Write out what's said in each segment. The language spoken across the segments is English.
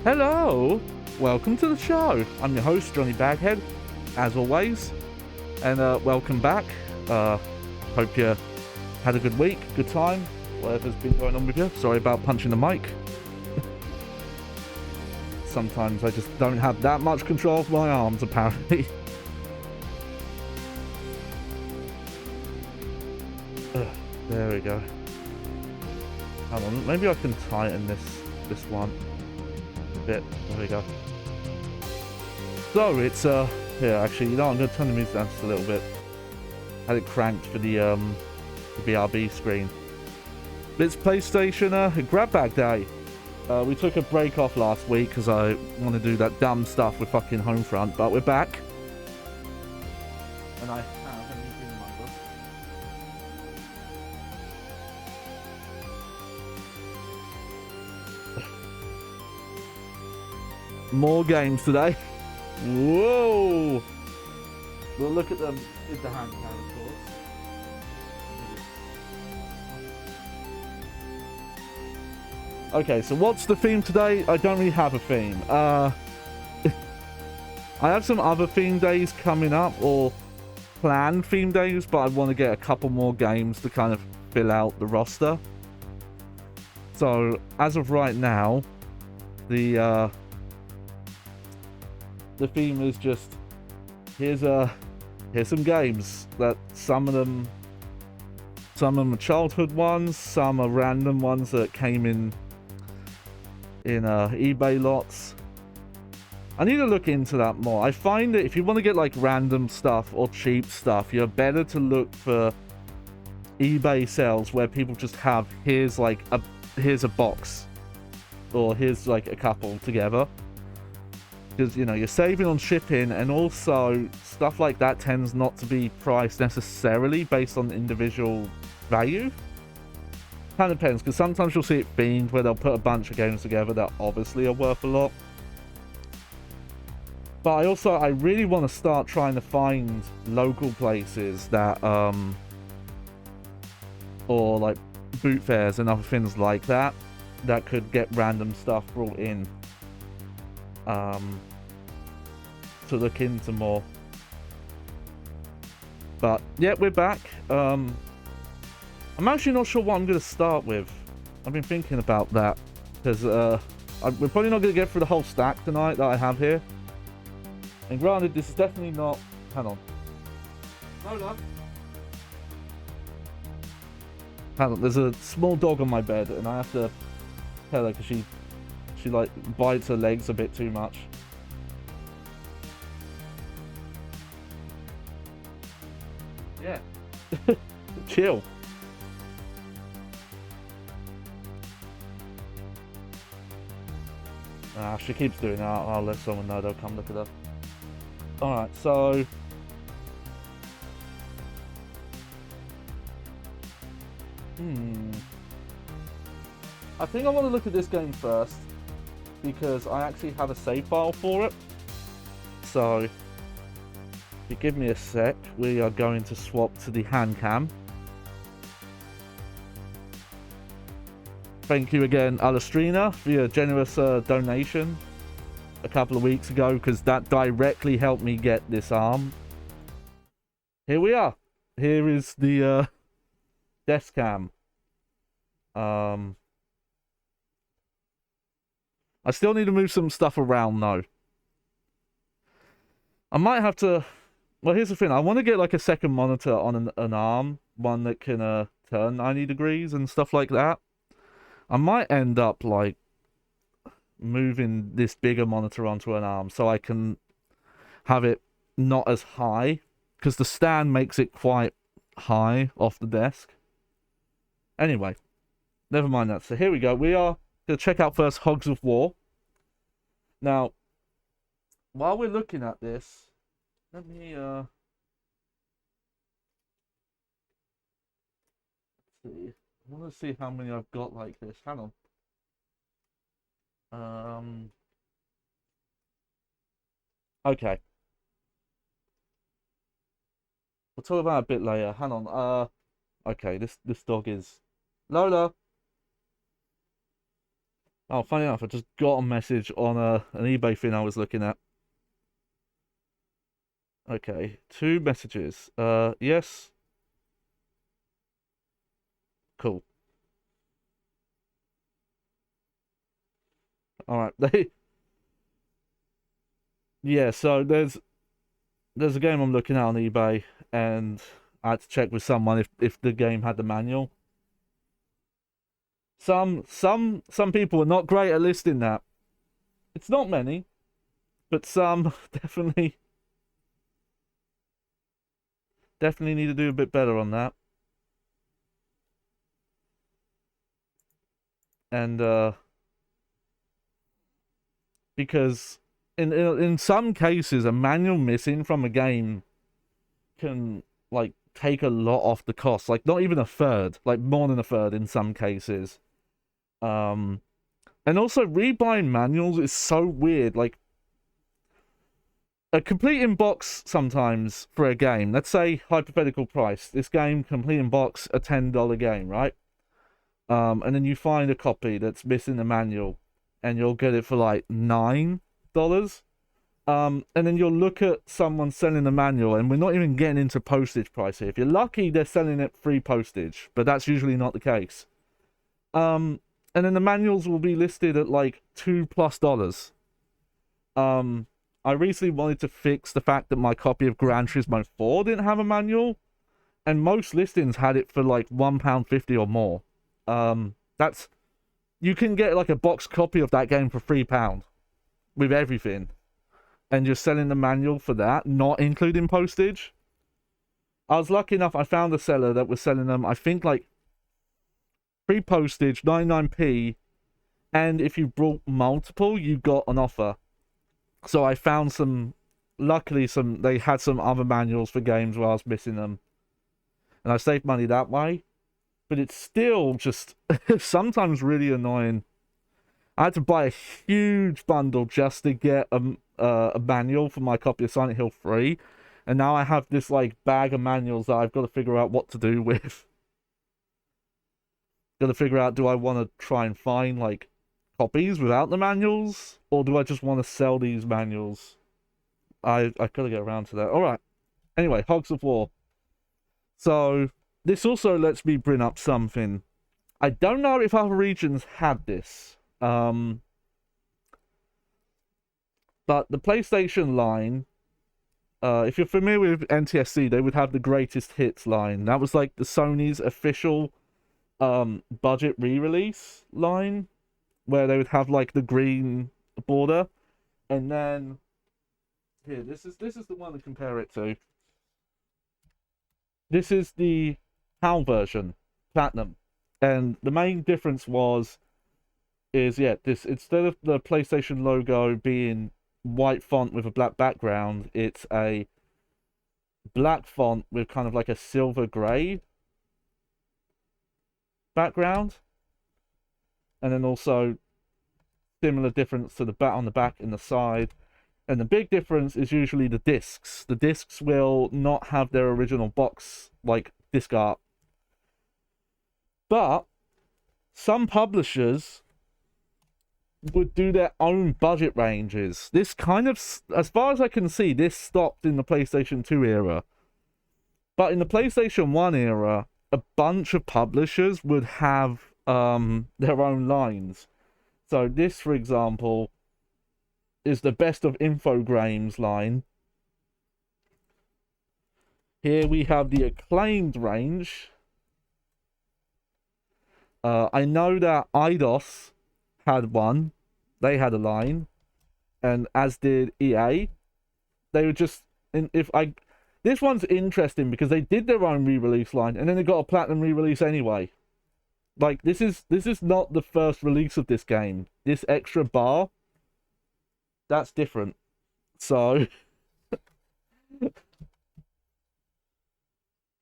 Hello, welcome to the show. I'm your host, Johnny Baghead, as always, and welcome back. Hope you had a good week, good time, whatever's been going on with you. Sorry about punching the mic. Sometimes I just don't have that much control of my arms, apparently. There we go. Hold on, maybe I can tighten this one a bit. There we go. So it's here actually, you know, I'm gonna turn the music down just a little bit. Had it cranked for the BRB screen. It's PlayStation grab bag day. We took a break off last week because I want to do that dumb stuff with fucking Homefront, but we're back. And I have anything in my book. More games today. Whoa! We'll look at them with the hand cam, of course. Okay, so what's the theme today? I don't really have a theme. I have some other theme days coming up, or planned theme days, but I want to get a couple more games to kind of fill out the roster. So, as of right now, the theme is just, here's some games that some of them are childhood ones, some are random ones that came in eBay lots. I need to look into that more. I find that if you want to get like random stuff or cheap stuff, you're better to look for eBay sales where people just have here's a box, or here's like a couple together, because you know you're saving on shipping, and also stuff like that tends not to be priced necessarily based on individual value. Kind of depends, because sometimes you'll see it themed where they'll put a bunch of games together that obviously are worth a lot. But I really want to start trying to find local places that or like boot fairs and other things like that could get random stuff brought in to look into more. But yeah, we're back. I'm actually not sure what I'm going to start with. I've been thinking about that, because we're probably not going to get through the whole stack tonight that I have here. And granted, this is definitely not... Hang on. Hold on. Hang on, there's a small dog on my bed, and I have to tell her because she like bites her legs a bit too much. Yeah. Chill. She keeps doing that. I'll let someone know. They'll come look at her. Alright, so... I think I want to look at this game first, because I actually have a save file for it. So, if you give me a sec, we are going to swap to the hand cam. Thank you again, Alastrina, for your generous donation a couple of weeks ago, because that directly helped me get this arm. Here we are. Here is the desk cam. I still need to move some stuff around though. I might have to... Well, here's the thing. I want to get like a second monitor on an arm. One that can turn 90 degrees and stuff like that. I might end up like moving this bigger monitor onto an arm so I can have it not as high, because the stand makes it quite high off the desk. Anyway, never mind that. So here we go. We are going to check out first Hogs of War. Now, while we're looking at this, let me see. I want to see how many I've got like this. Hang on. Okay. We'll talk about it a bit later. Hang on. Okay, this dog is... Lola! Oh, funny enough, I just got a message on an eBay thing I was looking at. Okay, 2 messages. Yes. Cool. All right. Yeah, so there's a game I'm looking at on eBay, and I had to check with someone if the game had the manual. Some people are not great at listing that. It's not many, but some definitely need to do a bit better on that. And because in some cases, a manual missing from a game can like take a lot off the cost. Like not even a third, like more than a third in some cases. Um, and also rebuying manuals is so weird. Like a complete in box sometimes for a game. Let's say hypothetical price. This game complete in box a $10 game, right? And then you find a copy that's missing the manual, and you'll get it for like $9. And then you'll look at someone selling the manual, and we're not even getting into postage price here. If you're lucky, they're selling it free postage, but that's usually not the case. And then the manuals will be listed at like $2+. I recently wanted to fix the fact that my copy of Gran Turismo 4 didn't have a manual, and most listings had it for like £1.50 or more. That's you can get like a box copy of that game for £3 with everything, and you're selling the manual for that, not including postage. I was lucky enough, I found a seller that was selling them, I think like free postage, 99p, and if you brought multiple, you got an offer. So I found luckily they had some other manuals for games where I was missing them, and I saved money that way. But it's still just sometimes really annoying. I had to buy a huge bundle just to get a manual for my copy of Silent Hill 3, and now I have this like bag of manuals that I've got to figure out what to do with. Got to figure out, do I want to try and find like copies without the manuals, or do I just want to sell these manuals? I gotta get around to that. All right. Anyway, Hogs of War. So this also lets me bring up something. I don't know if other regions had this. But the PlayStation line, if you're familiar with NTSC, they would have the greatest hits line. That was like the Sony's official budget re-release line, where they would have like the green border, and then here, this is the one to compare it to. This is the HAL version, Platinum, and the main difference is this, instead of the PlayStation logo being white font with a black background, it's a black font with kind of like a silver gray background, and then also similar difference to the back on the back and the side. And the big difference is usually the discs. The discs will not have their original box like disc art, but some publishers would do their own budget ranges. This kind of, as far as I can see, this stopped in the PlayStation 2 era. But in the PlayStation 1 era, a bunch of publishers would have their own lines. So this, for example, is the Best of Infogrames line. Here we have the Acclaimed range. I know that Eidos had one. They had a line, and as did EA. They were just this one's interesting because they did their own re-release line, and then they got a platinum re-release anyway. Like this is not the first release of this game. This extra bar, that's different. So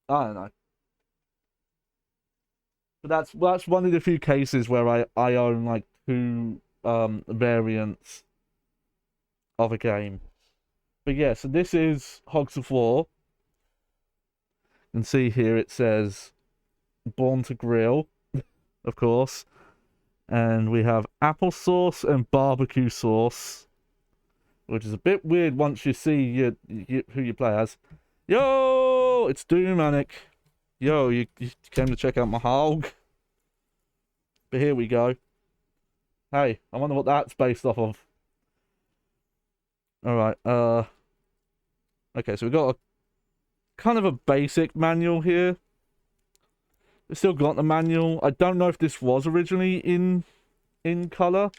I don't know. But that's one of the few cases where I own like two variants of a game. But yeah, so this is Hogs of War. You can see here it says Born to Grill, of course. And we have applesauce and barbecue sauce, which is a bit weird once you see who you play as. Yo, it's Doomanic. Yo, you came to check out my hog. But here we go. Hey, I wonder what that's based off of. Alright, okay, so we've got a kind of a basic manual here. We've still got the manual. I don't know if this was originally in color.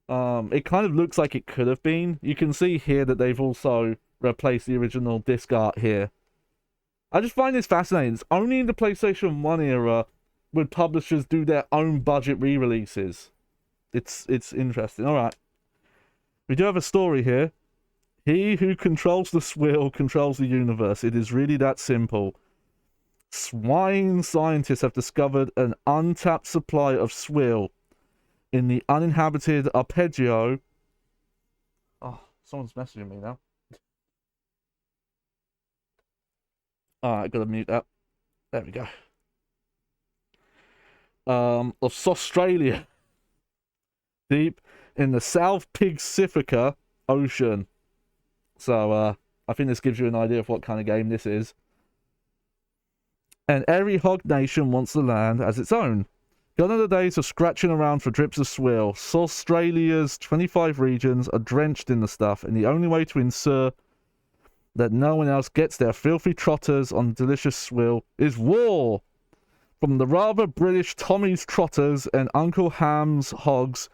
It kind of looks like it could have been. You can see here that they've also replaced the original disc art here. I just find this fascinating. It's only in the PlayStation 1 era would publishers do their own budget re-releases. It's interesting. Alright. We do have a story here. He who controls the swill controls the universe. It is really that simple. Swine scientists have discovered an untapped supply of swill in the uninhabited arpeggio. Oh, someone's messaging me now. Alright, gotta mute that. There we go. Of Australia. Deep in the South Pacific Ocean. So, I think this gives you an idea of what kind of game this is. And every hog nation wants the land as its own. Gone are the days of scratching around for drips of swill. Australia's 25 regions are drenched in the stuff, and the only way to ensure that no one else gets their filthy trotters on delicious swill is war. From the rather British Tommy's trotters and Uncle Ham's hogs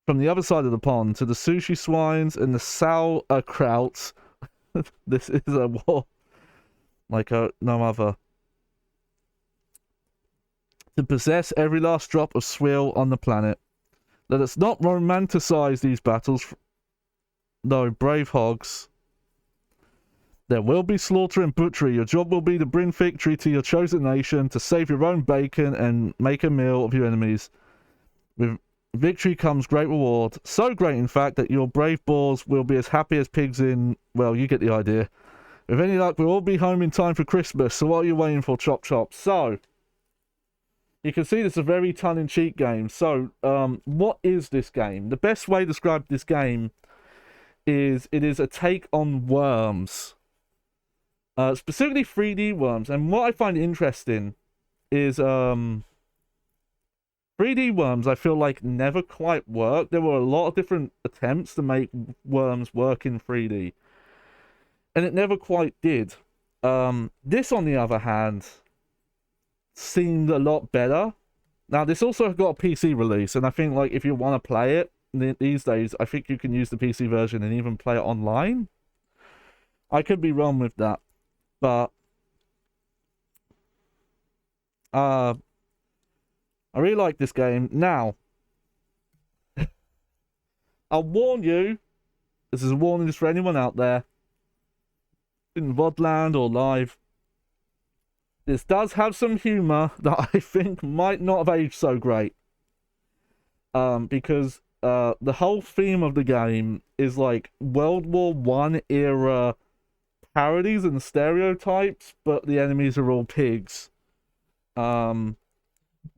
from the other side of the pond to the sushi swines and the sauerkrauts. This is a war like no other. To possess every last drop of swill on the planet. Let us not romanticize these battles, though brave hogs. There will be slaughter and butchery. Your job will be to bring victory to your chosen nation, to save your own bacon and make a meal of your enemies. With victory comes great reward. So great, in fact, that your brave boars will be as happy as pigs in... Well, you get the idea. With any luck, we'll all be home in time for Christmas. So what are you waiting for, Chop Chop? So... you can see this is a very tongue-in-cheek game. So, what is this game? The best way to describe this game is it is a take on worms. Specifically 3D worms. And what I find interesting is 3D worms I feel like never quite worked. There were a lot of different attempts to make worms work in 3D. And it never quite did. This, on the other hand, seemed a lot better. Now, this also got a PC release, and I think, like, if you want to play it these days, I think you can use the PC version and even play it online. I could be wrong with that, but I really like this game. Now, I'll warn you, this is a warning just for anyone out there, in VODland or live, this does have some humour that I think might not have aged so great. Because the whole theme of the game is like World War I era parodies and stereotypes, but the enemies are all pigs. One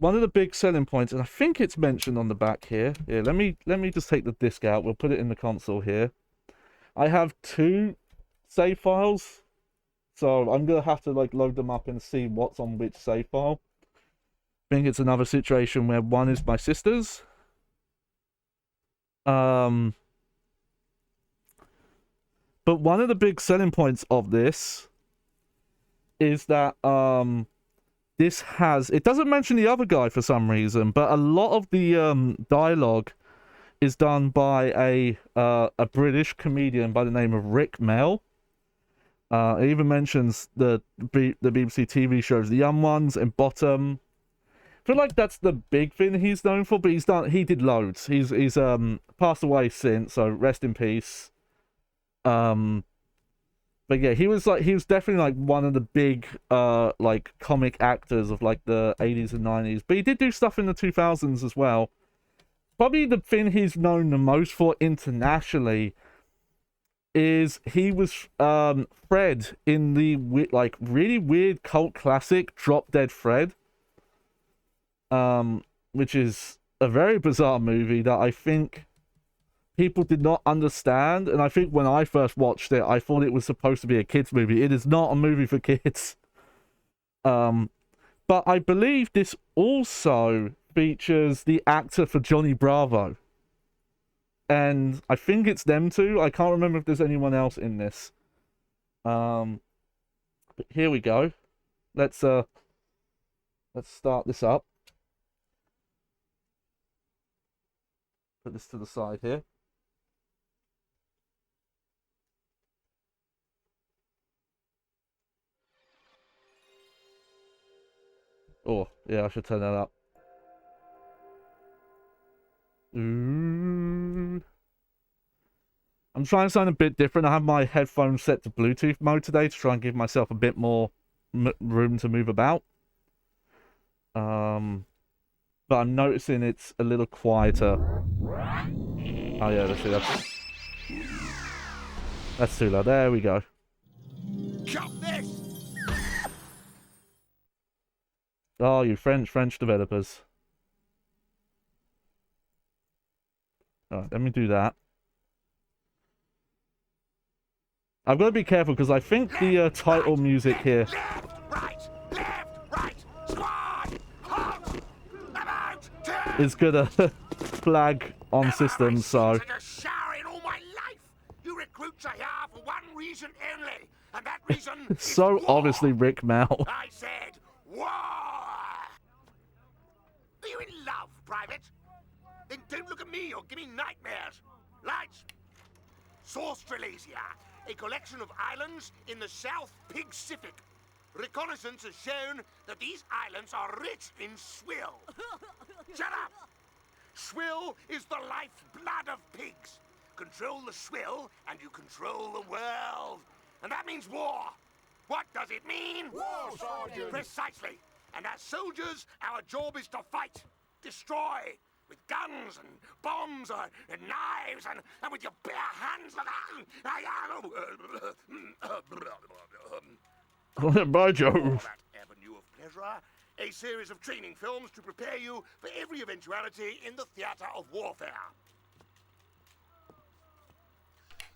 of the big selling points, and I think it's mentioned on the back here. Yeah, let me just take the disc out. We'll put it in the console here. I have 2 save files. So I'm going to have to like load them up and see what's on which save file. I think it's another situation where one is my sister's. But one of the big selling points of this is that this has... It doesn't mention the other guy for some reason, but a lot of the dialogue is done by a British comedian by the name of Rick Mell. It even mentions the BBC TV shows, The Young Ones and Bottom. I feel like that's the big thing he's known for, but he did loads. He's passed away since, so rest in peace. But yeah, he was definitely like one of the big like comic actors of like the 80s and 90s. But he did do stuff in the 2000s as well. Probably the thing he's known the most for internationally is he was Fred in the like really weird cult classic Drop Dead Fred, which is a very bizarre movie that I think people did not understand. And I think when I first watched it, I thought it was supposed to be a kids movie. It is not a movie for kids. But I believe this also features the actor for Johnny Bravo. And I think it's them two. I can't remember if there's anyone else in this. But here we go. Let's start this up. Put this to the side here. Oh, yeah, I should turn that up. Ooh. I'm trying to sound a bit different. I have my headphones set to Bluetooth mode today to try and give myself a bit more room to move about. But I'm noticing it's a little quieter. Oh yeah, that's too loud. There we go. Cut this! Oh, you French developers. Alright, let me do that. I've got to be careful because I think the title music here is gonna flag on system, so it's so obviously Rick Mel. I said war! Are you in love, Private? Then don't look at me or give me nightmares. Lights! Australasia, a collection of islands in the South Pacific. Reconnaissance has shown that these islands are rich in swill. Shut up! Swill is the lifeblood of pigs. Control the swill and you control the world. And that means war. What does it mean? War, Sergeant! Precisely. And as soldiers, our job is to fight, destroy, with guns and bombs and knives and with your bare hands. By Jove. That avenue of pleasure, a series of training films to prepare you for every eventuality in the theater of warfare.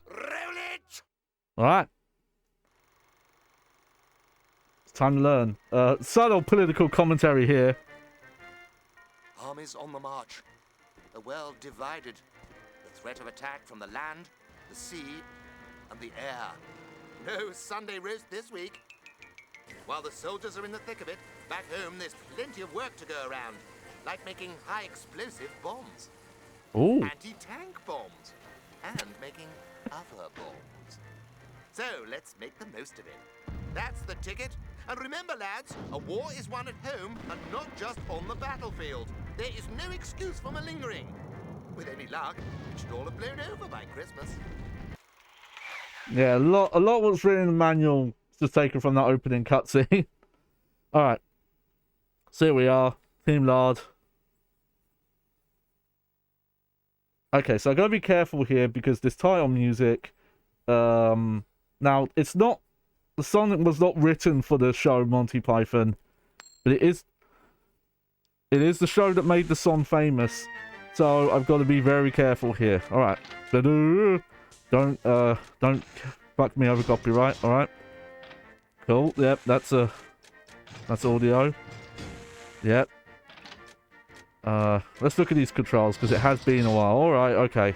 Roll it! Alright. It's time to learn. Subtle political commentary here. Armies on the march. The world divided. The threat of attack from the land, the sea, and the air. No Sunday roast this week. While the soldiers are in the thick of it, back home there's plenty of work to go around. Like making high-explosive bombs. Ooh. Anti-tank bombs. And making other bombs. So, let's make the most of it. That's the ticket. And remember, lads, a war is won at home and not just on the battlefield. There is no excuse for malingering. With any luck, it should all have blown over by Christmas. Yeah, a lot what's written in the manual is just taken from that opening cutscene. Alright. So here we are. Team Lard. Okay, so I gotta be careful here because this title music, now it's not, the song was not written for the show Monty Python, but it is the show that made the song famous. So I've got to be very careful here. All right, don't fuck me over copyright. All right, cool. Yep, that's audio. Yep. Let's look at these controls because it has been a while. All right, okay.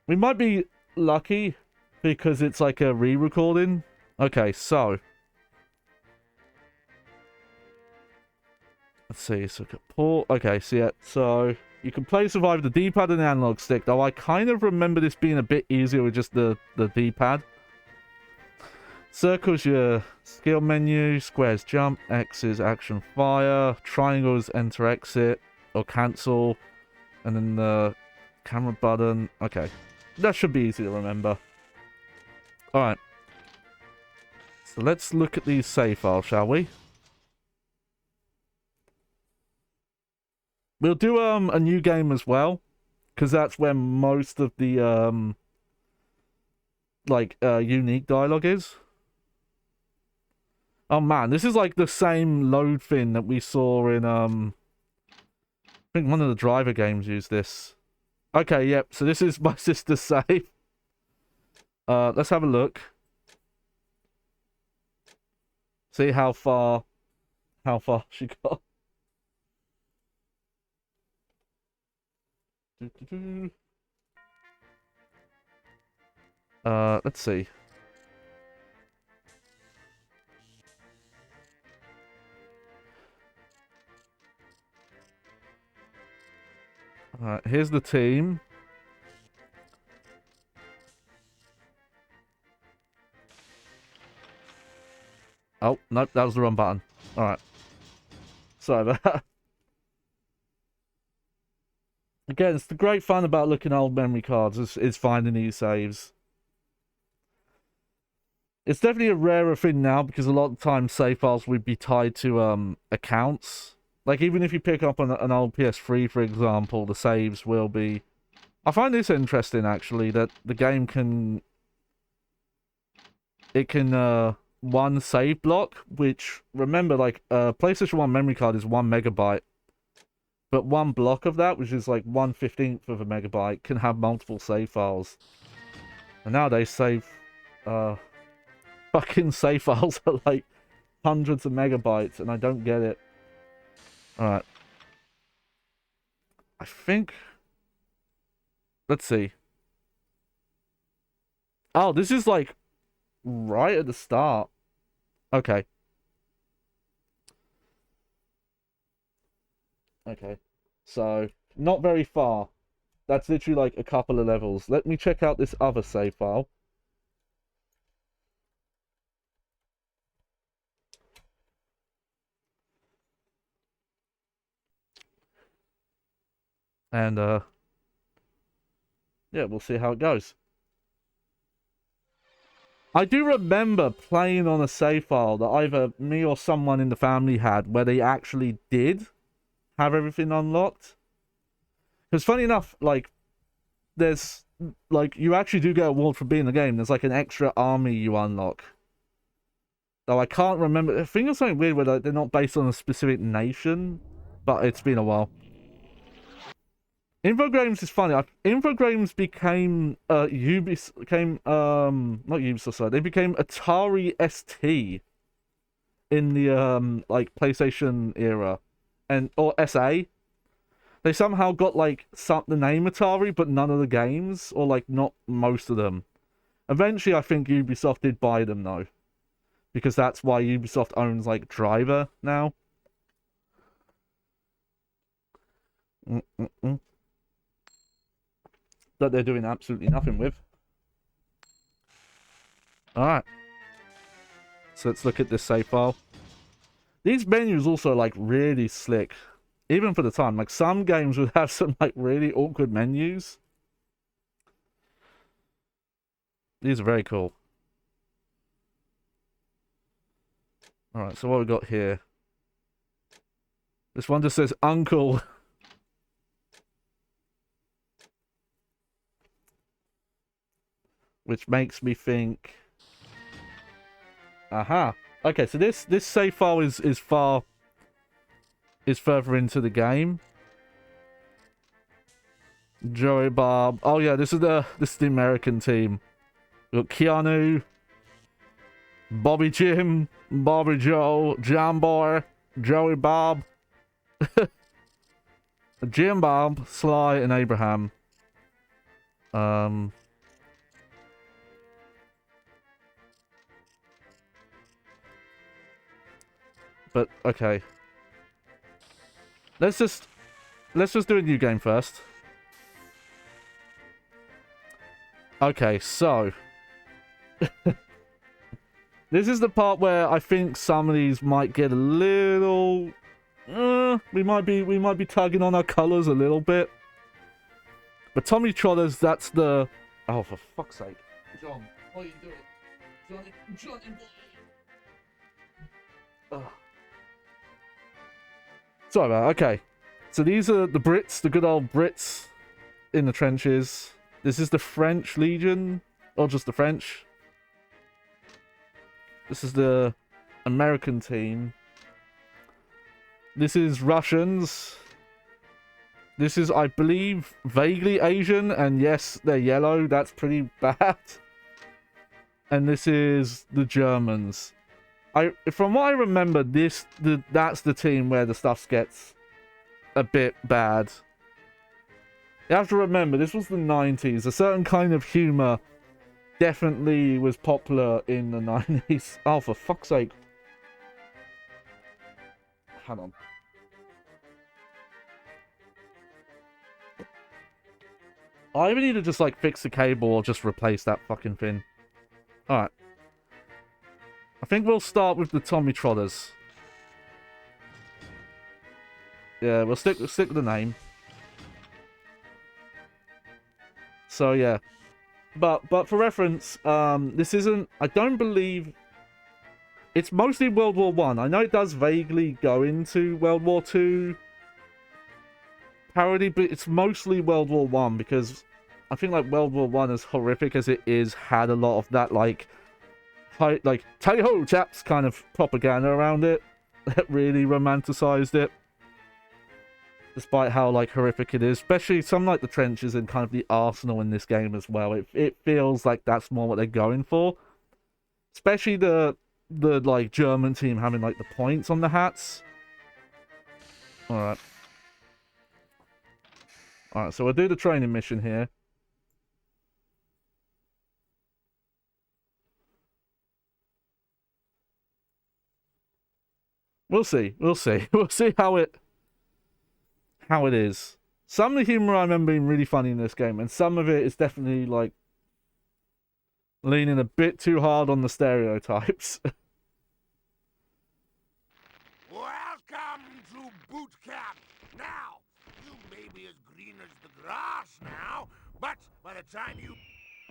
We might be lucky because it's like a re-recording. Okay, so let's see. So port. Okay, so yeah. So you can play Survive the D-pad and the analog stick. Though I kind of remember this being a bit easier with just the D-pad. Circles your skill menu, squares jump, X is action fire, triangles enter exit or cancel, and then the camera button. Okay, that should be easy to remember. Alright, so let's look at these save files, shall we? We'll do a new game as well, because that's where most of the unique dialogue is. Oh man, this is like the same load thing that we saw in I think one of the driver games used this. Okay, yep. So this is my sister's save. Let's have a look. See how far she got. Let's see. Alright, here's the team. Oh, nope, that was the wrong button. Alright. Sorry about that. Again, it's the great fun about looking at old memory cards is finding these saves. It's definitely a rarer thing now because a lot of times save files would be tied to accounts. Like even if you pick up an old PS3, for example, the saves will be... I find this interesting actually, that the game can... It can one save block, which remember like PlayStation 1 memory card is 1 megabyte. But one block of that, which is like 1/15 of a megabyte, can have multiple save files. And nowadays fucking save files are like hundreds of megabytes, and I don't get it. Alright. I think... Let's see. Oh, this is like right at the start. Okay. Okay. So, not very far. That's literally like a couple of levels. Let me check out this other save file. And, yeah, we'll see how it goes. I do remember playing on a save file that either me or someone in the family had where they actually did have everything unlocked. Because funny enough, like, there's, like, you actually do get a award for being in the game. There's, like, an extra army you unlock. Though I can't remember. I think it's something weird where like, they're not based on a specific nation. But it's been a while. Infogrames is funny. Infogrames became not Ubisoft, sorry. They became Atari ST in the like PlayStation era, or SA. They somehow got like the name Atari, but none of the games, or like not most of them. Eventually, I think Ubisoft did buy them though, because that's why Ubisoft owns like Driver now. That they're doing absolutely nothing with. Alright. So let's look at this save file. These menus also like really slick. Even for the time. Like some games would have some like really awkward menus. These are very cool. Alright, so what we got here? This one just says Uncle. Which makes me think... Aha. Okay, so this save file is further into the game. Joey Bob. Oh yeah, this is the American team. We've got Keanu, Bobby Jim, Bobby Joe, John Boy, Joey Bob, Jim Bob, Sly, and Abraham. But okay. Let's just do a new game first. Okay, so this is the part where I think some of these might get a little we might be tugging on our colors a little bit. But Tommy Trotters, that's the... Oh, for fuck's sake. John, what are you doing? Johnny. Ugh. Sorry about that. Okay. So these are the Brits, the good old Brits in the trenches. This is the French Legion, or just the French. This is the American team. This is Russians. This is, I believe, vaguely Asian, and yes, they're yellow. That's pretty bad. And this is the Germans. From what I remember, that's the team where the stuff gets a bit bad. You have to remember, this was the 90s. A certain kind of humor definitely was popular in the 90s. Oh, for fuck's sake. Hang on. I either need to just, like, fix the cable or just replace that fucking thing. Alright. I think we'll start with the Tommy Trotters. Yeah, we'll stick with the name. So, yeah. But for reference, this isn't... I don't believe... It's mostly World War One. I know it does vaguely go into World War Two parody, but it's mostly World War One because I think like World War One, as horrific as it is, had a lot of that like tally-ho chaps kind of propaganda around it that really romanticized it. Despite how like horrific it is, especially some like the trenches and kind of the arsenal in this game as well. It feels like that's more what they're going for. Especially the like German team having like the points on the hats. Alright, so we'll do the training mission here. We'll see. We'll see how it is. Some of the humor I remember being really funny in this game, and some of it is definitely like leaning a bit too hard on the stereotypes. Welcome to boot camp. Now, you may be as green as the grass now, but by the time you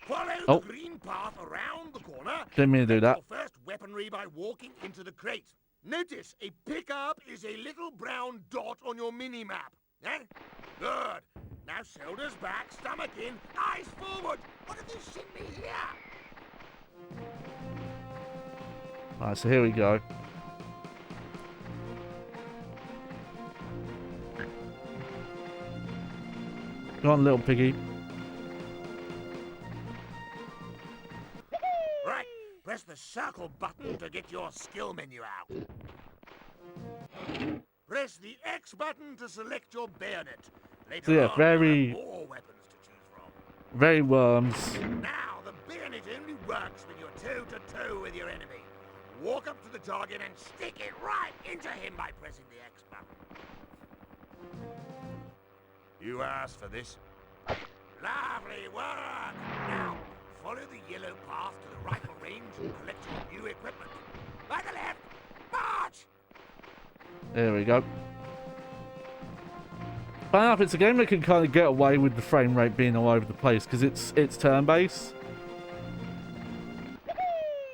follow the green path around the corner, didn't mean to do that. Your first weaponry by walking into the crate. Notice a pickup is a little brown dot on your mini-map. Eh? Good. Now shoulders back, stomach in, eyes forward. What have you seen me here? Alright, so here we go. Go on, little piggy. Right. Press the circle button to get your skill menu out. Press the X button to select your bayonet. Later So yeah, on, very... you'll have more weapons to choose from. Very worms. Now, the bayonet only works when you're toe-to-toe with your enemy. Walk up to the target and stick it right into him by pressing the X button. You asked for this. Lovely work! Now, follow the yellow path to the rifle range and collect your new equipment. By the left, march! There we go. Funny enough, it's a game that can kind of get away with the frame rate being all over the place because it's turn-based.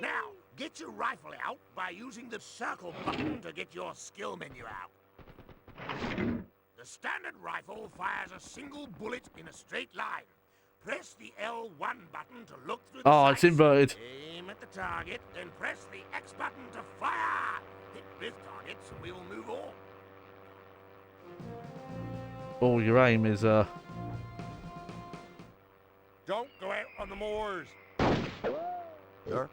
Now, get your rifle out by using the circle button to get your skill menu out. The standard rifle fires a single bullet in a straight line. Press the L1 button to look through the sights. It's inverted. Aim at the target, then press the X button to fire. Hit both targets and we will move on. Oh, your aim is, Don't go out on the moors. Sure.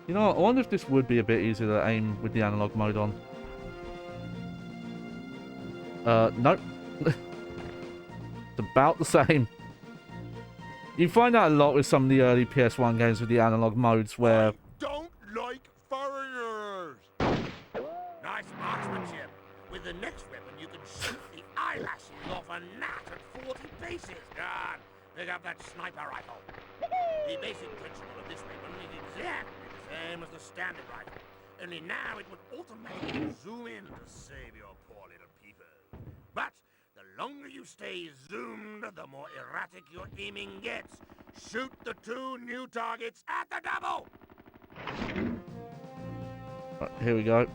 You know what? I wonder if this would be a bit easier to aim with the analog mode on. Nope. It's about the same. You find that a lot with some of the early PS1 games with the analog modes where... I don't like foreigners. Nice marksmanship. With the next weapon, you can shoot the eyelashes off a gnat at 40 paces. God, pick up that sniper rifle. The basic principle of this weapon is exactly the same as the standard rifle. Only now it would automatically zoom in to save your poor little people. But the longer you stay zoomed, the more erratic your aiming gets. Shoot the two new targets at the double! Right, here we go.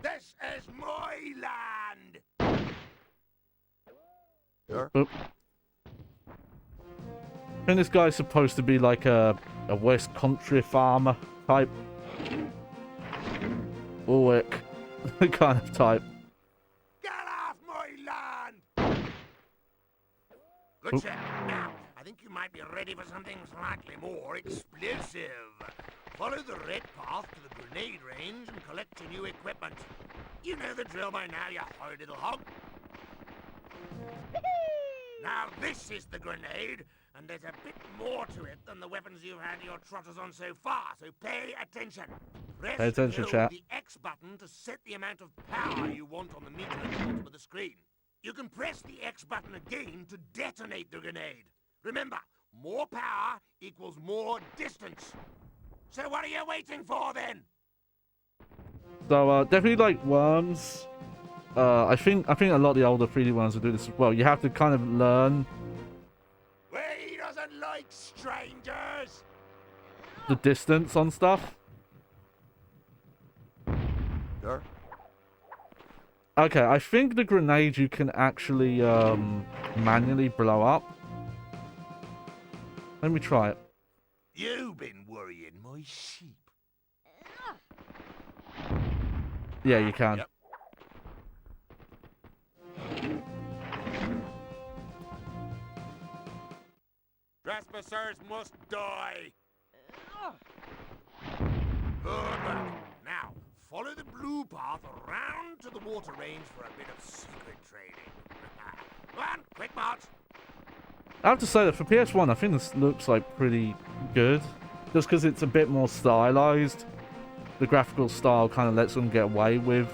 This is my land! Sure. Oop. I think this guy's supposed to be like a West Country farmer type. Orc kind of type. Get off my land! Good Oop. shout. Now, I think you might be ready for something slightly more explosive. Follow the red path to the grenade range and collect your new equipment. You know the drill by now, you horrid little hog. Now, this is the grenade, and there's a bit more to it than the weapons you've had your trotters on so far, so pay attention. Press Pay attention, and chat. hold the X button to set the amount of power you want on the meter at the bottom of the screen. You can press the X button again to detonate the grenade. Remember, more power equals more distance. So what are you waiting for, then? So definitely like worms. I think a lot of the older 3D ones will do this as well. You have to kind of learn Well, he doesn't like strangers. the distance on stuff. Sure. Okay, I think the grenade you can actually manually blow up. Let me try it. You've been worrying my sheep. Yeah, you can. Yep. Trespassers must die. Good work. Now, follow the blue path around to the water range for a bit of secret trading. Go on, quick march. I have to say that for PS1, I think this looks like pretty good. Just because it's a bit more stylized. The graphical style kind of lets them get away with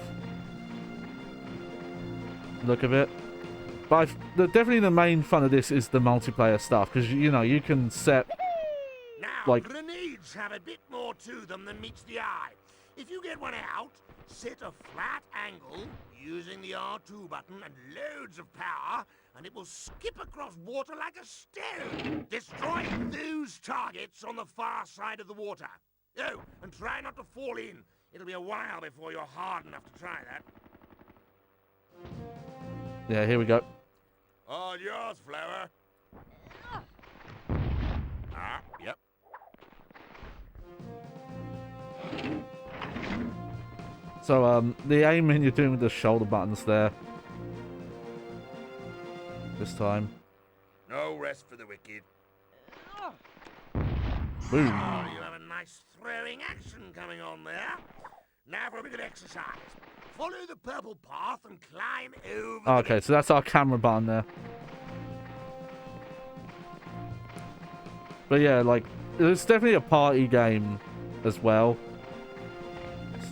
the look of it. But definitely the main fun of this is the multiplayer stuff. Because, you know, you can set... Now, Like- grenades have a bit more to them than meets the eye. If you get one out, set a flat angle using the R2 button and loads of power, and it will skip across water like a stone, destroying those targets on the far side of the water. Oh, and try not to fall in. It'll be a while before you're hard enough to try that. Yeah, here we go. All yours, Flower. Ah, yep. So, the aiming you're doing with the shoulder buttons there. This time. No rest for the wicked. Boom. Oh, you have a nice throwing action coming on there. Now for a bit of exercise. Follow the purple path and climb over the Okay, so that's our camera button there. But yeah, like, it's definitely a party game as well.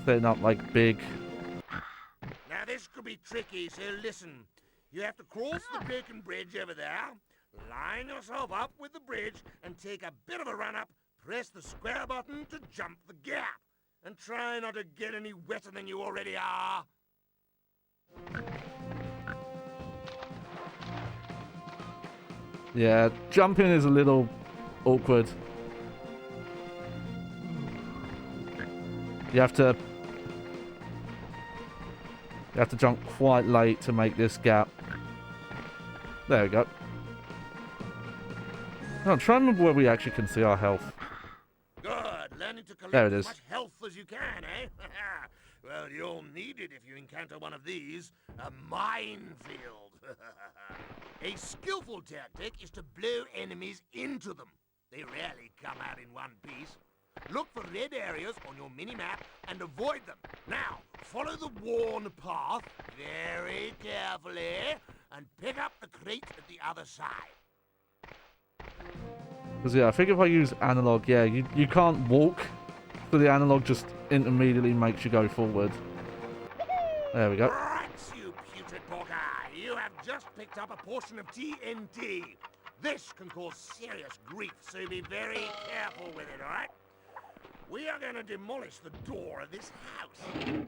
Setting up, like, big... Now this could be tricky, so listen. You have to cross the broken bridge over there, line yourself up with the bridge, and take a bit of a run up, press the square button to jump the gap. And try not to get any wetter than you already are. Yeah, jumping is a little awkward. You have to jump quite late to make this gap. There we go. I'm trying to remember where we actually can see our health. Good. Learning to collect There it as is. much health as you can, eh? Well, you'll need it if you encounter one of these. A minefield. A skillful tactic is to blow enemies into them. They rarely come out in one piece. Look for red areas on your mini-map and avoid them. Now, follow the worn path very carefully and pick up the crate at the other side. Because yeah, I think if I use analog, yeah, you can't walk. So the analog just immediately makes you go forward. There we go. Right, you putrid porker. You have just picked up a portion of TNT. This can cause serious grief, so be very careful with it, all right? We are going to demolish the door of this house.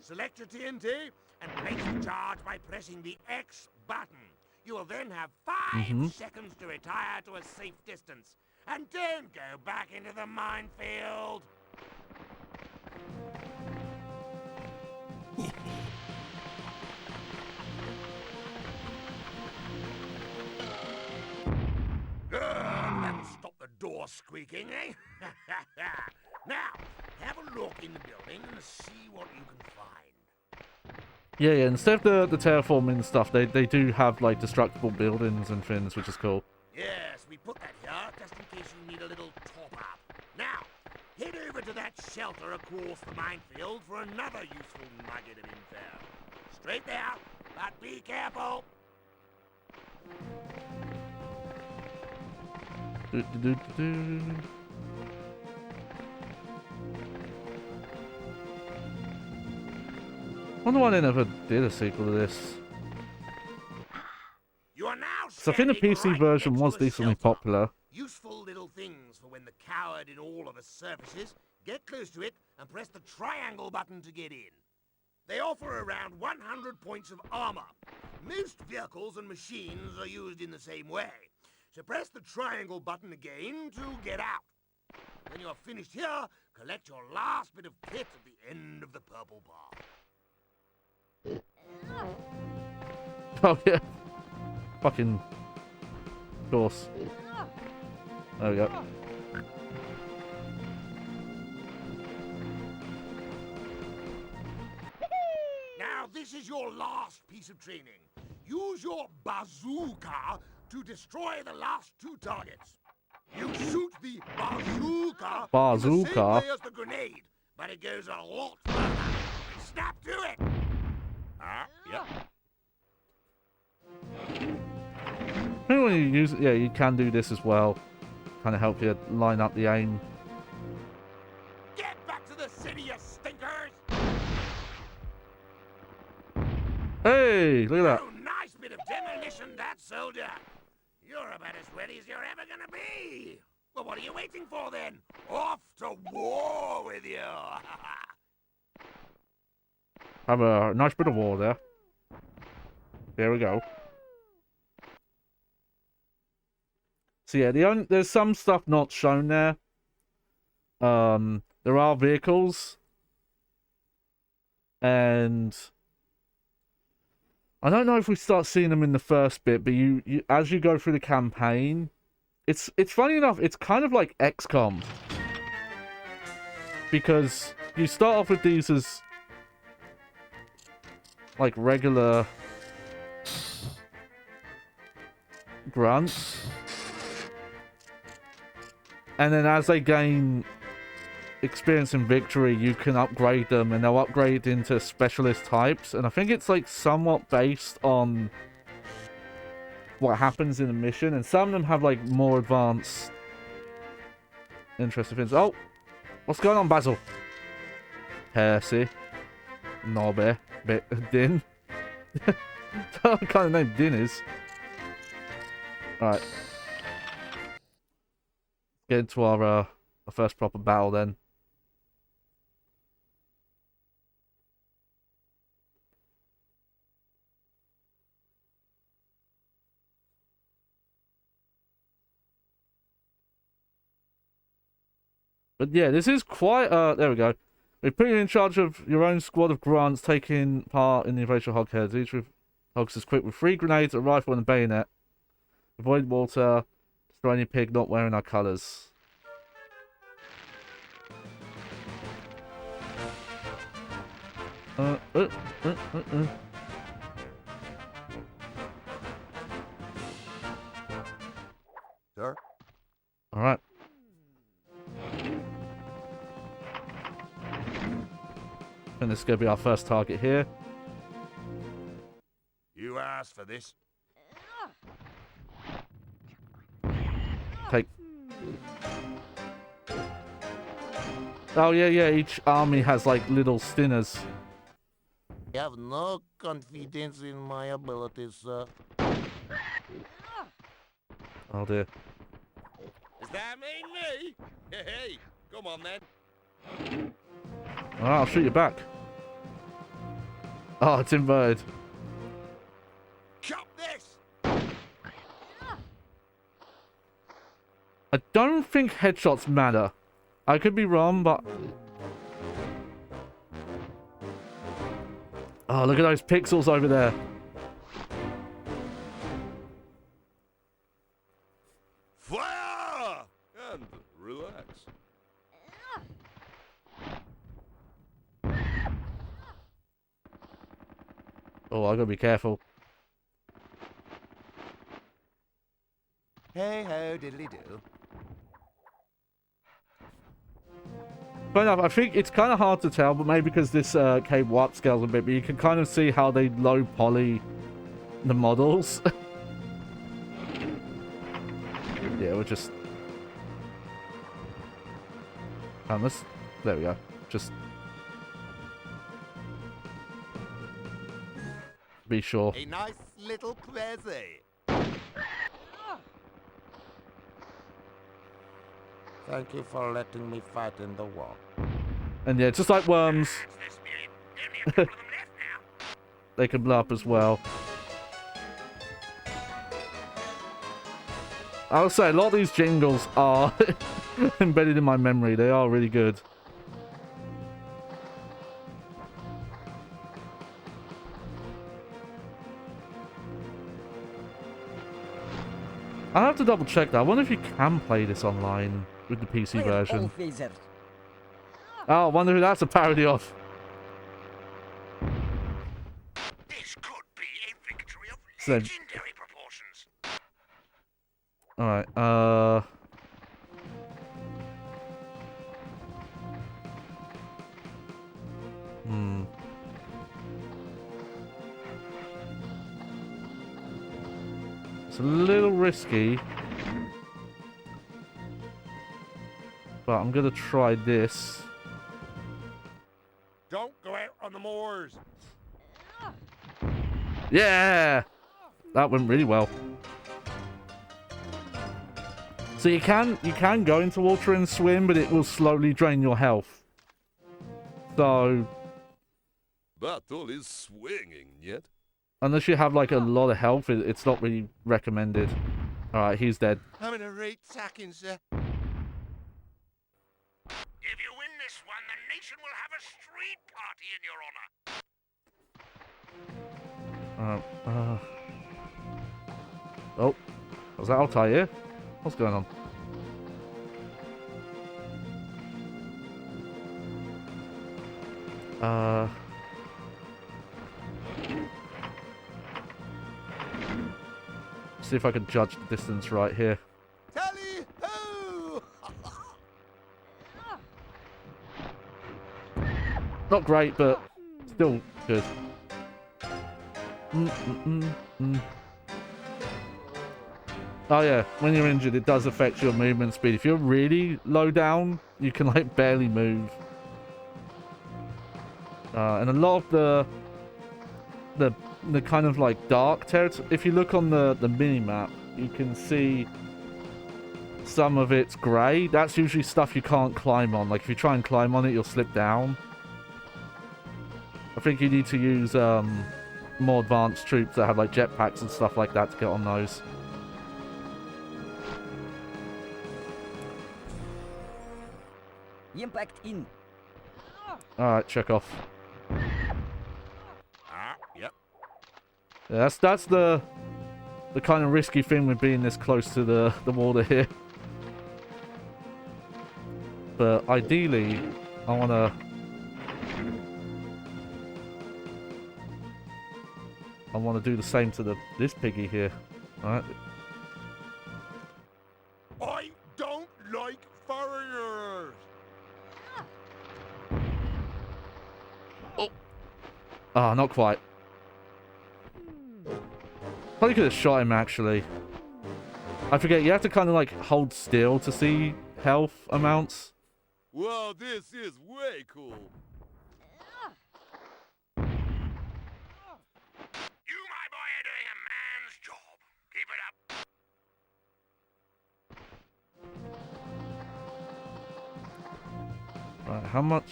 Select your TNT and place the charge by pressing the X button. You will then have 5 seconds to retire to a safe distance. And don't go back into the minefield. Good. That'll stop the more squeaking, eh? Now, have a look in the building and see what you can find. Yeah, yeah. Instead of the terraforming stuff, they do have like destructible buildings and things, which is cool. Yes, we put that here just in case you need a little top-up. Now, head over to that shelter across the minefield for another useful nugget of info. Straight there, but be careful. Do, do, do, do, do. Wonder why they never did a sequel to this. You are now So I think the standing PC right version next to was a decently shelter. popular. Useful little things for when the coward in all of us surfaces. Get close to it and press the triangle button to get in. They offer around 100 points of armor. Most vehicles and machines are used in the same way. So press the triangle button again to get out. When you're finished here, collect your last bit of kit at the end of the purple bar. Oh yeah. Fucking course. There we go. Now, this is your last piece of training. Use your bazooka to destroy the last 2 targets. You shoot the bazooka, in the same Bazooka? way as the grenade, but it goes a lot further. Snap to it! Yep. I think when you use it, yeah, you can do this as well. Kind of help you line up the aim. Get back to the city, you stinkers! Hey, look at that. Oh, nice bit of demolition, that soldier. You're about as ready as you're ever gonna be. Well, what are you waiting for then? Off to war with you! Have a nice bit of war there. There we go. So yeah, there's some stuff not shown there. There are vehicles, and I don't know if we start seeing them in the first bit, but you as you go through the campaign, it's funny enough, it's kind of like XCOM, because you start off with these as like regular grunts, and then as they gain experience and victory, you can upgrade them, and they'll upgrade into specialist types. And I think it's like somewhat based on what happens in the mission, and some of them have like more advanced interesting things. Oh, what's going on, Basil? Percy, Nobby, Din. What kind of name Din is? Alright. Get into our first proper battle then. But yeah, this is quite, there we go. We put you in charge of your own squad of grunts taking part in the invasion of hogheads. Each with hogs is equipped with 3 grenades, a rifle, and a bayonet. Avoid water. Destroy any pig not wearing our colours. Sir? Alright. And this is going to be our first target here. You asked for this. Take. Oh, yeah, each army has like little stinners. You have no confidence in my abilities, sir. Oh, dear. Does that mean me? Hey, come on then. Alright, I'll shoot you back. Oh, it's inverted. Chop this! I don't think headshots matter. I could be wrong, but... Oh, look at those pixels over there. Fire! And Oh, I gotta be careful. Hey ho, diddly do. Fair enough, I think it's kind of hard to tell, but maybe because this cable upscales a bit, but you can kind of see how they low poly the models. Yeah, we'll just... let's... There we go. Just... be sure. A nice little present. Thank you for letting me fight in the war. And yeah, just like worms, they can blow up as well. I'll say, a lot of these jingles are embedded in my memory. They are really good. I'll have to double check that. I wonder if you can play this online with the PC version. Oh, I wonder who that's a parody of. This could be a victory of So- legendary proportions. Alright, It's a little risky. But I'm gonna try this. Don't go out on the moors. Yeah! That went really well. So you can go into water and swim, but it will slowly drain your health. So Battle is swinging yet. unless you have like a lot of health, it's not really recommended. Alright, he's dead. I'm in a right sacking, sir. If you win this one, the nation will have a street party in your honor. Oh, was that Altai here? What's going on? See if I can judge the distance right here. Tally ho! Not great, but still good. Oh yeah, when you're injured, it does affect your movement speed. If you're really low down, you can like barely move. And a lot of the kind of like dark territory, if you look on the mini map, you can see some of it's grey. That's usually stuff you can't climb on. Like if you try and climb on it, you'll slip down. I think you need to use more advanced troops that have like jetpacks and stuff like that to get on those. Impact in. Alright, check off. Yep. Yeah, that's the kind of risky thing with being this close to the water here. But ideally, I want to do the same to this piggy here. Alright. I don't like foreigners. Ah, not quite. Probably could have shot him, actually. I forget, you have to kind of like hold still to see health amounts. Wow, this is way cool. You, my boy, are doing a man's job. Keep it up. Right, how much?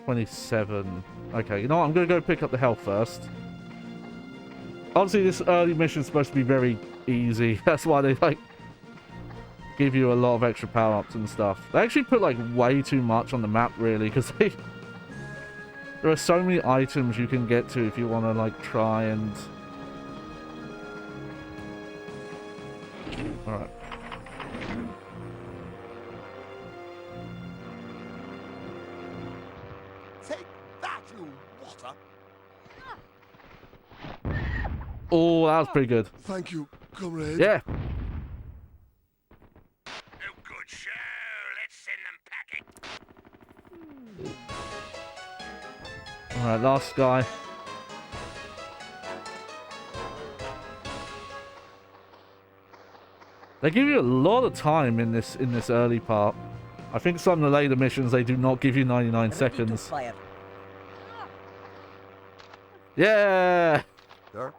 27. Okay, you know what? I'm going to go pick up the health first. Obviously, this early mission is supposed to be very easy. That's why they, like, give you a lot of extra power-ups and stuff. They actually put, like, way too much on the map, really, because there are so many items you can get to if you want to, like, try and... Alright. Take that, you water! Oh, that was pretty good. Thank you, comrade. Yeah. Oh, good show. Let's send them packing. Alright, last guy. They give you a lot of time in this early part. I think some of the later missions they do not give you 99 seconds. Fire. Yeah. Sir?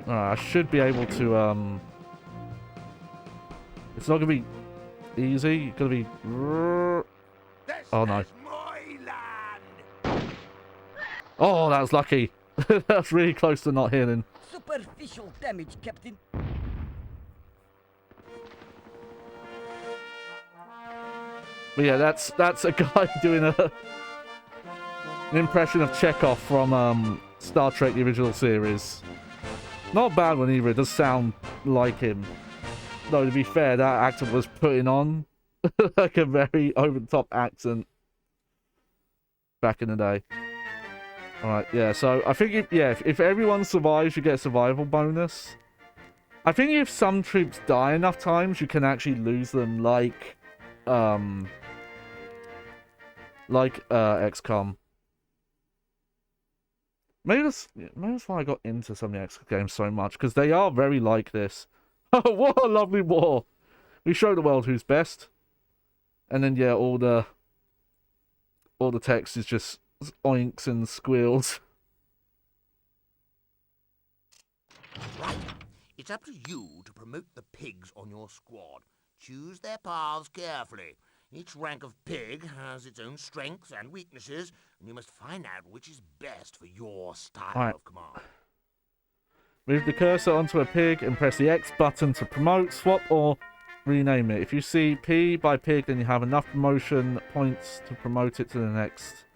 Alright, I should be able to it's not gonna be easy. It's gonna be. This Oh no. is my land. Oh, that was lucky. That's really close to not hitting. Superficial damage, Captain. But yeah, that's a guy doing an impression of Chekhov from Star Trek: The Original Series. Not a bad one either. It does sound like him. Though to be fair, that actor was putting on like a very over-the-top accent back in the day. All right, yeah. So I think if everyone survives, you get a survival bonus. I think if some troops die enough times, you can actually lose them, like XCOM. Maybe that's why I got into some of the XCOM games so much, because they are very like this. Oh, what a lovely war! We show the world who's best, and then yeah, all the text is just oinks and squeals. Right. It's up to you to promote the pigs on your squad. Choose their paths carefully. Each rank of pig has its own strengths and weaknesses, and you must find out which is best for your style Right. of command. Move the cursor onto a pig and press the X button to promote, swap, or rename it. If you see P by pig, then you have enough promotion points to promote it to the next.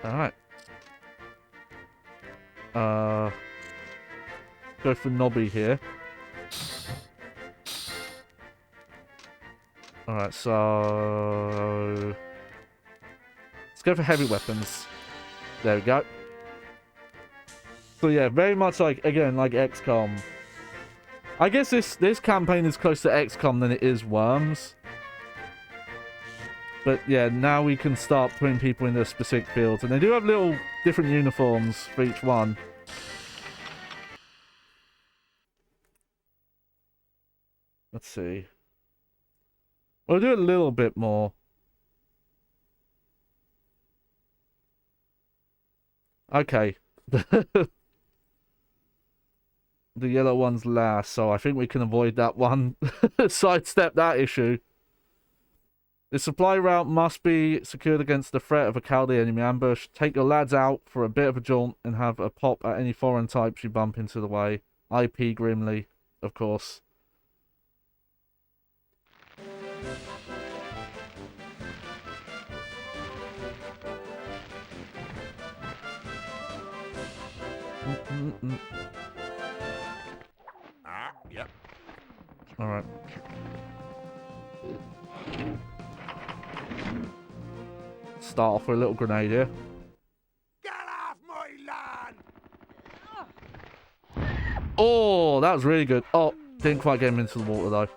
Alright. Go for Nobby here. Alright, so let's go for heavy weapons. There we go. So yeah, very much like, again, like XCOM. I guess this campaign is closer to XCOM than it is Worms. But yeah, now we can start putting people in their specific fields. And they do have little different uniforms for each one. Let's see. We'll do a little bit more. Okay. The yellow one's last, so I think we can avoid that one. Sidestep that issue. The supply route must be secured against the threat of a cowardly enemy ambush. Take your lads out for a bit of a jaunt and have a pop at any foreign types you bump into the way. IP grimly, of course. Yep. Alright. Start off with a little grenade here. Get off my land! Oh, that was really good. Oh, didn't quite get him into the water though.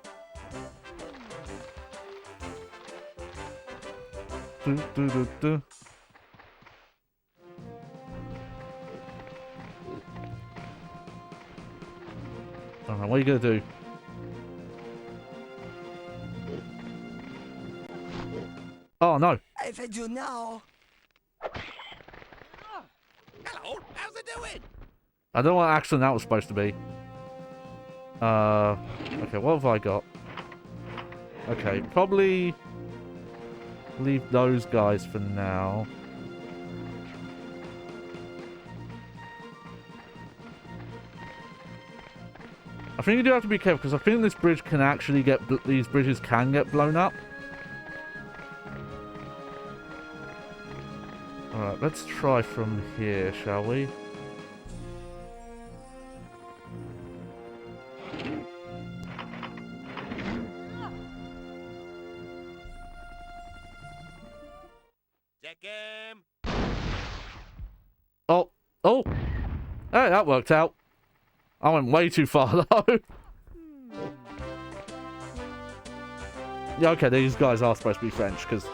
Do. Alright, what are you gonna do? Oh no. I fed you now. Hello, how's it doing? I don't know what accent that was supposed to be. Okay, what have I got? Okay, probably leave those guys for now. I think you do have to be careful because I think this bridge can actually get these bridges can get blown up. Alright, let's try from here, shall we? Check him. Oh, oh. Hey, that worked out. I went way too far, though. Yeah, okay, these guys are supposed to be French, because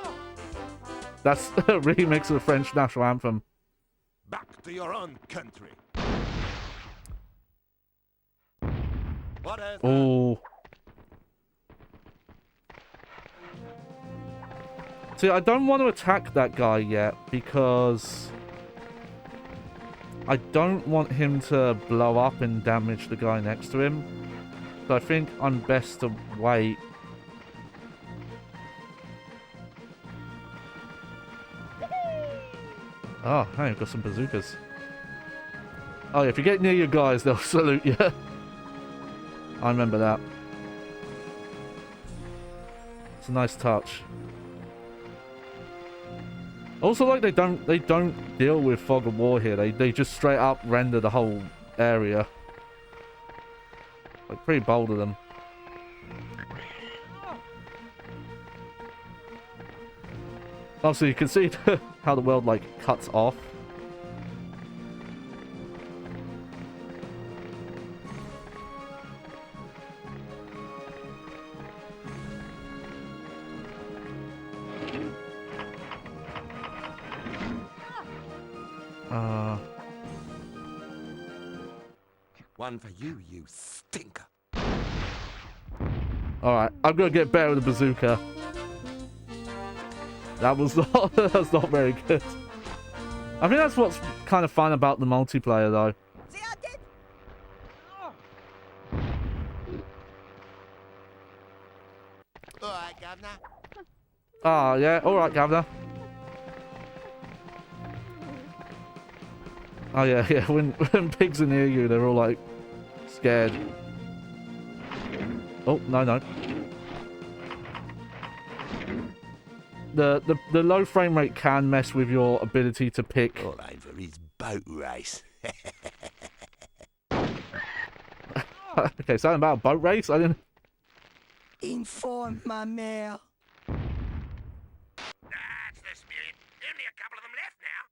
that's a remix of the French national anthem. Back to your own country. What is that? Oh. See, I don't want to attack that guy yet, because I don't want him to blow up and damage the guy next to him. So I think I'm best to wait. Oh, hey, I've got some bazookas. Oh yeah, if you get near your guys, they'll salute you. I remember that. It's a nice touch. Also, like, they don't deal with Fog of War here. They just straight up render the whole area. Like, pretty bold of them. Oh, so you can see how the world, like, cuts off. One for you, you stinker. Alright, I'm gonna get better with the bazooka. That was not, that's not very good. I think that's what's kind of fun about the multiplayer, though. See, I did. All right, Governor. Ah, yeah, alright, Governor. Oh, yeah, yeah, when pigs are near you, they're all, like, scared. Oh, no, no. The low frame rate can mess with your ability to pick. All right for his boat race. Okay, something about a boat race? I didn't... Inform my mayor. That's the spirit. Only a couple of them left now.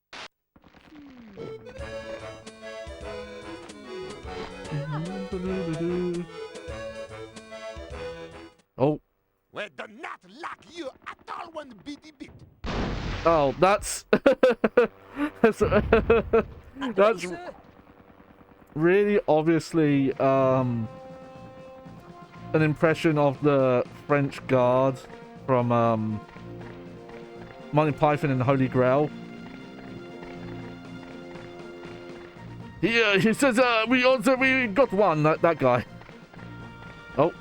Oh. We do not like you at all one bitty bit. Oh, that's... that's really obviously, an impression of the French Guard from, Monty Python and the Holy Grail. Yeah, he says, we got one, that guy. Oh.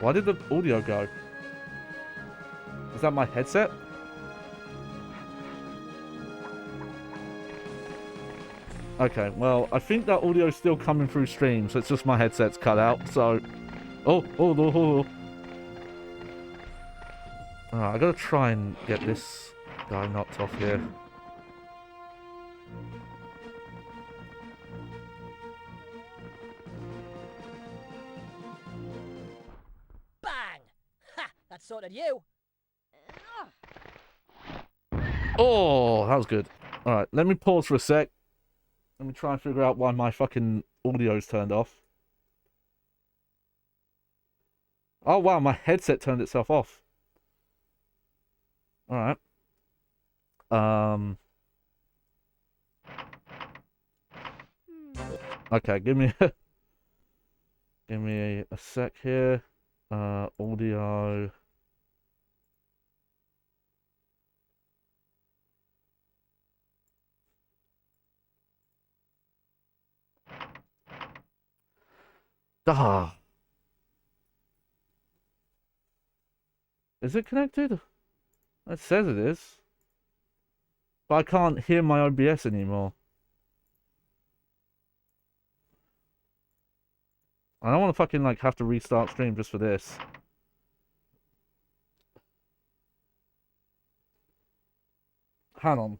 Why did the audio go? Is that my headset? Okay, well, I think that audio is still coming through stream, so it's just my headset's cut out, so... Oh. Alright, I gotta try and get this guy knocked off here. Bang! Ha! That sorted you. Oh, that was good. Alright, let me pause for a sec. Let me try and figure out why my fucking audio's turned off. Oh, wow, my headset turned itself off. Alright. Okay, give me give me a sec here. Audio. Ah. Is it connected? It says it is. But I can't hear my OBS anymore. I don't want to fucking, like, have to restart stream just for this. Hang on.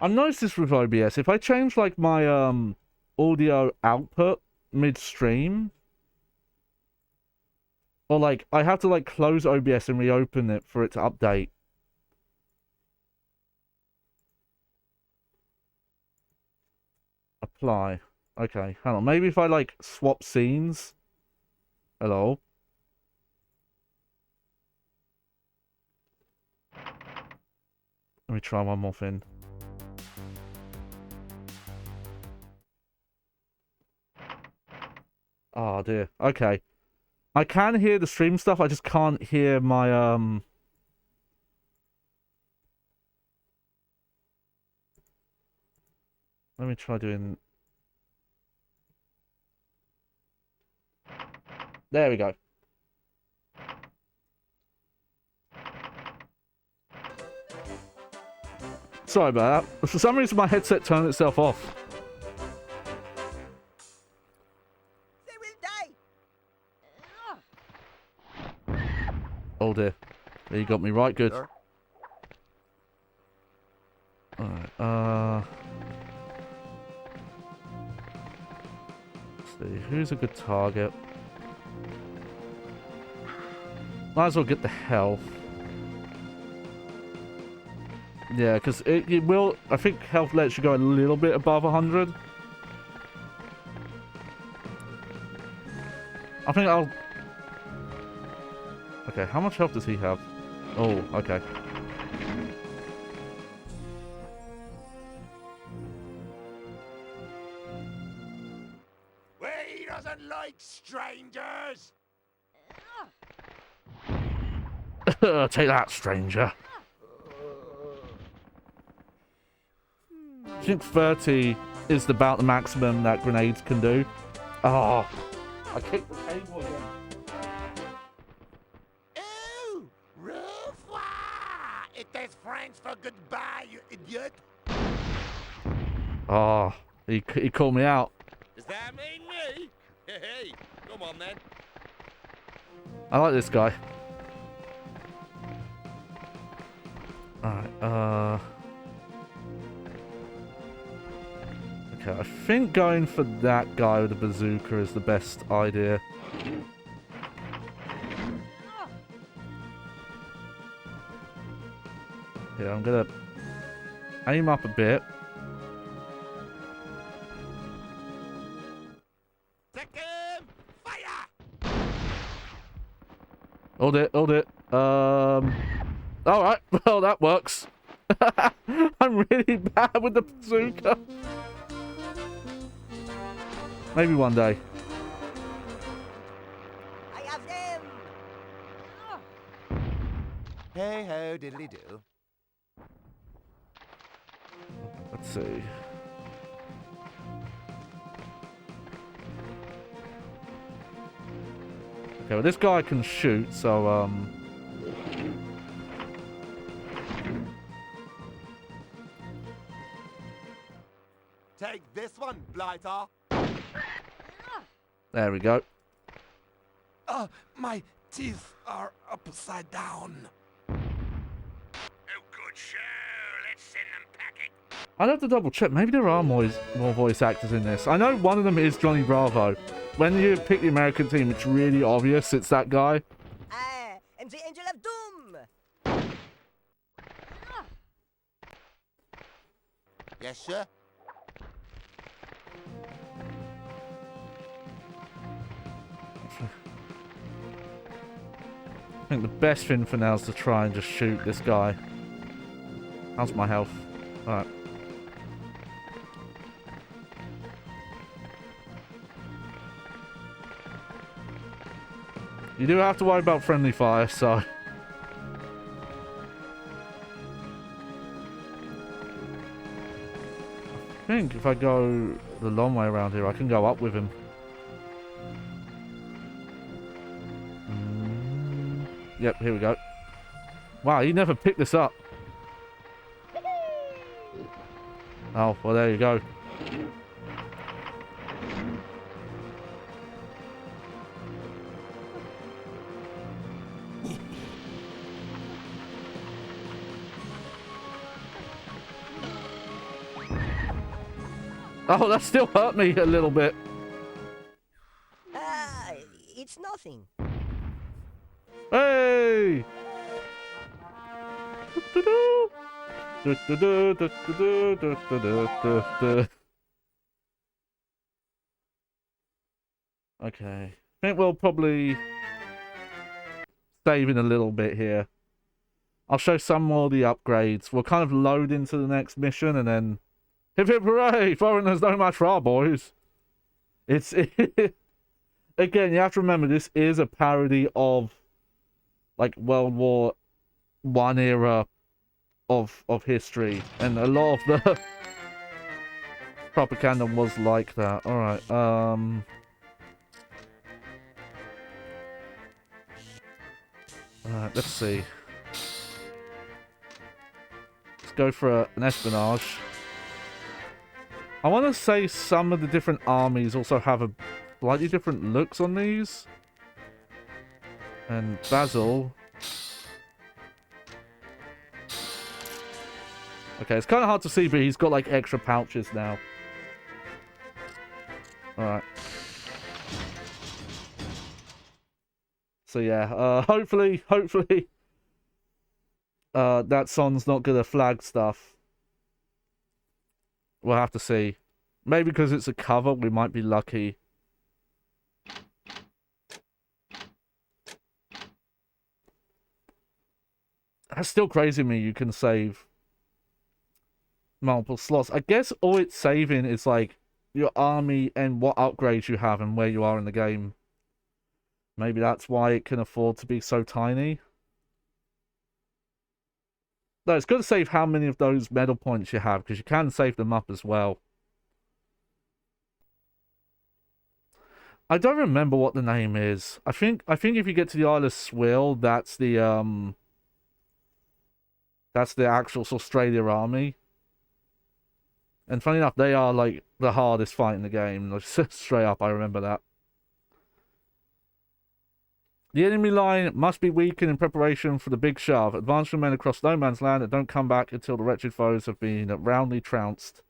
I've noticed this with OBS. If I change like my audio output midstream, or like I have to like close OBS and reopen it for it to update. Apply. Okay, hang on. Maybe if I like swap scenes. Hello. Let me try one more thing. Oh dear. Okay. I can hear the stream stuff, I just can't hear my let me try doing. There we go. Sorry about that. For some reason my headset turned itself off. They will die. Oh dear. There, you got me right good. Alright, let's see, who's a good target? Might as well get the health. Yeah, because it will... I think health lets you go a little bit above 100. I think I'll... Okay, how much health does he have? Oh, okay. We doesn't like strangers. Take that, stranger. I think 30 is about the maximum that grenades can do. Oh, I kicked the table again. Oh, revoir. It is French for goodbye, you idiot. Oh, he called me out. Does that mean me? Hey, come on then. I like this guy. Alright, okay, I think going for that guy with the bazooka is the best idea. Yeah, I'm gonna aim up a bit. Second, fire! Hold it, hold it. Alright, well, that works. I'm really bad with the bazooka. Maybe one day. I have them. Hey ho, diddly do. Let's see. Okay, well, this guy can shoot, so, Take this one, Blighter. there we go. My teeth are upside down. Oh, good show. Let's send them packing. I'd have to double check. Maybe there are more voice actors in this. I know one of them is Johnny Bravo. When you pick the American team, it's really obvious it's that guy. I am the Angel of Doom. Yes, sir. I think the best thing for now is to try and just shoot this guy. How's my health? Alright. You do have to worry about friendly fire, so... I think if I go the long way around here, I can go up with him. Yep, here we go. Wow, he never picked this up. Oh, well, there you go. Oh, that still hurt me a little bit. Ah, it's nothing. Hey! Okay. I think we'll probably save in a little bit here. I'll show some more of the upgrades. We'll kind of load into the next mission and then... Hip hip hooray! Foreigners no match for our boys! It's... Again, you have to remember, this is a parody of, like, World War I era of history. And a lot of the propaganda was like that. Alright, Alright, let's see. Let's go for an espionage. I want to say some of the different armies also have a slightly different looks on these. And Basil. Okay, it's kind of hard to see, but he's got like extra pouches now. Alright. So yeah, hopefully, that son's not gonna flag stuff. We'll have to see. Maybe because it's a cover, we might be lucky. That's still crazy to me, you can save multiple slots. I guess all it's saving is like your army and what upgrades you have and where you are in the game. Maybe that's why it can afford to be so tiny. No, it's good to save how many of those medal points you have, because you can save them up as well. I don't remember what the name is. I think if you get to the Isle of Swill, that's the actual Australia army. And funny enough, they are like the hardest fight in the game. Straight up, I remember that. The enemy line must be weakened in preparation for the big shove. Advance your men across no man's land and don't come back until the wretched foes have been roundly trounced.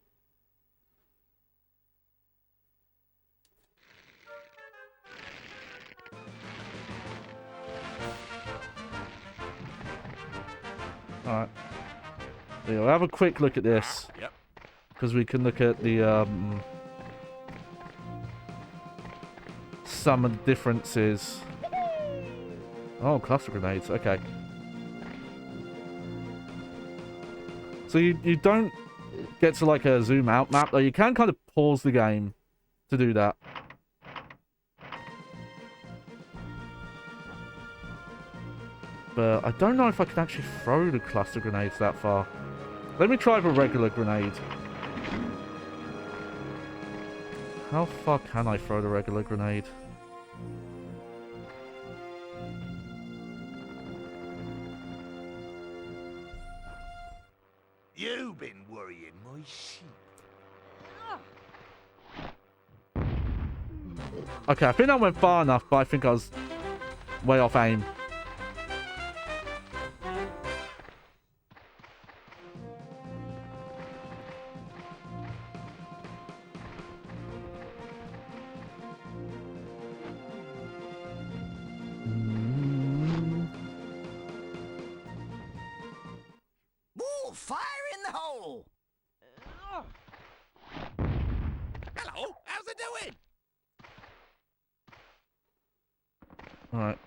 Alright. We'll have a quick look at this. Yep. Because we can look at the some of the differences. Oh, cluster grenades. Okay. So you don't get to like a zoom out map, though. You can kind of pause the game to do that. But I don't know if I can actually throw the cluster grenades that far. Let me try with a regular grenade. How far can I throw the regular grenade? You've been worrying my sheep. Okay, I think I went far enough, but I think I was way off aim. More fire in the hole! Hello, how's it doing? Alright.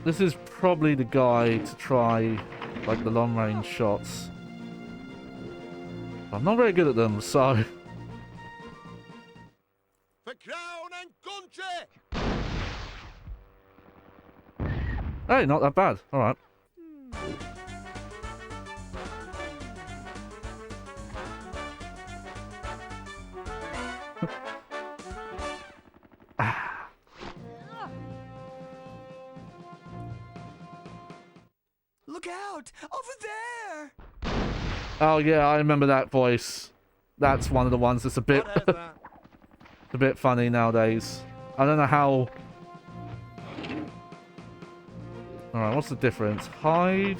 This is probably the guy to try, like, the long-range shots. I'm not very good at them, so... For crown and country! Hey, not that bad. Alright. Look out! Over there! Oh yeah, I remember that voice. That's one of the ones that's a bit What is that? a bit funny nowadays. I don't know how. Alright, what's the difference? Hide.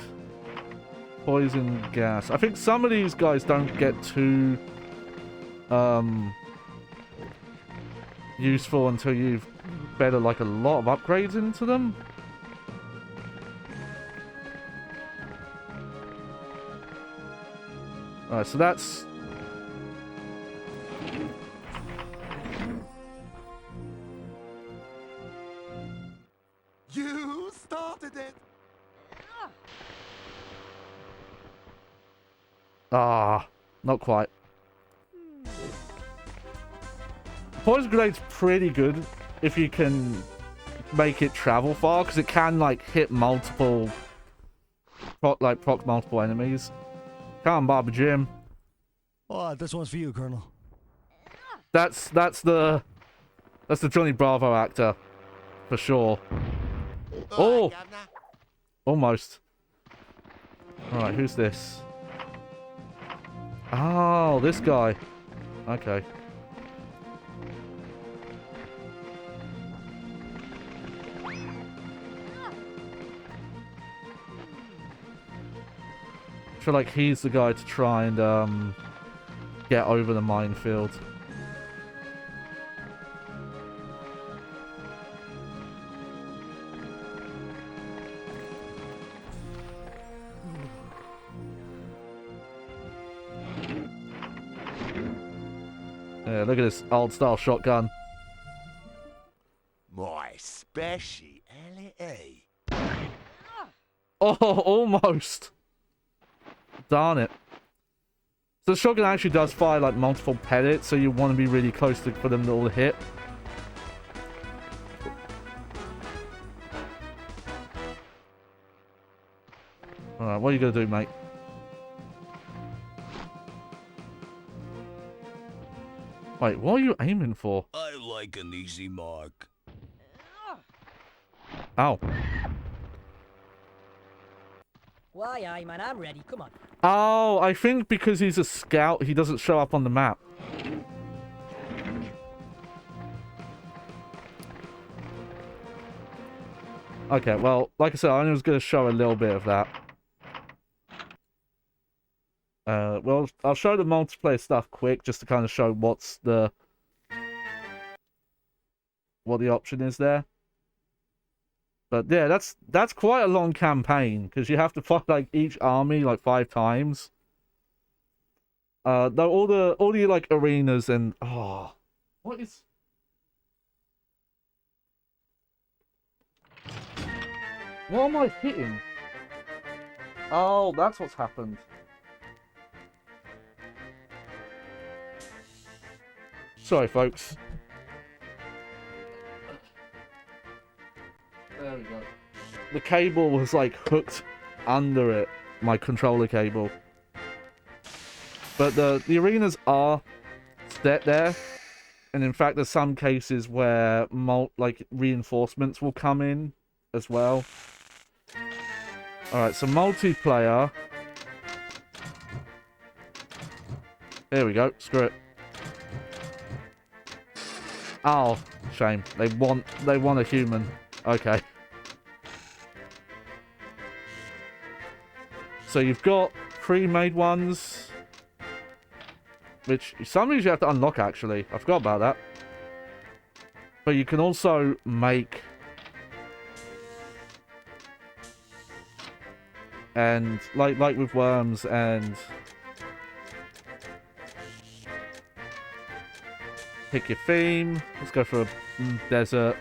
Poison gas. I think some of these guys don't get too useful until you've better like a lot of upgrades into them. Alright, so that's... You started it. Ah, not quite. Poison grenade's pretty good if you can make it travel far, because it can like hit multiple, proc multiple enemies. Come on, Baba Jim. Oh, this one's for you, Colonel. That's the Johnny Bravo actor, for sure. Oh, almost. All right, who's this? Oh, this guy. Okay. I feel like he's the guy to try and get over the minefield. Yeah, look at this old style shotgun. My speciality. Oh, almost. Darn it. So the shotgun actually does fire like multiple pellets, so you want to be really close for them to all hit. Alright, what are you gonna do, mate? Wait, what are you aiming for? I like an easy mark. Ow. Why, aye, man, I'm ready. Come on. Oh, I think because he's a scout, he doesn't show up on the map. Okay, well, like I said, I only was going to show a little bit of that. Well, I'll show the multiplayer stuff quick, just to kind of show what the option is there. But yeah, that's quite a long campaign, because you have to fight like each army like 5 times. Though all the like arenas and what is? What am I hitting? Oh, that's what's happened. Sorry, folks. There we go. The cable was like hooked under it, my controller cable. But the arenas are set there, and in fact, there's some cases where like reinforcements will come in as well. All right, so multiplayer. There we go. Screw it. Oh, shame. They want a human. Okay. So you've got pre-made ones, which some of these you have to unlock actually. I forgot about that. But you can also make, and like with worms and pick your theme. Let's go for a desert.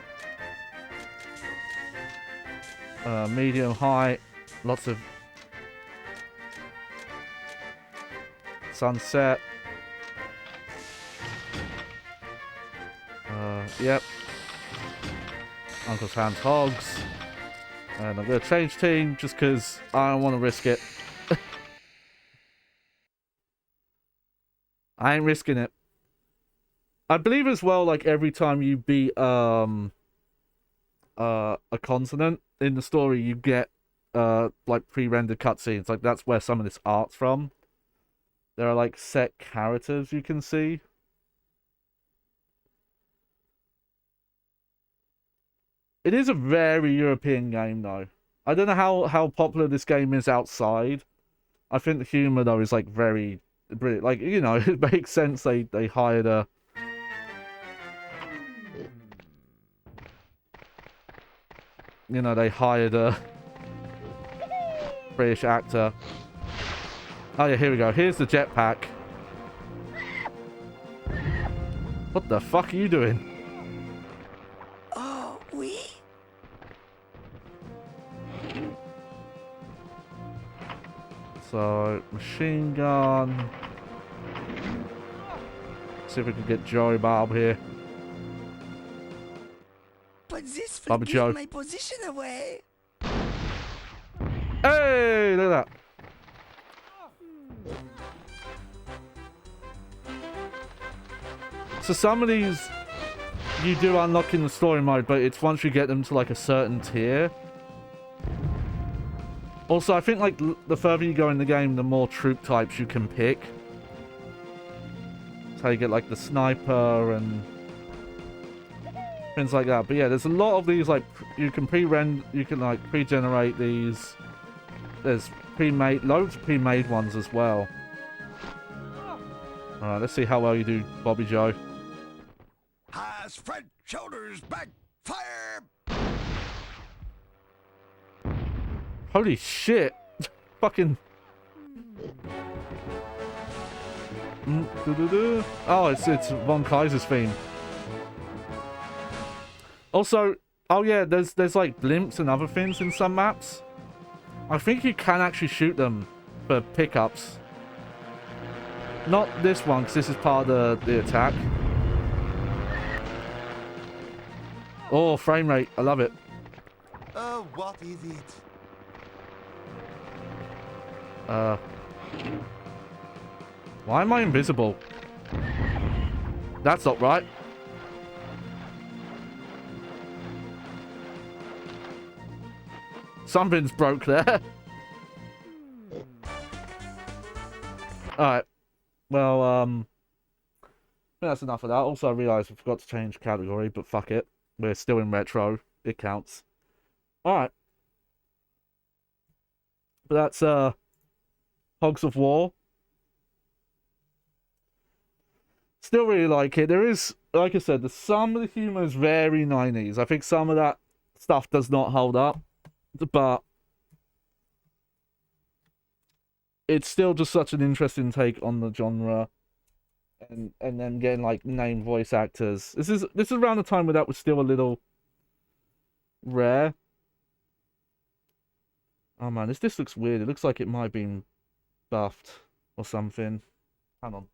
Medium, high, lots of sunset. Yep. Uncle's Hands Hogs. And I'm going to change team just because I don't want to risk it. I ain't risking it. I believe as well, like every time you beat a continent in the story, you get like pre-rendered cutscenes. Like that's where some of this art's from. There are like set characters you can see. It is a very European game though. I don't know how popular this game is outside I think the humor though is like very brilliant. Like, you know, it makes sense they hired a British actor. Oh yeah, here we go. Here's the jetpack. What the fuck are you doing? Oh, oui? So, machine gun. See if we can get Joey Bob here. But this Bobby would Joe. give my position away. Hey, look at that. So some of these you do unlock in the story mode, but it's once you get them to like a certain tier. Also, I think like the further you go in the game, the more troop types you can pick. That's how you get like the sniper and things like that. But yeah, there's a lot of these like you can like pre-generate these. There's loads of pre-made ones as well. All right, let's see how well you do, Bobby Joe. High spread shoulders back, fire! Holy shit! Fucking. Oh, it's Von Kaiser's theme. Also, oh yeah, there's like blimps and other things in some maps. I think you can actually shoot them for pickups. Not this one, because this is part of the attack. Oh, frame rate. I love it. Oh, what is it? Why am I invisible? That's not right. Something's broke there. Alright. Well, I think that's enough of that. Also, I realised I forgot to change category, but fuck it. We're still in retro. It counts. Alright. But that's, Hogs of War. Still really like it. There is, like I said, some of the humour is very 90s. I think some of that stuff does not hold up. But it's still just such an interesting take on the genre. And then getting like named voice actors. This is around the time where that was still a little rare. Oh man, this looks weird. It looks like it might have been buffed or something. Hang on.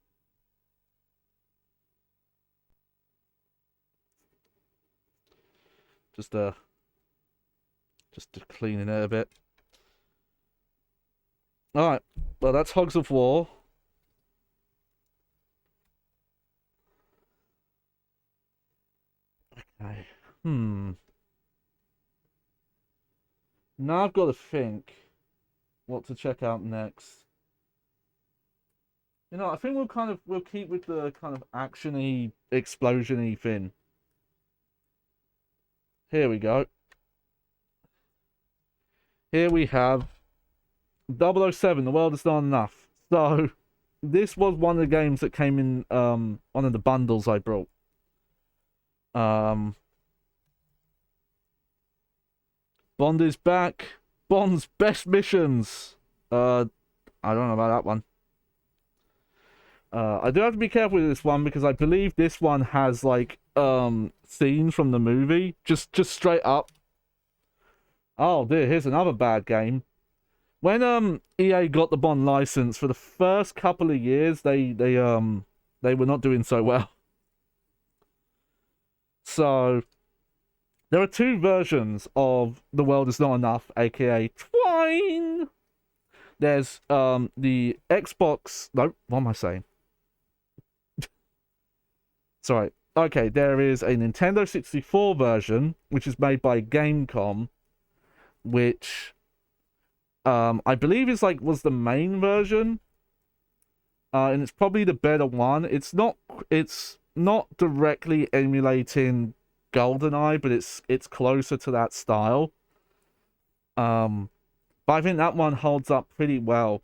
Just cleaning it a bit. Alright. Well, that's Hogs of War. Okay. Now I've got to think what to check out next. You know, I think we'll keep with the kind of action-y, explosion-y thing. Here we go. Here we have 007, The World Is Not Enough. So, this was one of the games that came in one of the bundles I brought. Bond is back. Bond's best missions. I don't know about that one. I do have to be careful with this one because I believe this one has like scenes from the movie. Just straight up. Oh dear, here's another bad game. When EA got the Bond license for the first couple of years, they were not doing so well. So there are two versions of The World Is Not Enough, aka Twine. There's the Xbox. No, what am I saying? Sorry. Okay, there is a Nintendo 64 version, which is made by Gamecom, which I believe was the main version. And it's probably the better one. It's not directly emulating GoldenEye, but it's closer to that style. But I think that one holds up pretty well.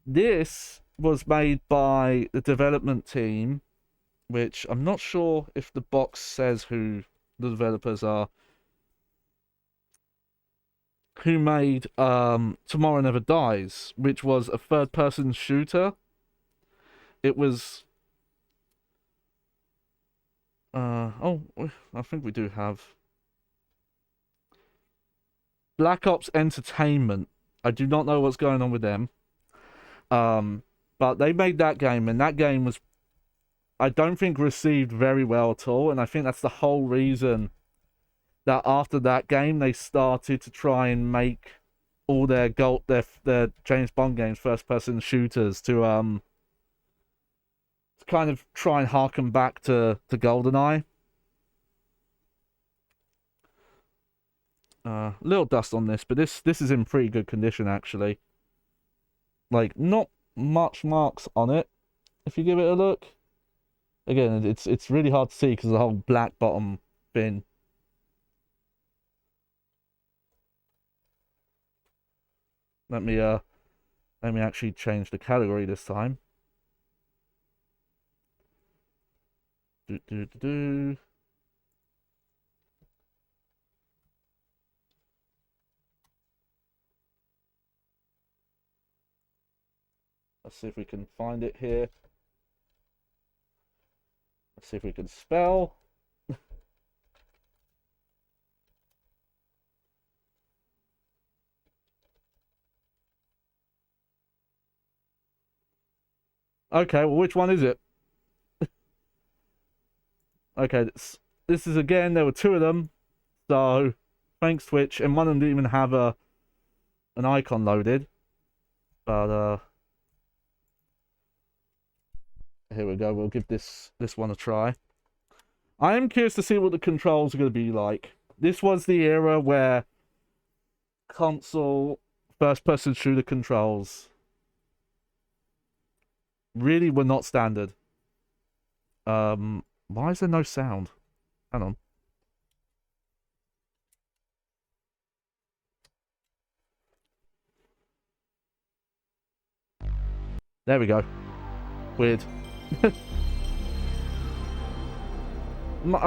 This was made by the development team, which I'm not sure if the box says who the developers are, who made Tomorrow Never Dies, which was a third-person shooter. It was... oh, I think we do have... Black Ops Entertainment. I do not know what's going on with them. But they made that game, and that game was, I don't think, received very well at all, and I think that's the whole reason that after that game they started to try and make all their James Bond games first-person shooters to kind of try and harken back to GoldenEye. Little dust on this, but this is in pretty good condition actually. Like, not much marks on it if you give it a look. Again, it's really hard to see because of the whole black bottom bin. Let me actually change the category this time. Let's see if we can find it here. Let's see if we can spell. Okay, well, which one is it? Okay, this is, again, there were two of them. So, thanks Twitch, and one of them didn't even have an icon loaded. But, here we go, we'll give this one a try. I am curious to see what the controls are going to be like. This was the era where console first-person shooter controls really were not standard. Why is there no sound? Hang on. There we go. Weird. I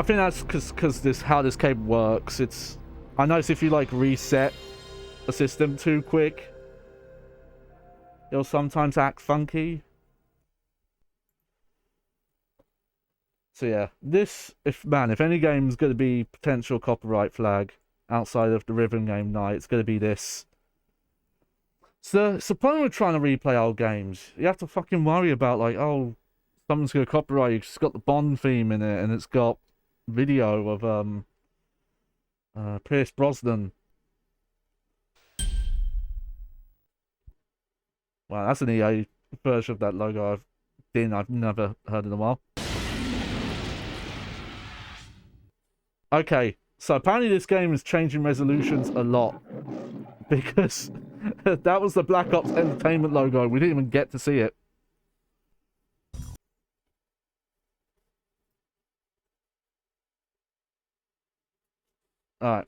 think that's because how this game works. I notice if you like reset a system too quick, it'll sometimes act funky. So yeah, if any game's going to be potential copyright flag outside of the rhythm game night, it's going to be this. So it's the problem with trying to replay old games. You have to fucking worry about, like, oh, someone's going to copyright you. It's got the Bond theme in it, and it's got video of Pierce Brosnan. Wow, that's an EA version of that logo I've never heard in a while. Okay, so apparently this game is changing resolutions a lot. Because that was the Black Ops Entertainment logo. We didn't even get to see it. Alright.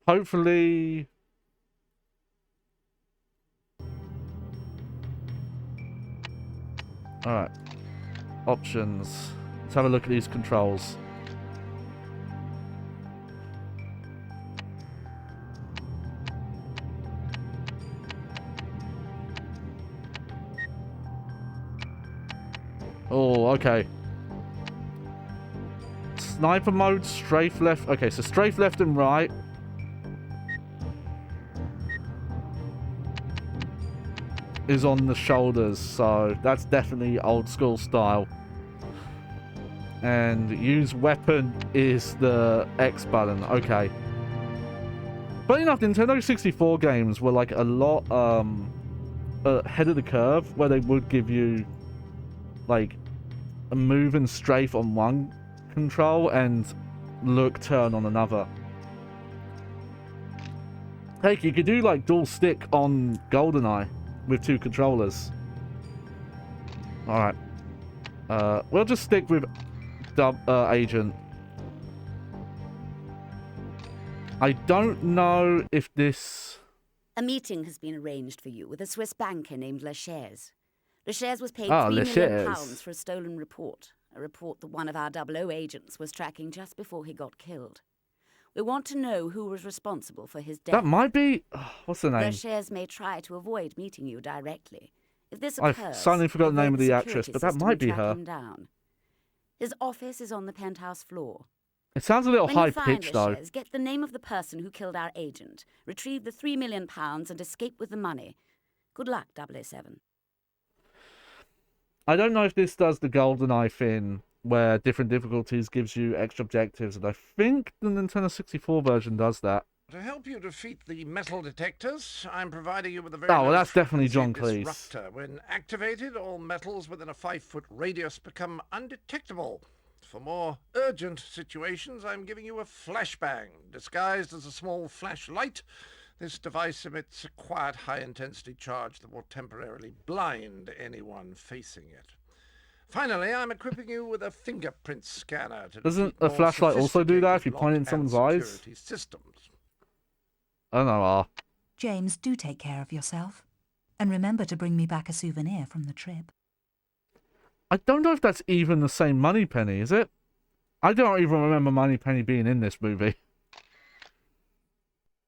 Hopefully... Alright. Options. Let's have a look at these controls. Oh, okay. Sniper mode, strafe left. Okay, so strafe left and right. Is on the shoulders, so that's definitely old school style. And use weapon is the X button. Okay. But enough, Nintendo 64 games were like a lot ahead of the curve, where they would give you like a move and strafe on one control and look turn on another. Heck, you could do like dual stick on GoldenEye with two controllers. Alright. We'll just stick with Agent. I don't know if this A meeting has been arranged for you with a Swiss banker named Lachaise. Lachaise was paid Oh, £3 million Lachaise. for a stolen report, a report that one of our 00 agents was tracking just before he got killed. We want to know who was responsible for his death. That might be... what's the name? Lachaise may try to avoid meeting you directly. If this I've occurs, suddenly forgot the name of the evade actress, security but that system might and be track her. him down. His office is on the penthouse floor. It sounds a little When you high-pitched, find though. Lachaise, get the name of the person who killed our agent, retrieve the £3 million and escape with the money. Good luck, 007. I don't know if this does the GoldenEye thing, where different difficulties gives you extra objectives, and I think the Nintendo 64 version does that. To help you defeat the metal detectors, I'm providing you with a very Oh, well, low that's definitely John frequency Cleese. disruptor. When activated, all metals within a 5-foot radius become undetectable. For more urgent situations, I'm giving you a flashbang. Disguised as a small flashlight, this device emits a quiet, high-intensity charge that will temporarily blind anyone facing it. Finally, I'm equipping you with a fingerprint scanner to Doesn't defeat a more flashlight also do that if you sophisticated point it in lock someone's and eyes? security systems. I don't know. James, do take care of yourself. And remember to bring me back a souvenir from the trip. I don't know if that's even the same Moneypenny, is it? I don't even remember Moneypenny being in this movie.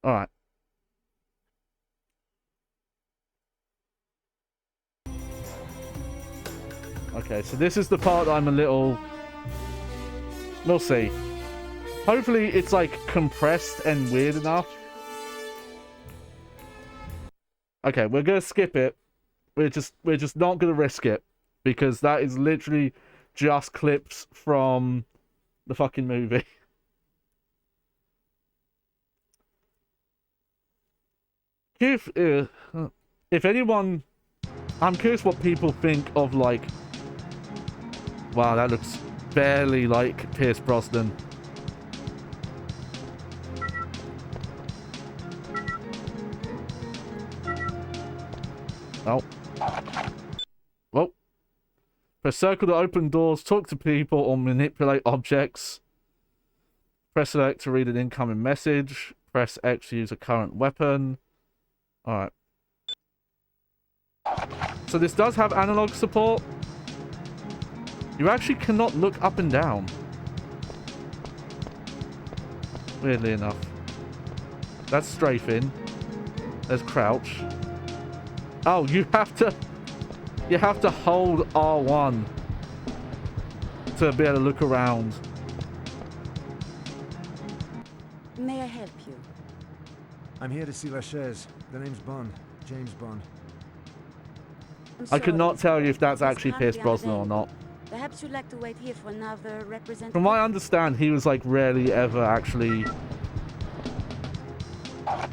Alright. Okay, so this is the part that I'm a little... We'll see. Hopefully it's like compressed and weird enough. Okay, we're gonna skip it. We're just not gonna risk it. Because that is literally just clips from the fucking movie. If anyone... I'm curious what people think of, like... Wow, that looks barely like Pierce Brosnan. Oh. Well. Press circle to open doors, talk to people, or manipulate objects. Press select to read an incoming message. Press X to use a current weapon. Alright. So this does have analog support. You actually cannot look up and down. Weirdly enough. That's strafing. There's crouch. Oh, you have to hold R1 to be able to look around. May I help you? I'm here to see Lachaise. The name's Bond. James Bond. I could not tell you if that's actually Pierce Brosnan or not. Perhaps you'd like to wait here for another representative? From what I understand, he was like rarely ever actually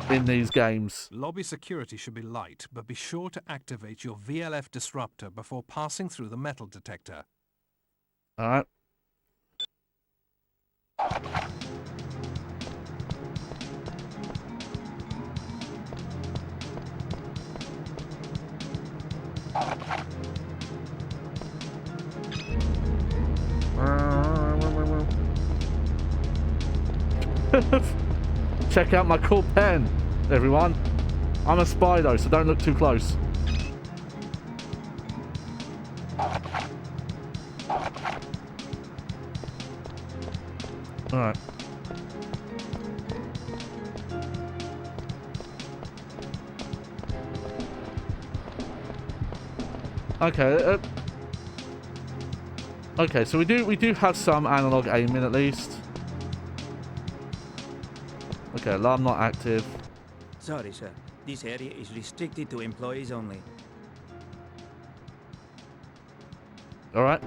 in these games. Lobby security should be light, but be sure to activate your VLF disruptor before passing through the metal detector. Alright. Check out my cool pen, everyone. I'm a spy though, so don't look too close. Alright. Okay. Okay, so we do have some analog aiming at least. Okay, alarm not active. Sorry, sir. This area is restricted to employees only. Alright.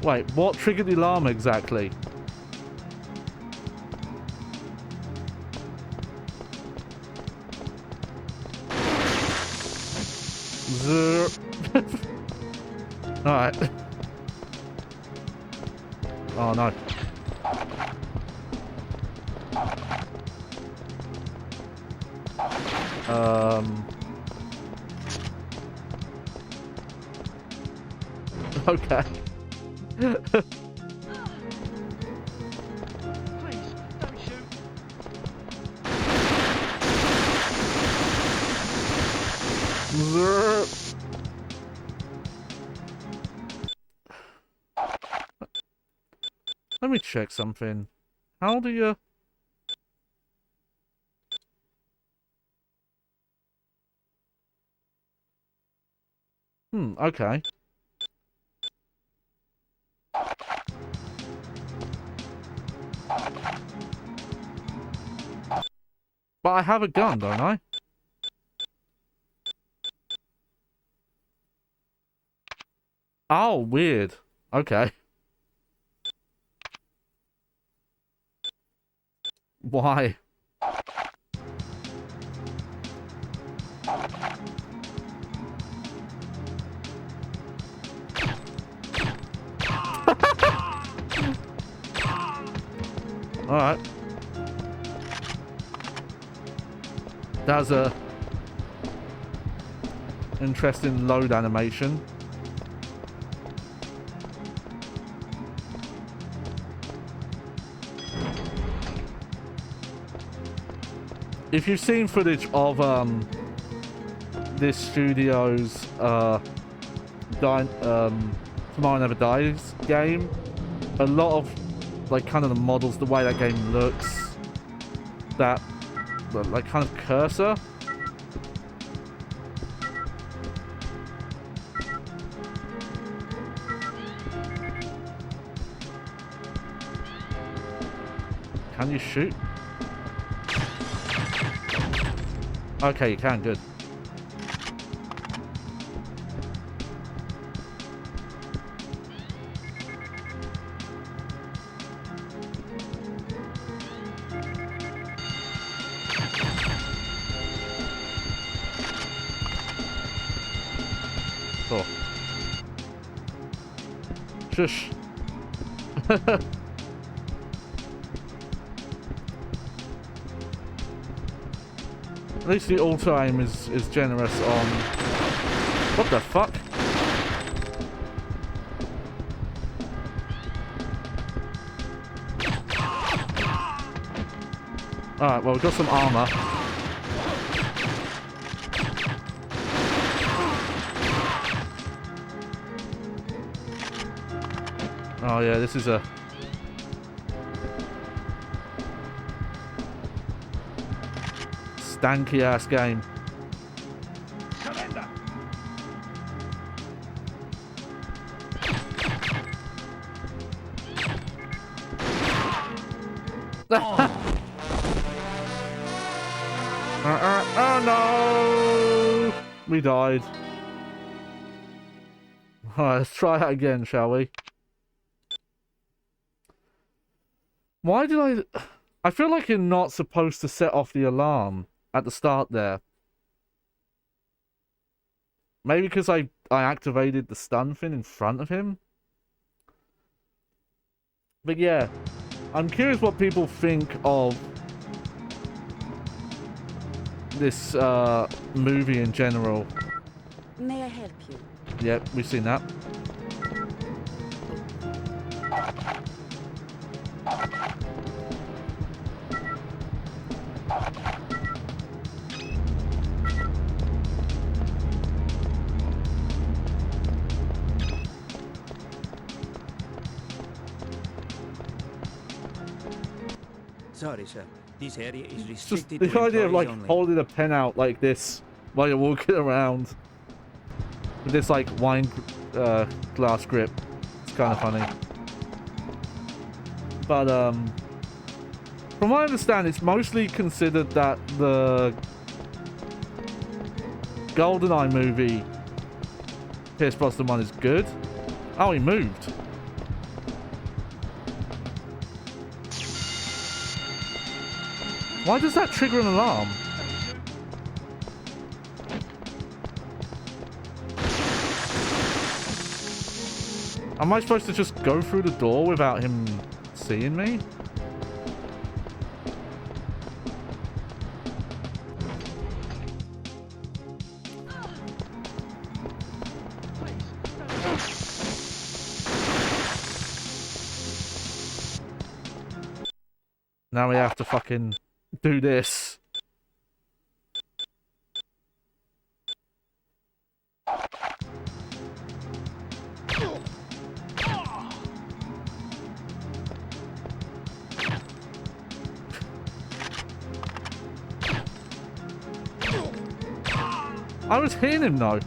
Wait, what triggered the alarm exactly? Alright. Oh no. Okay. Please, don't shoot. Let me check something. How do you... Okay. But I have a gun, don't I? Oh, weird. Okay. Why? Alright. That's a interesting load animation. If you've seen footage of this studio's Tomorrow Never Dies game, a lot of like kind of the models, the way that game looks, that like kind of cursor. Can you shoot? Okay, you can, good. Cool. Shush. At least the auto aim is generous on... What the fuck? Alright, well, we've got some armor. Oh yeah, this is a... stanky ass game. Surrender. Oh no! We died. Alright, let's try that again, shall we? Why did I feel like you're not supposed to set off the alarm at the start there. Maybe because I activated the stun thing in front of him? But yeah, I'm curious what people think of this movie in general. May I help you? Yep, we've seen that. Sorry, sir. This area is Just restricted the to idea of like employees only. holding a pen out like this while you're walking around with this like wine glass grip. It's kind of funny. But from what I understand, it's mostly considered that the GoldenEye movie, Pierce Brosnan one, is good. Oh, he moved. Why does that trigger an alarm? Am I supposed to just go through the door without him seeing me? Now we have to fucking do this. I was hitting him though.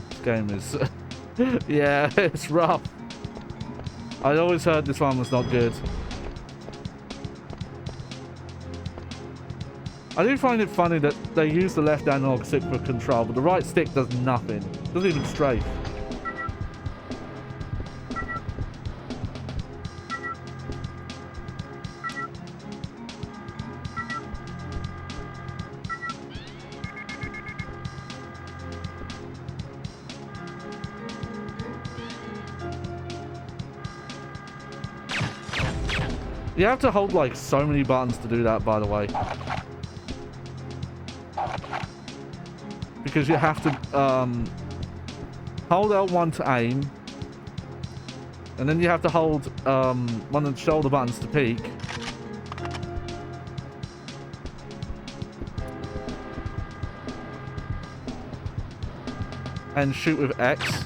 This game is... yeah, it's rough. I always heard this one was not good. I do find it funny that they use the left analog stick for control, but the right stick does nothing. Doesn't even strafe. You have to hold like so many buttons to do that, by the way. Because you have to hold L1 to aim. And then you have to hold one of the shoulder buttons to peek. And shoot with X.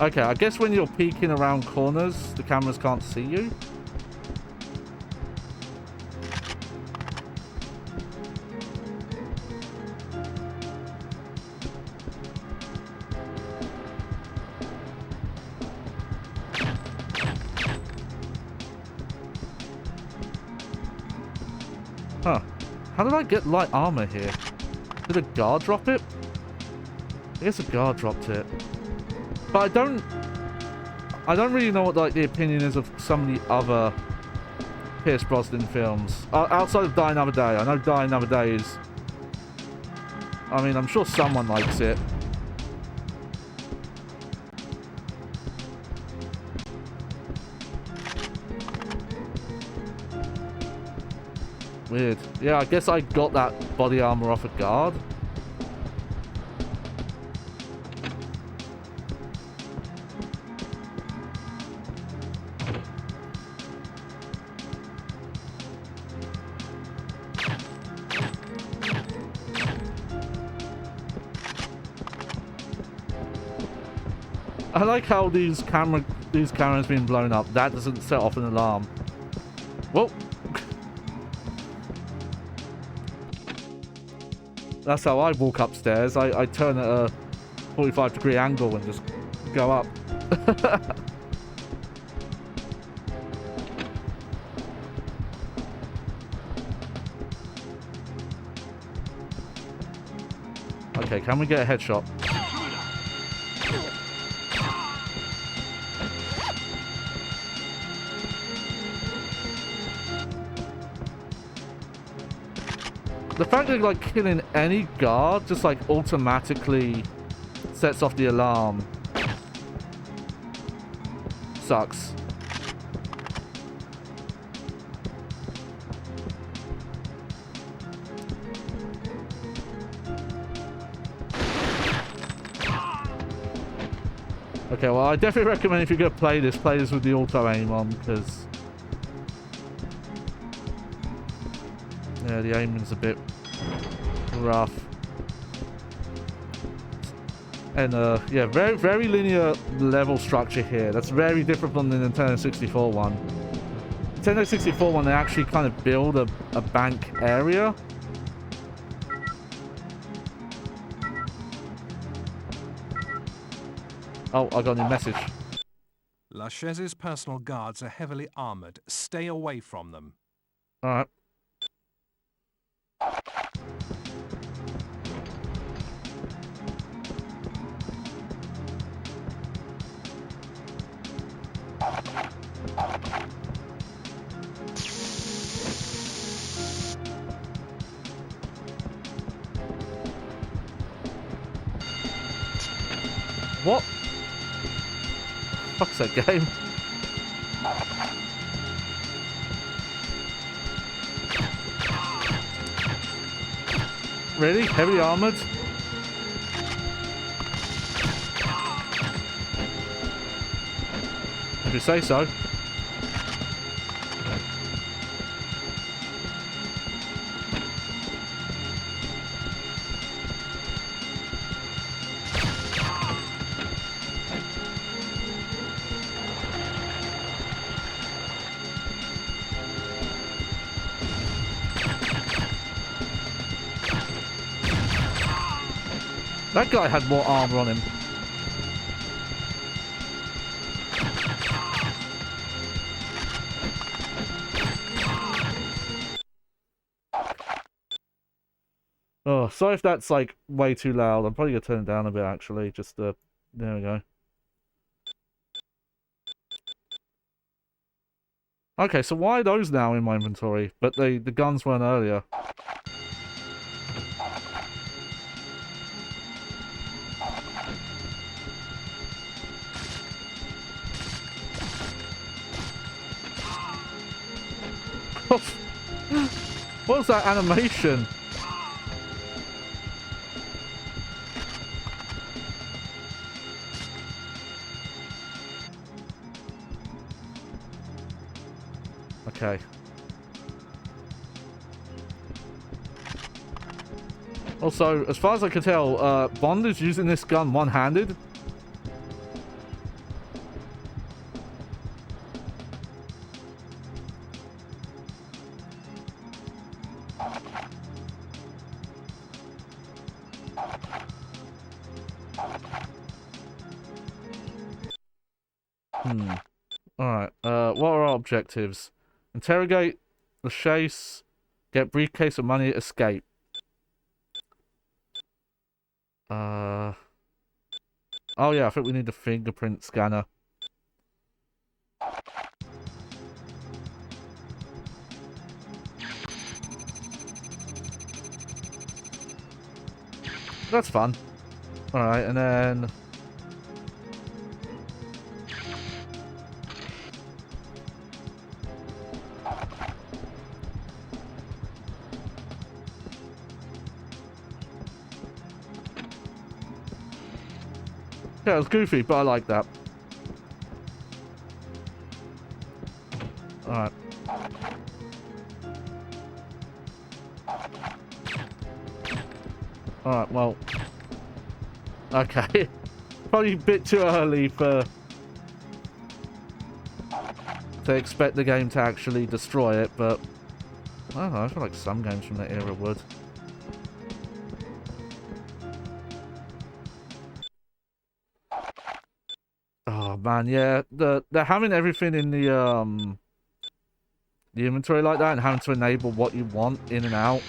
Okay, I guess when you're peeking around corners, the cameras can't see you. Huh. How did I get light armor here? Did a guard drop it? I guess a guard dropped it. But I don't really know what like the opinion is of some of the other Pierce Brosnan films. Outside of Die Another Day. I know Die Another Day is... I mean, I'm sure someone likes it. Weird. Yeah, I guess I got that body armor off a guard. I like how these cameras being blown up. That doesn't set off an alarm. Whoa. That's how I walk upstairs. I turn at a 45-degree angle and just go up. Okay, can we get a headshot? The fact that like killing any guard just like automatically sets off the alarm sucks. Okay, well I definitely recommend if you're gonna play this with the auto aim on, because yeah, the aiming's a bit rough. And yeah, very linear level structure here. That's very different from the Nintendo 64 one. Nintendo 64 one, they actually kind of build a bank area. Oh, I got a new message. Lachaise's personal guards are heavily armored. Stay away from them. Alright. What? Fuck's that game? Really? Heavy armored? If you say so. That guy had more armor on him. Oh, sorry if that's like way too loud. I'm probably gonna turn it down a bit actually. Just there we go. Okay, so why are those now in my inventory? But the guns weren't earlier. What was that animation? Okay. Also, as far as I can tell, Bond is using this gun one-handed. Alright, what are our objectives? Interrogate the chase, get briefcase of money, escape. Oh yeah, I think we need the fingerprint scanner. That's fun. Alright, and then... yeah, it was goofy, but I like that. Alright. Alright, well... okay. Probably a bit too early to expect the game to actually destroy it, but... I don't know, I feel like some games from that era would. Oh man, yeah, they're having everything in the inventory like that and having to enable what you want in and out.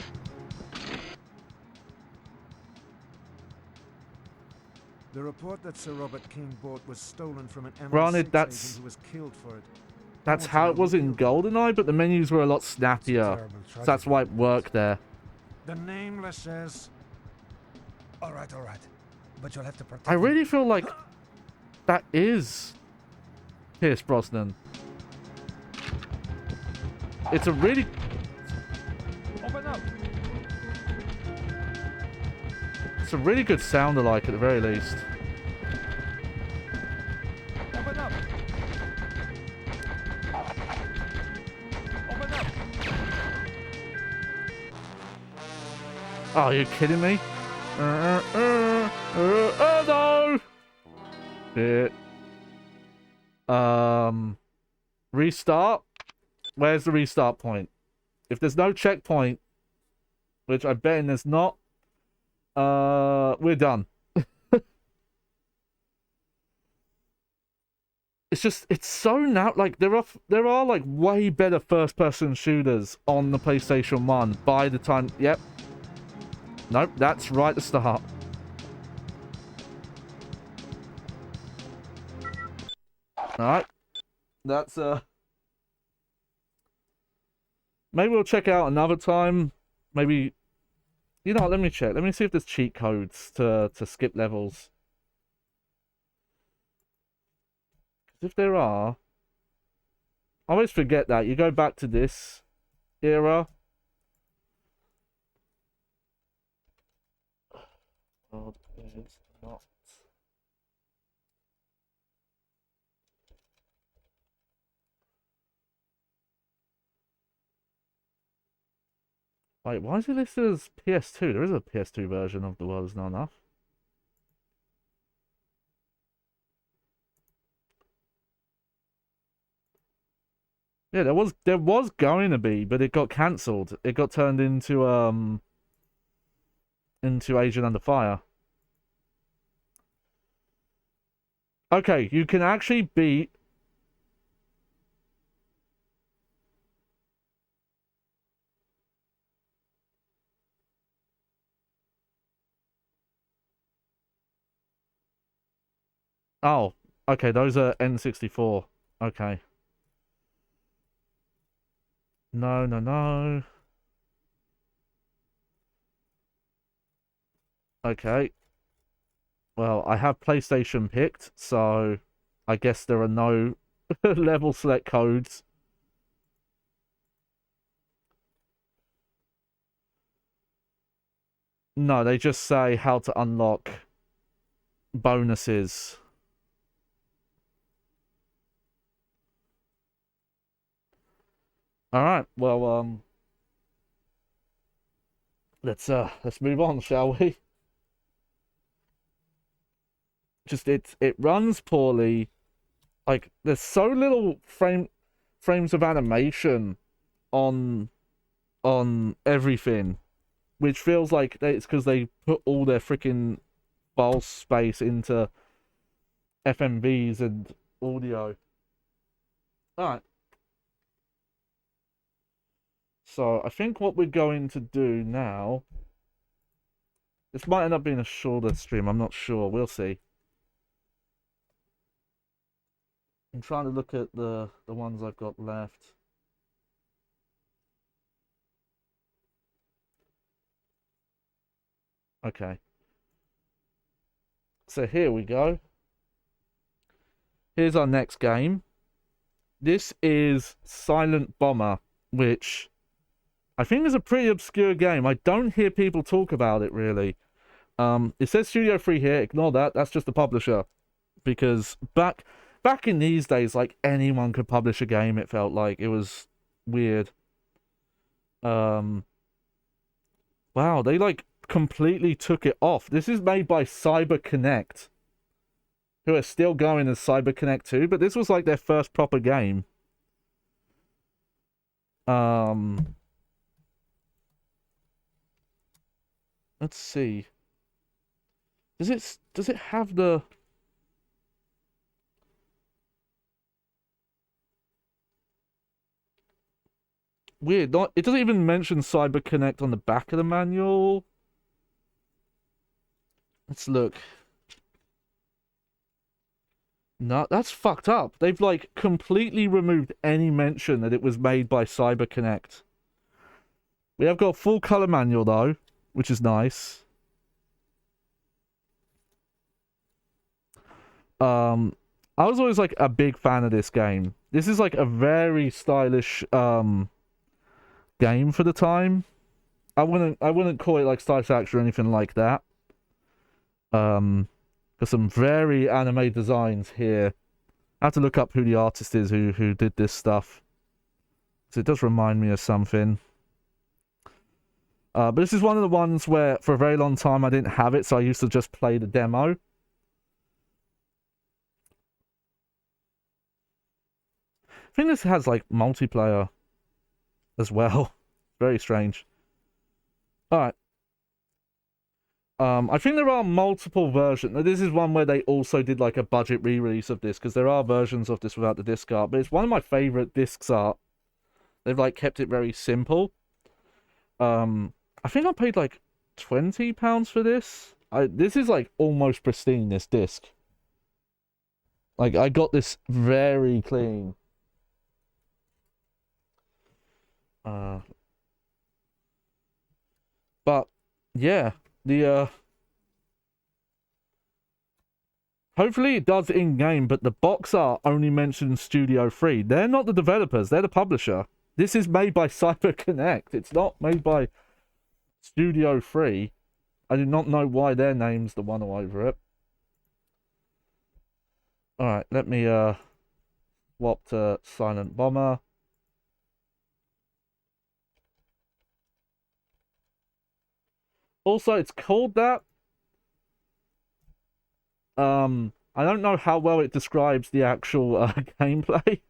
The report that Sir Robert King bought was stolen from an Granted, MI6 agent who was killed for it. That's how it was in GoldenEye, but the menus were a lot snappier. So that's why it worked there. The Nameless says... All right. But you'll have to protect I really feel like that is Pierce Brosnan. It's a really... Open up. It's a really good sound alike at the very least. Open up. Open up. Oh, are you kidding me? Oh no! Shit. Restart? Where's the restart point? If there's no checkpoint, which I bet there's not, we're done. It's just, it's so now, like, there are like way better first-person shooters on the PlayStation 1 by the time, yep. Nope, that's right at the start. Alright. That's, maybe we'll check out another time. Maybe, you know what, let me check. Let me see if there's cheat codes to skip levels. If there are, I always forget that. You go back to this era. Oh, it's not. Wait, why is it listed as PS2? There is a PS2 version of The World Is Not Enough. Yeah, there was going to be, but it got cancelled. It got turned into Agent Under Fire. Okay, you can actually beat. Oh, okay, those are N64. Okay. No, no, no. Okay. Well, I have PlayStation picked, so I guess there are no level select codes. No, they just say how to unlock bonuses. All right. Well, let's move on, shall we? Just it runs poorly. Like there's so little frames of animation on everything, which feels like it's because they put all their freaking file space into FMVs and audio. Alright. So I think what we're going to do now. This might end up being a shorter stream, I'm not sure. We'll see. I'm trying to look at the ones I've got left. Okay. So here we go. Here's our next game. This is Silent Bomber, which I think is a pretty obscure game. I don't hear people talk about it, really. It says Studio Free here. Ignore that. That's just the publisher. Because back in these days, like, anyone could publish a game, it felt like. It was weird. Wow, they, like, completely took it off. This is made by CyberConnect, who are still going as CyberConnect 2, but this was, like, their first proper game. Let's see. Does it have the... Weird, it doesn't even mention CyberConnect on the back of the manual. Let's look. No, that's fucked up. They've, like, completely removed any mention that it was made by CyberConnect. We have got a full color manual, though, which is nice. I was always, like, a big fan of this game. This is, like, a very stylish, game for the time. I wouldn't call it, like, stylish action or anything like that. Got some very anime designs here. I have to look up who the artist is who did this stuff. So it does remind me of something. But this is one of the ones where for a very long time I didn't have it, so I used to just play the demo. I think this has, like, multiplayer as well. Very strange. Alright. I think there are multiple versions. Now, this is one where they also did, like, a budget re-release of this, because there are versions of this without the disc art, but it's one of my favourite discs art. They've, like, kept it very simple. I think I paid, like, £20 for this. This is, like, almost pristine, this disc. Like, I got this very clean. But, yeah, the Hopefully it does in-game, but the box art only mentions Studio 3. They're not the developers, they're the publisher. This is made by CyberConnect. It's not made by Studio 3. I do not know why their name's the one over it. Alright, let me swap to Silent Bomber. Also, it's called that. I don't know how well it describes the actual gameplay.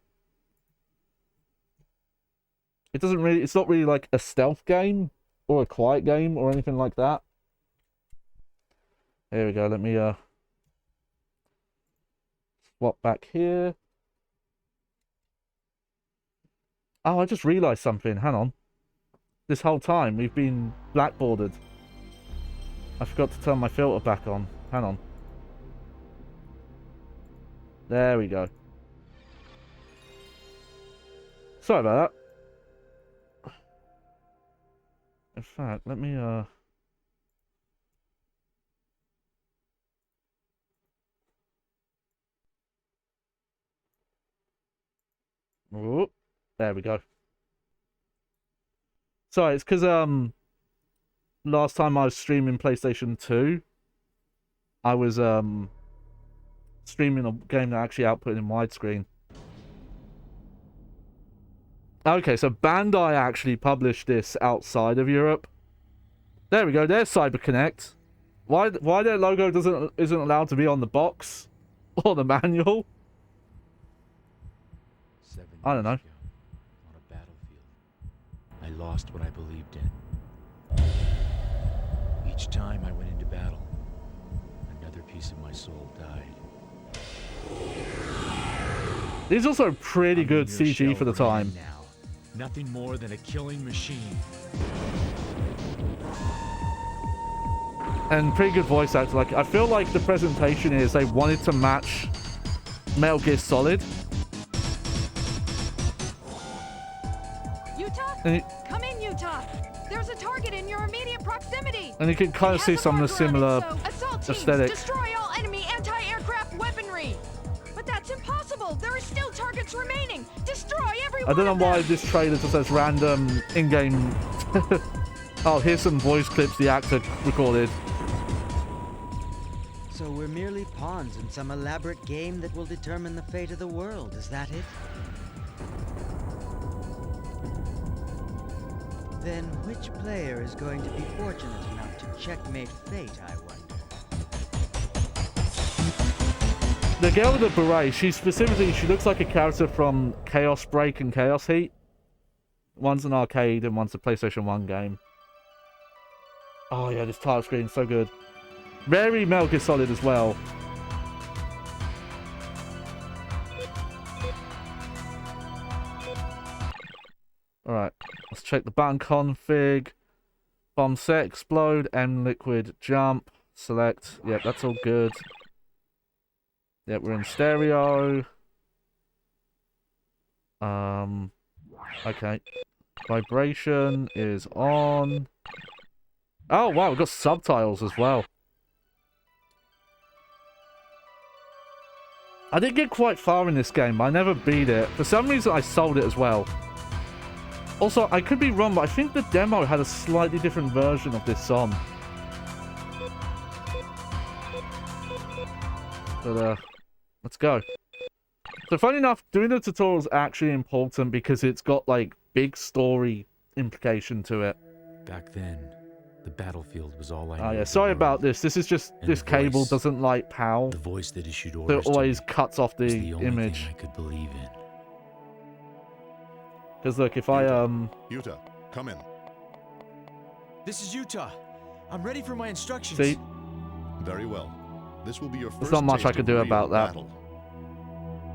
It doesn't really, it's not really like a stealth game or a quiet game or anything like that. There we go, let me swap back here. Oh, I just realized something, hang on. This whole time we've been blackboarded. I forgot to turn my filter back on, hang on. There we go. Sorry about that. In fact, let me Whoop. There we go. Sorry, it's because last time I was streaming PlayStation 2, I was streaming a game that actually output in widescreen. Okay, so Bandai actually published this outside of Europe. There we go, there's CyberConnect. Why their logo isn't allowed to be on the box or the manual? I don't know. On a battlefield, I lost what I believed in. Each time I went into battle, another piece of my soul died. These are also pretty good CG for the time. Now. Nothing more than a killing machine. And pretty good voice acting. Like, I feel like the presentation is they wanted to match Metal Gear Solid. Come in, Utah. There's a target in your immediate proximity. And you can kind of see some of the similar aesthetic. Destroy all enemy anti-aircraft weaponry. But that's impossible. There are still targets remaining. Destroy every I don't know why this trailer just says random in-game. Oh, here's some voice clips the actor recorded. So we're merely pawns in some elaborate game that will determine the fate of the world. Is that it? Then which player is going to be fortunate enough to checkmate fate, I wonder? The girl with the beret, she looks like a character from Chaos Break and Chaos Heat. One's an arcade and one's a PlayStation 1 game. Oh yeah, this title screen's so good. Very Metal Gear Solid as well. Alright, let's check the button config. Bomb set, explode, M liquid, jump, select. Yep, that's all good. Yep, we're in stereo. Okay. Vibration is on. Oh wow, we've got subtitles as well. I did get quite far in this game, but I never beat it. For some reason, I sold it as well. Also, I could be wrong, but I think the demo had a slightly different version of this song. But, let's go. So, funny enough, doing the tutorial is actually important because it's got, like, big story implication to it. Back then, the battlefield was all I knew. Oh, yeah, sorry about this. This is just, this cable doesn't like PAL. The voice that issued So orders it always cuts off the image. I could believe in. Because look, if I Utah, come in. This is Utah. I'm ready for my instructions. See? Very well. This will be your first There's not much I can do about that. Battle.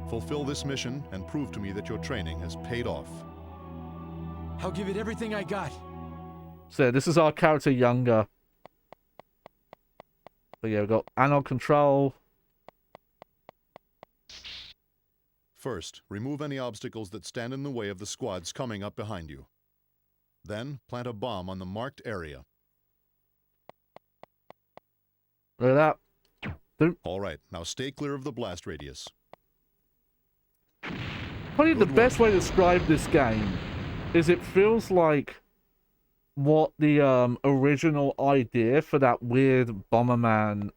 Fulfill this mission and prove to me that your training has paid off. I'll give it everything I got. So this is our character younger. So yeah, we've got analog control. First, remove any obstacles that stand in the way of the squads coming up behind you. Then, plant a bomb on the marked area. Look at that. All right, now stay clear of the blast radius. Probably the best way to describe this game is it feels like what the original idea for that weird Bomberman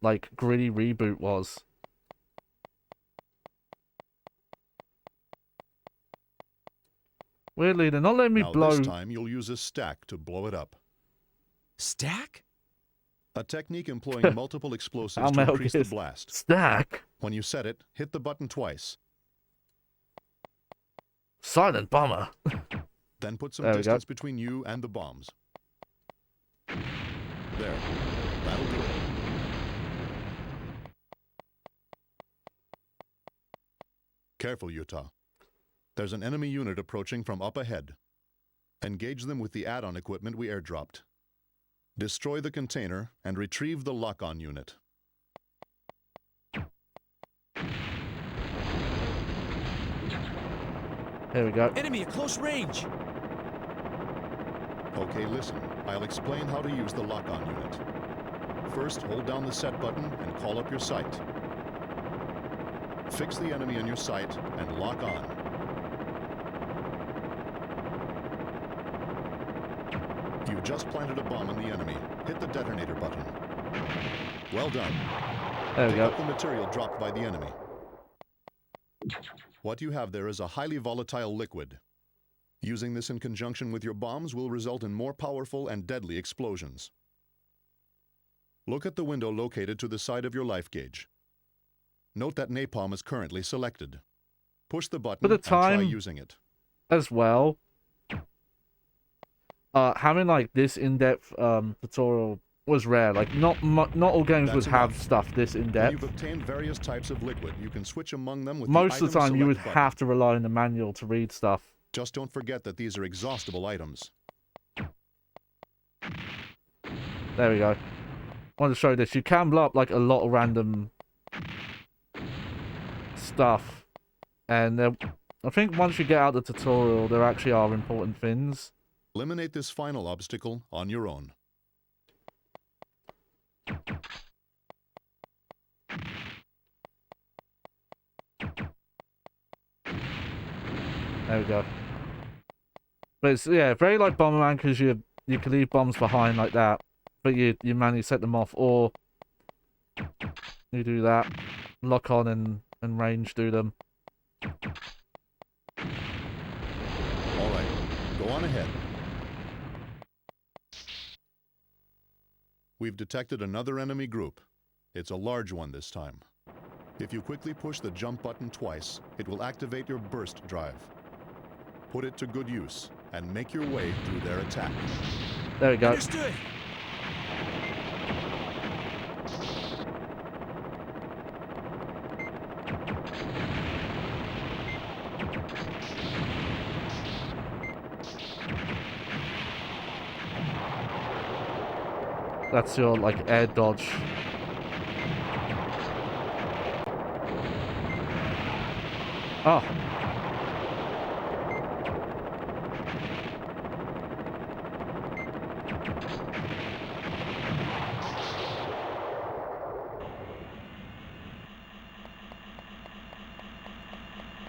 like gritty reboot was. Weirdly, they're not letting me blow. This time you'll use a stack to blow it up. Stack? A technique employing multiple explosives to increase the blast. Stack? When you set it, hit the button twice. Silent bomber. Then put some distance between you and the bombs. There. That'll do it. Careful, Utah. There's an enemy unit approaching from up ahead. Engage them with the add-on equipment we airdropped. Destroy the container and retrieve the lock-on unit. There we go. Enemy at close range. Okay, listen. I'll explain how to use the lock-on unit. First, hold down the set button and call up your sight. Fix the enemy in your sight and lock on. You just planted a bomb on the enemy. Hit the detonator button. Well done. There we go. Pick up the material dropped by the enemy. What you have there is a highly volatile liquid. Using this in conjunction with your bombs will result in more powerful and deadly explosions. Look at the window located to the side of your life gauge. Note that napalm is currently selected. Push the button and try using it. As well, having like this in-depth tutorial was rare. Like not all games would have stuff this in depth. When you've obtained various types of liquid, you can switch among them with most of the time you would button. have to rely on the manual to read stuff. Just don't forget that these are exhaustible items. There we go. I want to show this. You can blow up like a lot of random stuff, and I think once you get out the tutorial, there actually are important things. Eliminate this final obstacle on your own. There we go. But it's, yeah, very like Bomberman, because you can leave bombs behind like that, but you manually set them off, or you do that, lock on and range do them. Alright, go on ahead. We've detected another enemy group. It's a large one this time. If you quickly push the jump button twice, it will activate your burst drive. Put it to good use, and make your way through their attack. There we go. Understood. That's your like air dodge. Oh.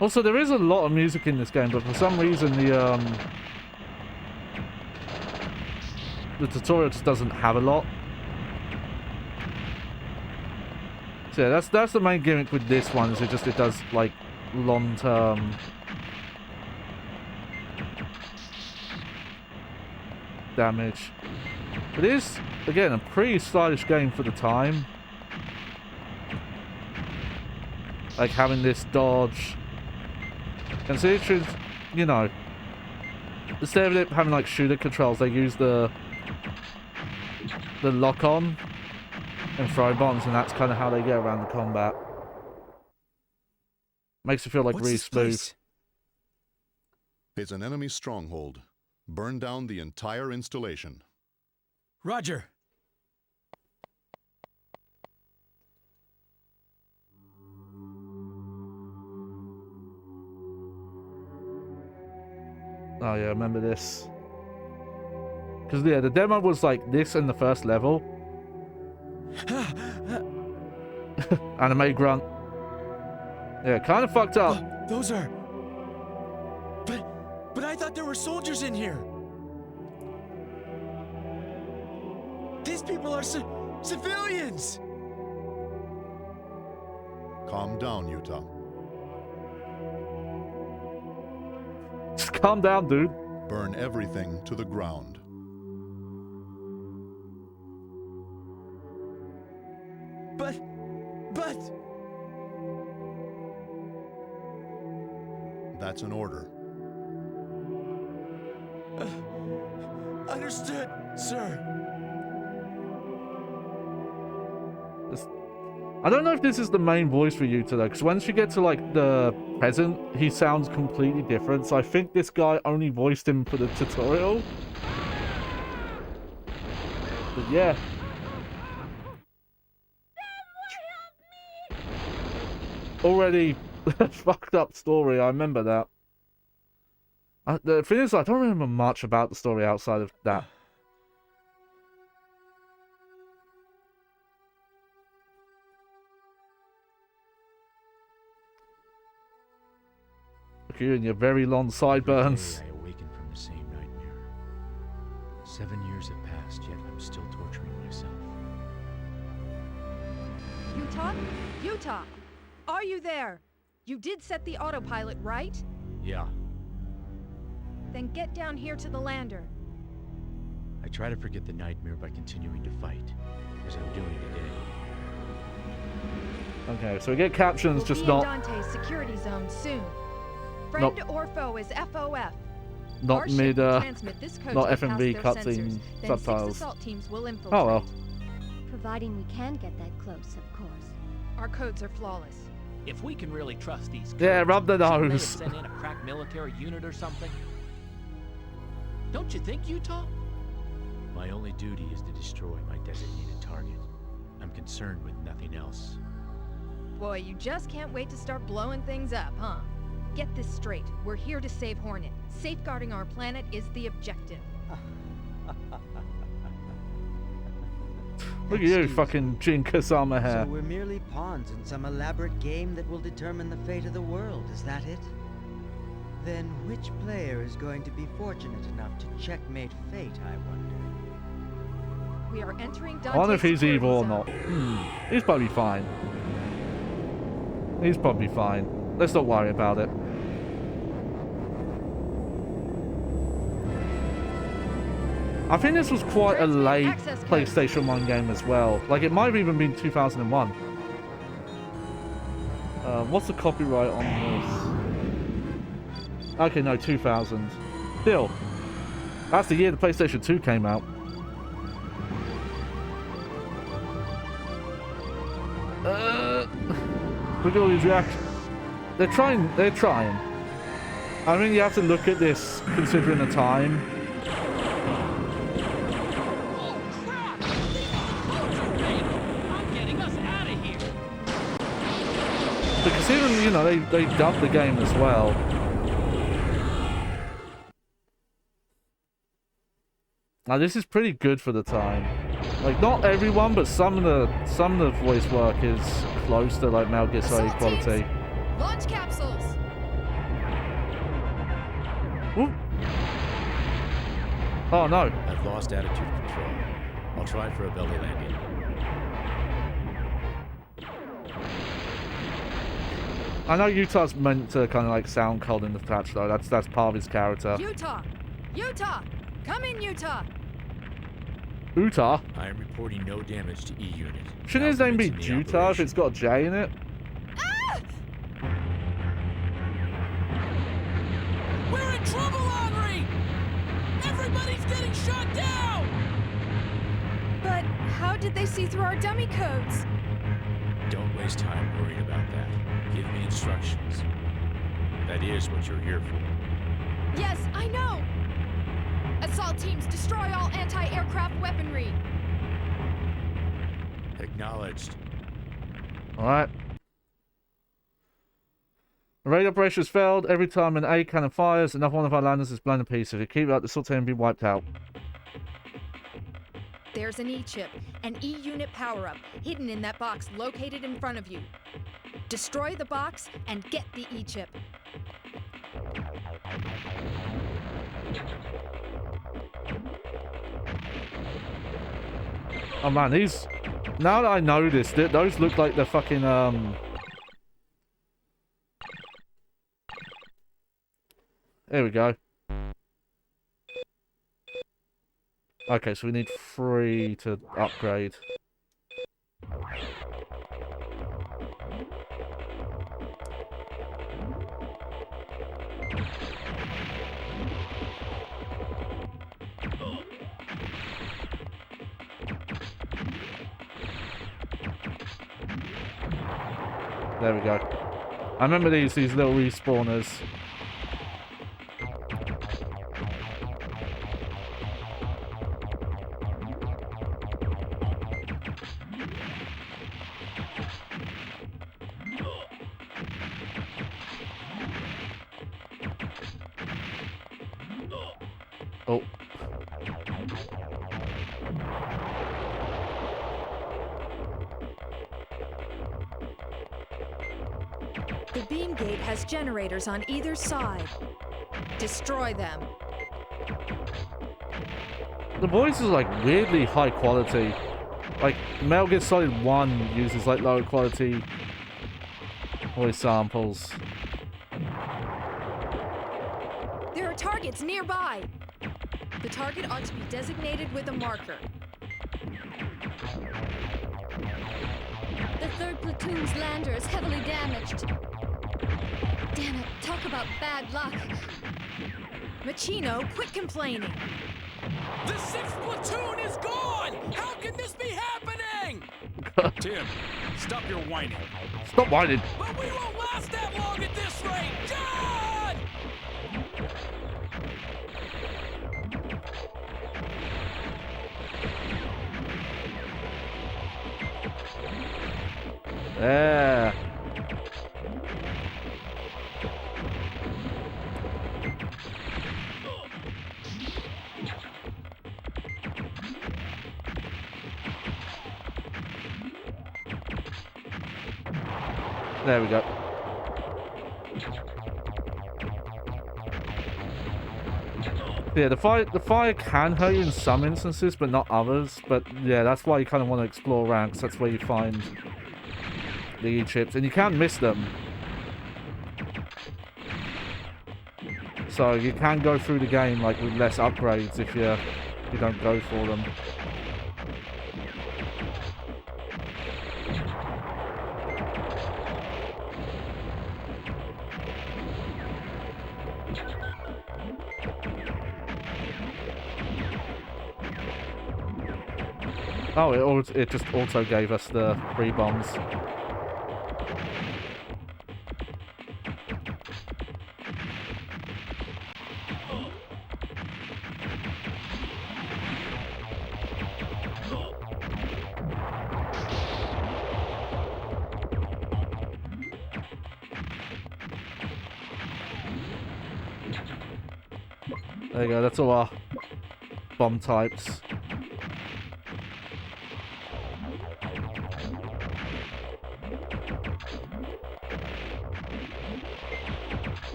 Also, there is a lot of music in this game, but for some reason the tutorial just doesn't have a lot. So yeah, that's the main gimmick with this one, is it does like long-term damage. It is, again, a pretty stylish game for the time. Like having this dodge. And so it's, you know, instead of it having like shooter controls, they use the lock-on and throw bombs, and that's kind of how they get around the combat. Makes it feel like really smooth. It's an enemy stronghold. Burn down the entire installation. Roger. Oh yeah, I remember this. Because yeah, the demo was like this in the first level. Anime grunt. Yeah, kind of fucked up. Those are... But I thought there were soldiers in here. These people are civilians. Calm down, Utah. Just calm down, dude. Burn everything to the ground. But... That's an order. Understood, sir. I don't know if this is the main voice for Yuta though, because once you get to like the present, he sounds completely different. So I think this guy only voiced him for the tutorial. But yeah. Already fucked up story, I remember that. The thing is, I don't remember much about the story outside of that. Look at you and your very long sideburns. I awakened from the same nightmare. 7 years have passed, yet I'm still torturing myself. Utah? Utah! Are you there? You did set the autopilot, right? Yeah. Then get down here to the lander. I try to forget the nightmare by continuing to fight, as I'm doing today. Okay, so we get captions, We'll just be not... in Dante's security zone soon. Friend or foe is FOF. Not Our ship mid, will transmit this code not to FMV past their cutscene sensors, then subtitles. 6 assault teams will infiltrate. Oh well. Providing we can get that close, of course. Our codes are flawless. If we can really trust these codes, Yeah, rub the shouldn't they have nose. sent in a crack military unit or something? Don't you think, Utah? My only duty is to destroy my designated target. I'm concerned with nothing else. Boy, you just can't wait to start blowing things up, huh? Get this straight. We're here to save Hornet. Safeguarding our planet is the objective. Look at you, fucking Jin Kasama So hair. we're merely pawns in some elaborate game that will determine the fate of the world, is that it? Then which player is going to be fortunate enough to checkmate fate, I wonder? We are entering I wonder if Dante's he's evil or security not. zone. He's probably fine. He's probably fine. Let's not worry about it. I think this was quite a late PlayStation 1 game as well. Like, it might have even been 2001. What's the copyright on this? Okay, no, 2000. Still, that's the year the PlayStation 2 came out. Look at all these reactions. They're trying. I mean, you have to look at this considering the time. But considering, you know, they dubbed the game as well. Now this is pretty good for the time. Like, not everyone, but some of the voice work is close to like Metal Gear Solid quality. Launch capsules. Ooh. Oh no. I've lost attitude control. I'll try for a belly landing. I know Utah's meant to kind of like sound cold in the patch though. That's part of his character. Utah! Utah! Come in, Utah! Utah? I am reporting no damage to E unit. Shouldn't his name be Utah if it's got a J in it? We're in trouble, Henri! Everybody's getting shot down! But how did they see through our dummy codes? Don't waste time worrying about that. Give me instructions. That is what you're here for. Yes, I know! Assault teams, destroy all anti-aircraft weaponry! Acknowledged. Alright. Raid operations failed. Every time an A cannon fires, another one of our landers is blown to pieces. If you keep it up, the assault team will be wiped out. There's an E-chip, an E-unit power-up, hidden in that box located in front of you. Destroy the box and get the E-chip. Oh man, these... Now that I noticed it, those look like the fucking, There we go. Okay, so we need 3 to upgrade. There we go. I remember these little respawners. Oh. The beam gate has generators on either side. Destroy them. The voice is like weirdly high quality. Like Metal Gear Solid 1 uses like lower quality voice samples. There are targets nearby. The target ought to be designated with a marker. The 3rd platoon's lander is heavily damaged. Damn it, talk about bad luck. Machino, quit complaining. The 6th platoon is gone! How can this be happening? Tim, stop your whining. Stop whining. But we won't last that long at this rate! John! Yeah. There we go. Yeah, the fire can hurt you in some instances, but not others. But yeah, that's why you kind of want to explore around, because that's where you find the E-chips, and you can miss them. So you can go through the game like with less upgrades if you don't go for them. Oh, it just also gave us the 3 bombs. There you go, that's all our bomb types.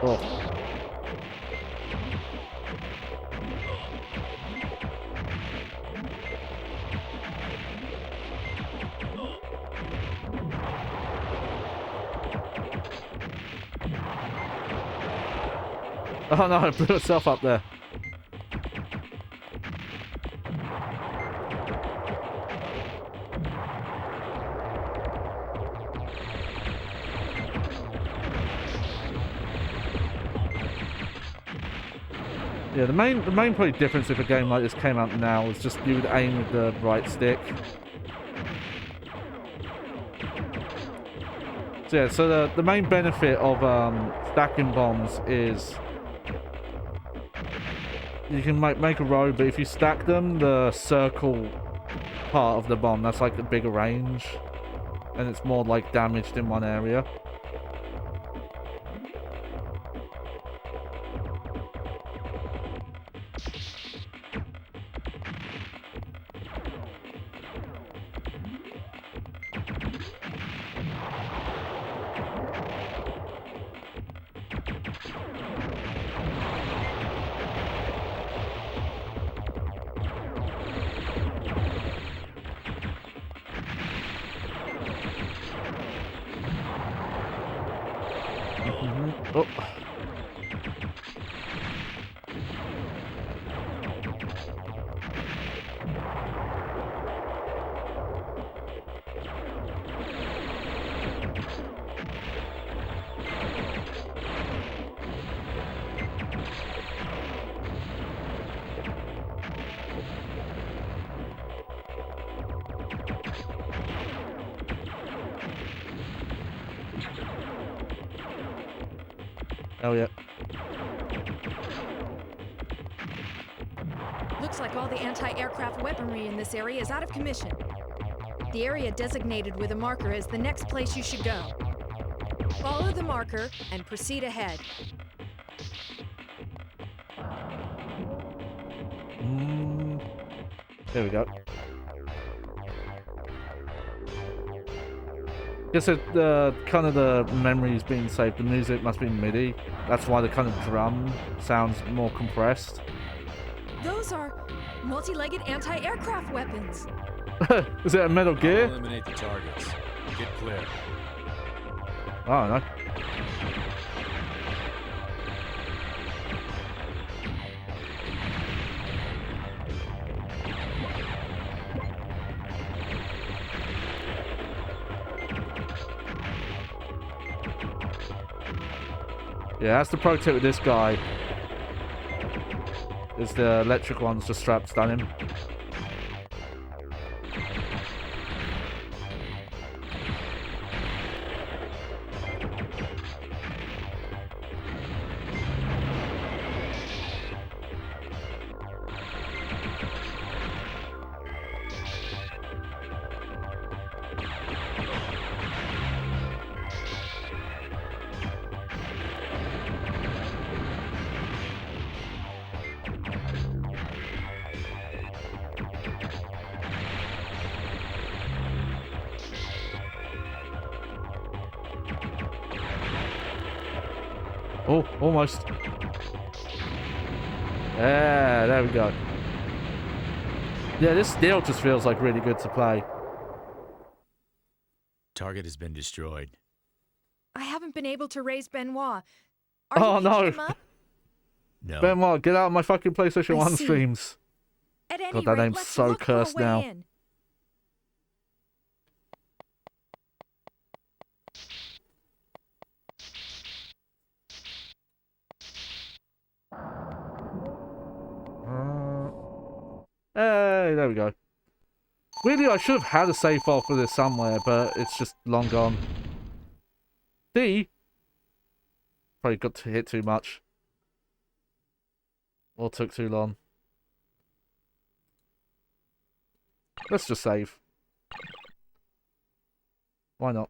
Oh. Oh no, it blew itself up there. Yeah, the main probably difference if a game like this came out now is just you would aim with the right stick. So yeah, so the main benefit of stacking bombs is you can make a row, but if you stack them, the circle part of the bomb, that's like the bigger range, and it's more like damaged in one area. Hell yeah. Looks like all the anti-aircraft weaponry in this area is out of commission. The area designated with a marker is the next place you should go. Follow the marker and proceed ahead. There we go. Guess it, kind of the memories being saved, the music must be MIDI. That's why the kind of drum sounds more compressed. Those are multi-legged anti-aircraft weapons. Is it a Metal Gear? Eliminate the targets. Get clear. I don't know. Yeah, that's the pro tip with this guy. Is the electric ones just strapped on him. Oh, almost. Yeah, there we go. Yeah, this still just feels like really good to play. Target has been destroyed. I haven't been able to raise Benoit. Oh no! No. Benoit, get out of my fucking PlayStation 1 see. streams. At any God, that rate, name's let's so look for a cursed way now. in. Hey, there we go. Really, I should have had a save file for this somewhere, but it's just long gone. D? Probably got to hit too much. Or took too long. Let's just save. Why not?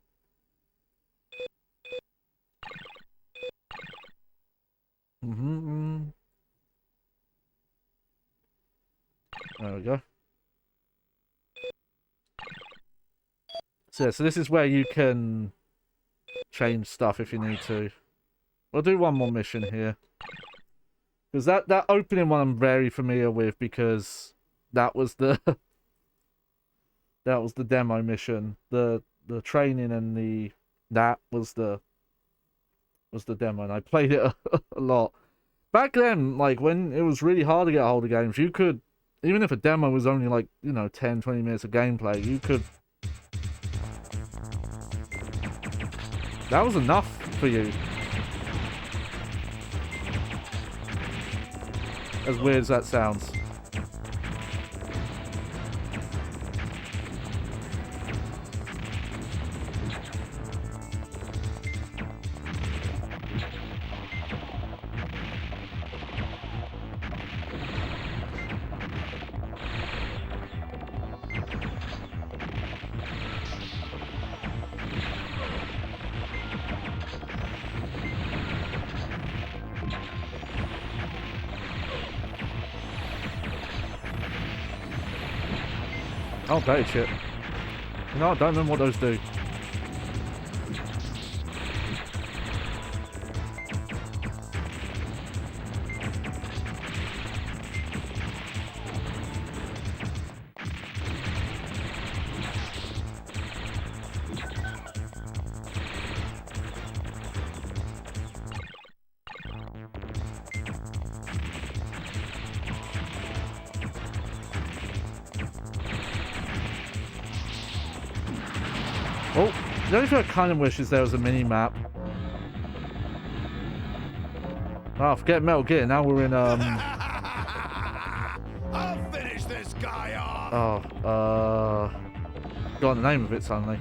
There we go. So, yeah, so this is where you can change stuff if you need to. We'll do one more mission here. Because that opening one I'm very familiar with, because that was the that was the demo mission. The training and that was the demo, and I played it a lot. Back then, like when it was really hard to get a hold of games, you could, even if a demo was only like, 10, 20 minutes of gameplay, you could... That was enough for you. As weird as that sounds. Oh, bait shit. No, I don't remember what those do. Oh, the only thing I kind of wish is there was a mini-map. Oh, forget Metal Gear, now we're in, I'll finish this guy off! Got the name of it suddenly.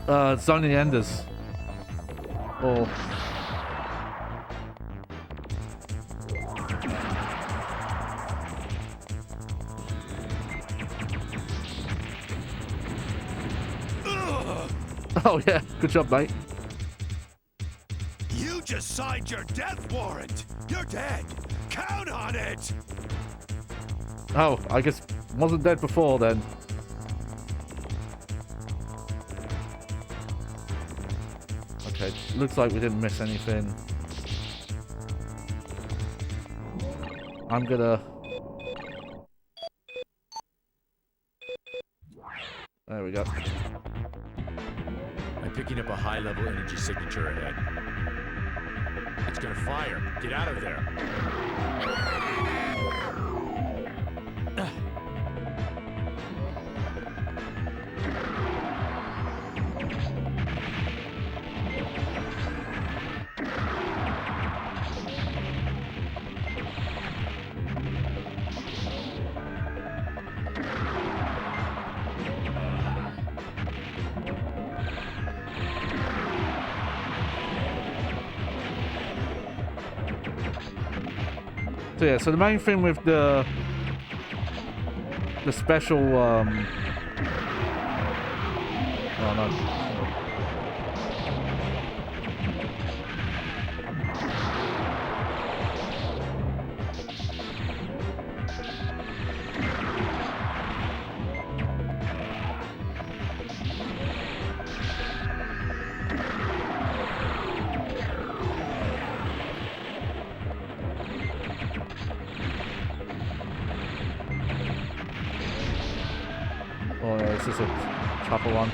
Zone of the Enders. Or... Oh yeah, good job, mate. You just signed your death warrant. You're dead. Count on it. Oh, I guess wasn't dead before then. Okay, looks like we didn't miss anything. I'm gonna... There we go. I'm picking up a high-level energy signature ahead. It's gonna fire. Get out of there. So yeah, so the main thing with the special oh no. Oh yeah, this is a tougher one.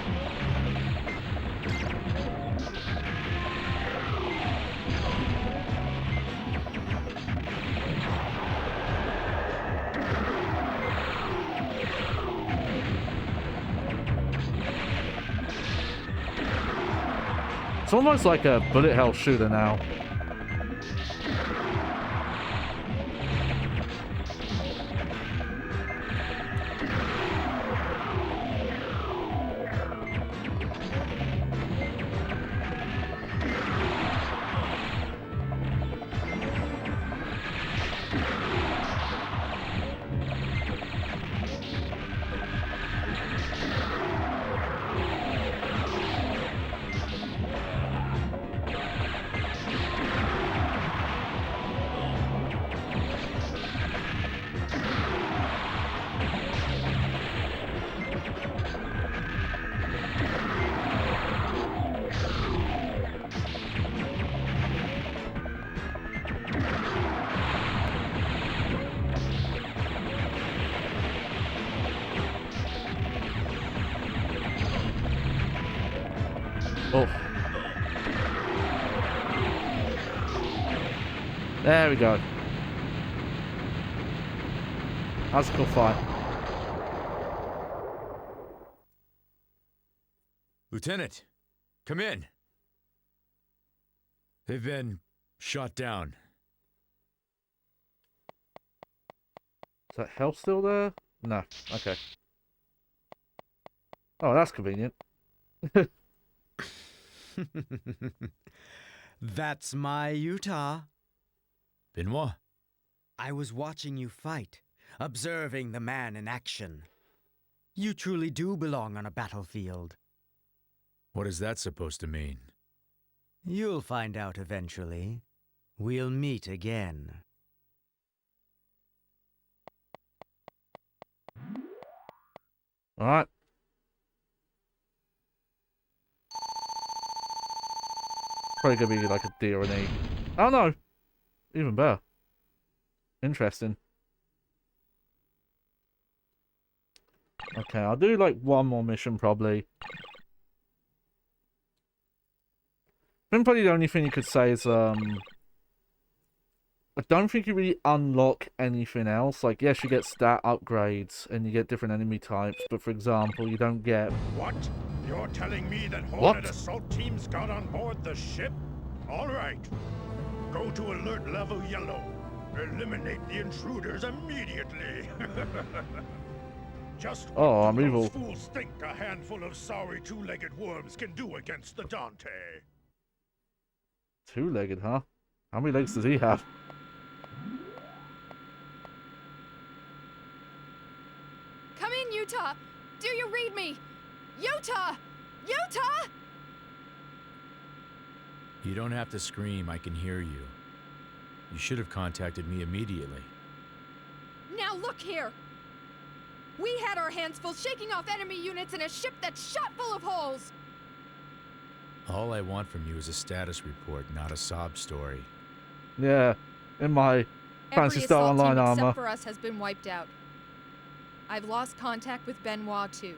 It's almost like a bullet hell shooter now. Oh. There we go. That's a cool fight. Lieutenant, come in. They've been shot down. Is that health still there? No. Okay. Oh, that's convenient. That's my Utah. Benoit? I was watching you fight, observing the man in action. You truly do belong on a battlefield. What is that supposed to mean? You'll find out eventually. We'll meet again. All right. Probably gonna be like a D or an E. Oh no! Even better. Interesting. Okay, I'll do like one more mission probably. I think probably the only thing you could say is I don't think you really unlock anything else. Like, yes, you get stat upgrades and you get different enemy types, but for example, you don't get... What? You're telling me that Hornet assault teams got on board the ship? All right. Go to alert level yellow. Eliminate the intruders immediately. Just what Oh, I'm do evil. those fools think a handful of sorry two-legged worms can do against the Dante? Two-legged, huh? How many legs does he have? Come in, Utah! Do you read me? Utah! Utah! You don't have to scream, I can hear you. You should have contacted me immediately. Now look here! We had our hands full shaking off enemy units in a ship that's shot full of holes! All I want from you is a status report, not a sob story. Yeah, in my Fantasy Every Star assault Online team armor. except for us has been wiped out. I've lost contact with Benoit too.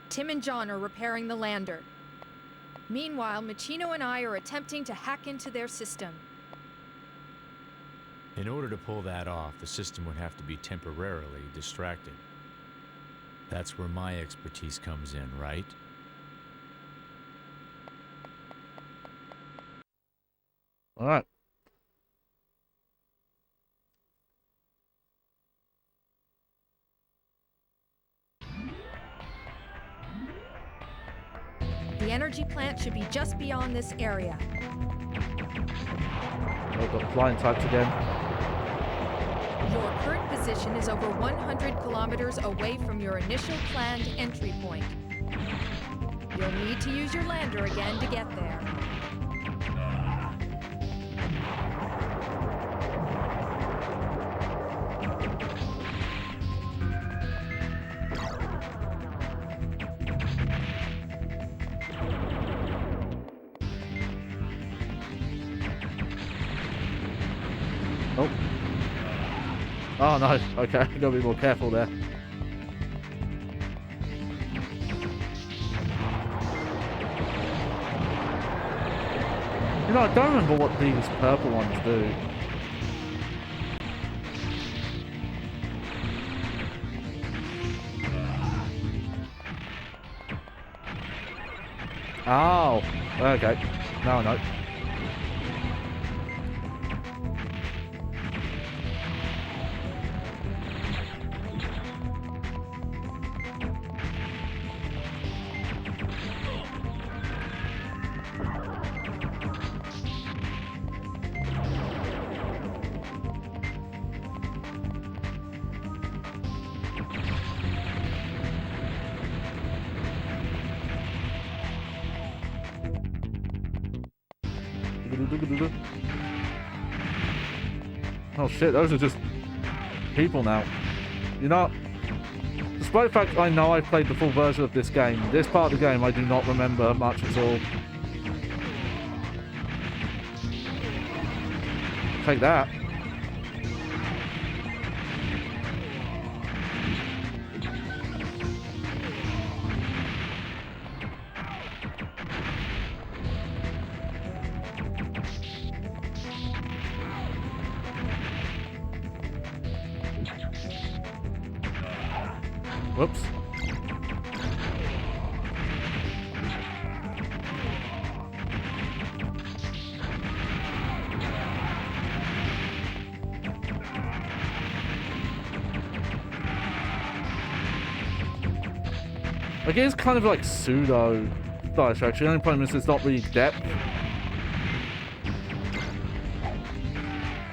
Tim and John are repairing the lander. Meanwhile, Machino and I are attempting to hack into their system. In order to pull that off, the system would have to be temporarily distracted. That's where my expertise comes in, right? All right. The energy plant should be just beyond this area. I've got flying types again. Your current position is over 100 kilometers away from your initial planned entry point. You'll need to use your lander again to get there. Oh. Oh no, okay, gotta be more careful there. You know, I don't remember what these purple ones do. Oh, okay. No, no. Oh shit, those are just people now. You know, despite the fact I know I've played the full version of this game, this part of the game I do not remember much at all. Take that. Whoops. Like, it's kind of like pseudo Star Trek. The only problem is it's not really depth.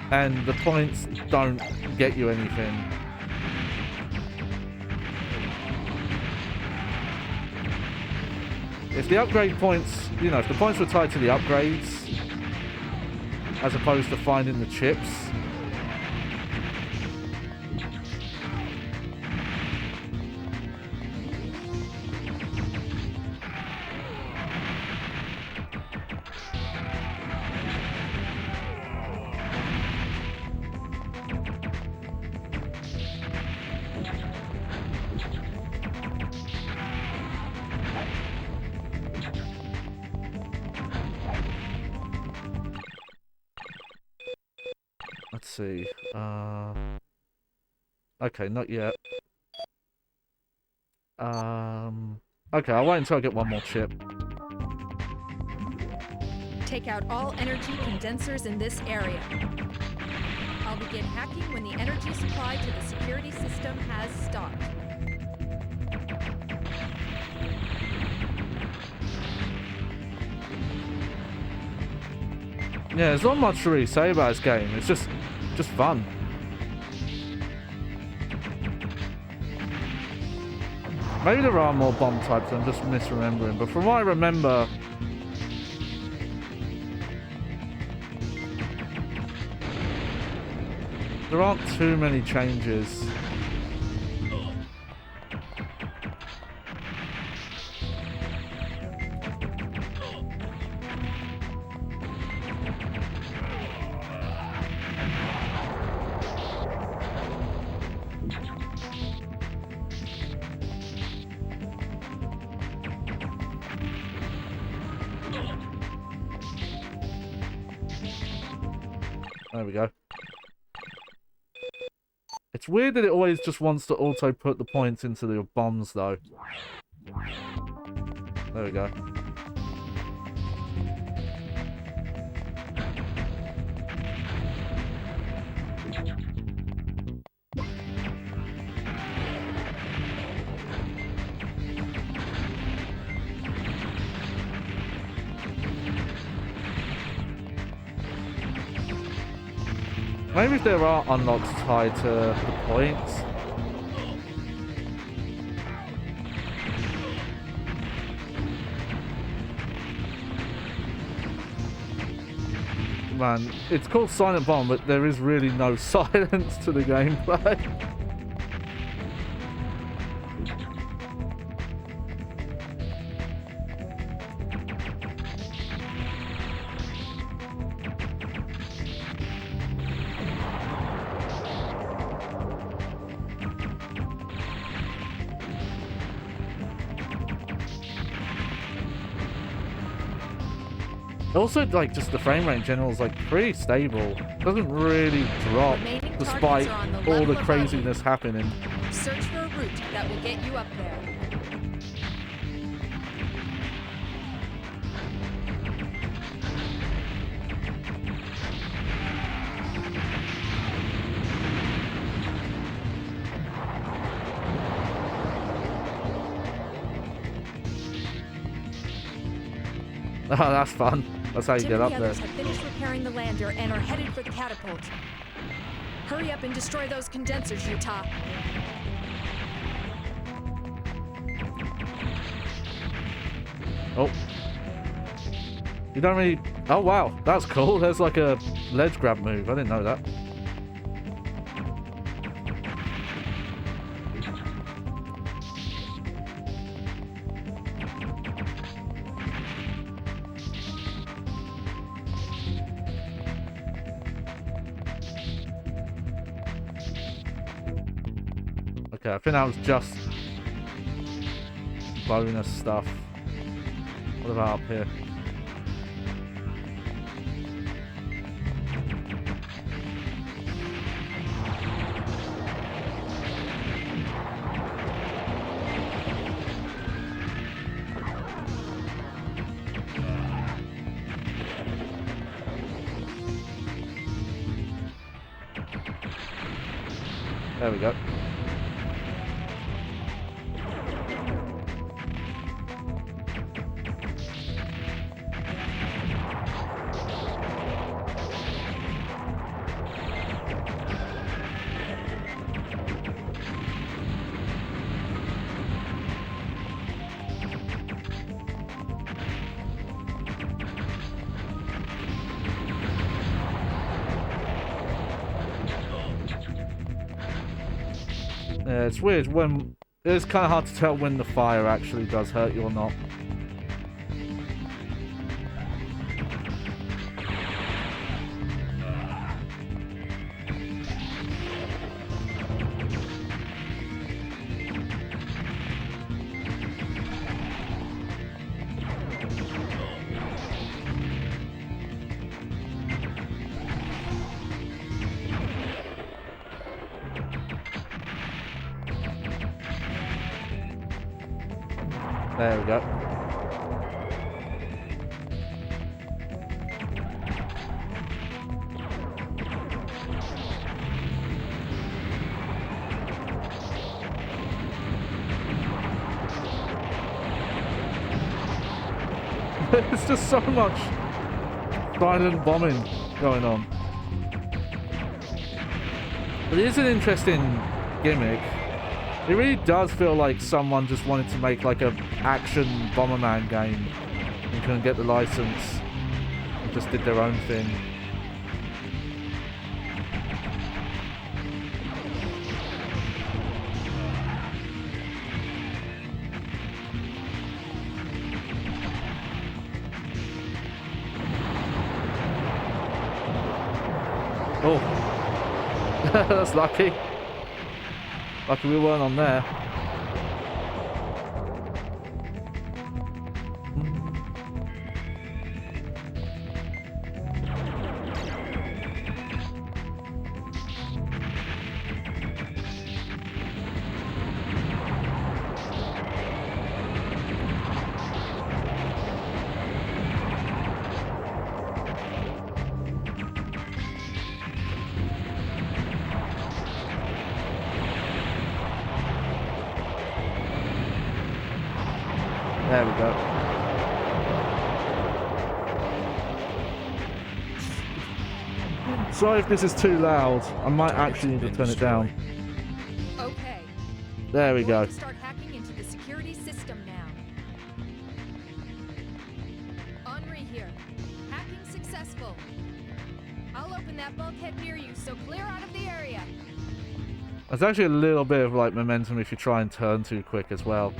And the points don't get you anything. If the upgrade points, you know, if the points were tied to the upgrades, as opposed to finding the chips, let's see. Okay, not yet. Okay, I'll wait until I get one more chip. Take out all energy condensers in this area. I'll begin hacking when the energy supply to the security system has stopped. Yeah, there's not much to really say about this game. It's just fun. Maybe there are more bomb types, I'm just misremembering, but from what I remember, there aren't too many changes. There we go. It's weird that it always just wants to auto put the points into the bombs though. There we go. Maybe if there are unlocks tied to the points. Man, it's called Silent Bomb, but there is really no silence to the gameplay. Also, like, just the frame rate in general is, like, pretty stable. Doesn't really drop despite all the craziness happening. Search for a route that will get you up there. Oh, that's fun. That's how you get up The there. others have finished repairing the lander and are headed for the catapult. Hurry up and destroy those condensers, Utah. Oh. You don't really... Oh, wow. That's cool. There's like a ledge grab move. I didn't know that. Okay, I think that was just bonus stuff. What about up here? There we go. Yeah, it's weird when it's kind of hard to tell when the fire actually does hurt you or not. There we go. There's just so much silent bombing going on. But it is an interesting gimmick. It really does feel like someone just wanted to make like a action Bomberman game and couldn't get the license and just did their own thing. Oh, that's lucky. Lucky we weren't on there. There we go. Sorry if this is too loud. I might actually need to turn it down. Okay. There we go. Start hacking into the security system now. Henri here. Hacking successful. I'll open that bulkhead near you, so clear out of the area. There's actually a little bit of like momentum if you try and turn too quick as well.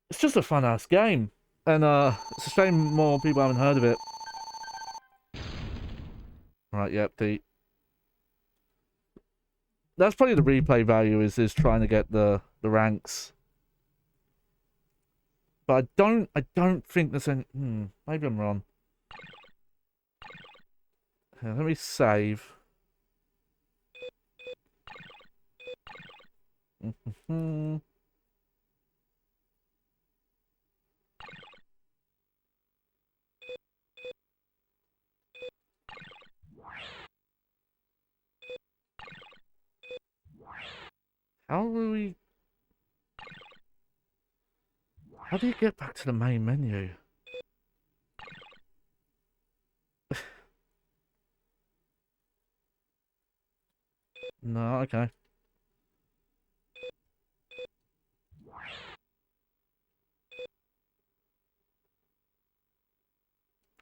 It's just a fun ass game, and it's a shame more people haven't heard of it. Right, yep, that's probably the replay value is trying to get the ranks. But I don't think there's any. Maybe I'm wrong. Here, let me save. How do you get back to the main menu? No, okay.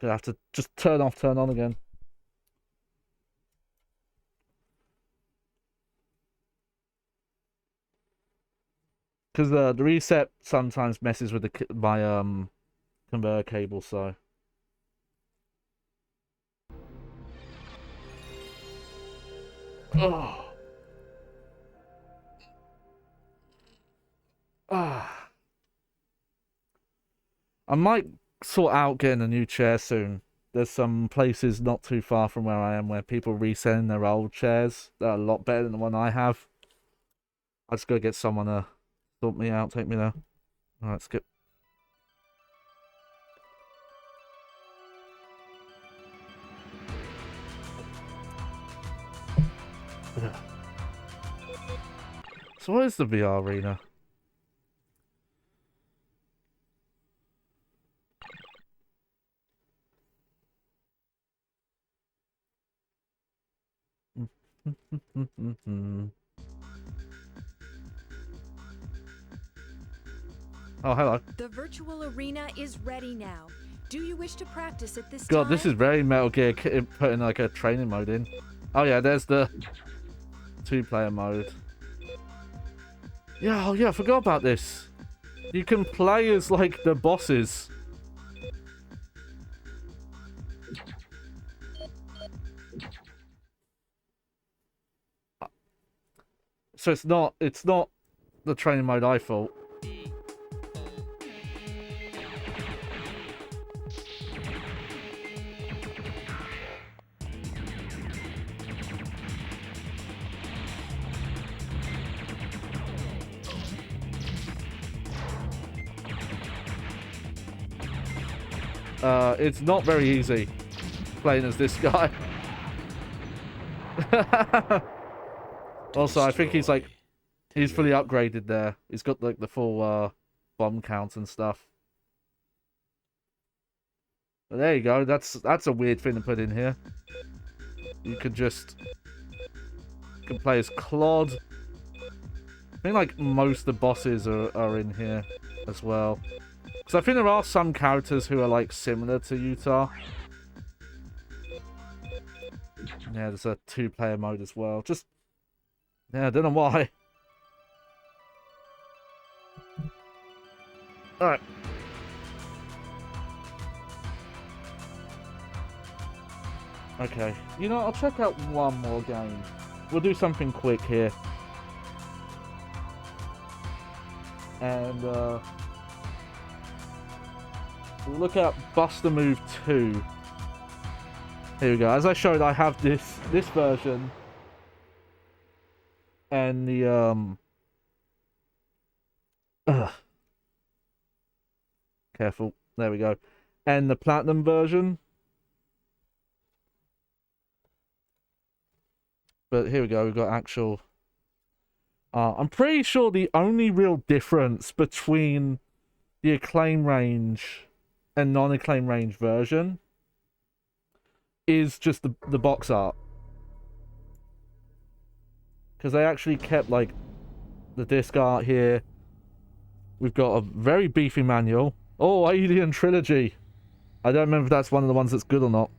Gonna have to just turn off, turn on again. Because the reset sometimes messes with my converter cable, so. Oh. Ah. I might sort out getting a new chair soon. There's some places not too far from where I am where people are reselling their old chairs that are a lot better than the one I have. I just gotta get someone to sort me out, take me there. Alright, skip. So what is the VR arena? Oh, hello. The virtual arena is ready now. Do you wish to practice at this God, time? this is very Metal Gear putting like a training mode in. Oh yeah, there's the 2-player mode. Yeah, oh yeah, I forgot about this. You can play as like the bosses. So it's not the training mode I thought. It's not very easy playing as this guy. Also, I think he's fully upgraded there. He's got like the full bomb count and stuff. But there you go. That's a weird thing to put in here. You could just... You can play as Claude. I think like most of the bosses are in here as well. Because I think there are some characters who are like similar to Utah. Yeah, there's a 2-player mode as well. Just... Yeah, I don't know why. Alright. Okay. You know, I'll check out one more game. We'll do something quick here. And, we'll look at Bust a Move 2. Here we go. As I showed, I have this version. And the, Careful. There we go. And the Platinum version. But here we go. We've got actual... I'm pretty sure the only real difference between the acclaim range and non-acclaim range version is just the box art. Because they actually kept, like, the disc art here. We've got a very beefy manual. Oh, Alien Trilogy. I don't remember if that's one of the ones that's good or not.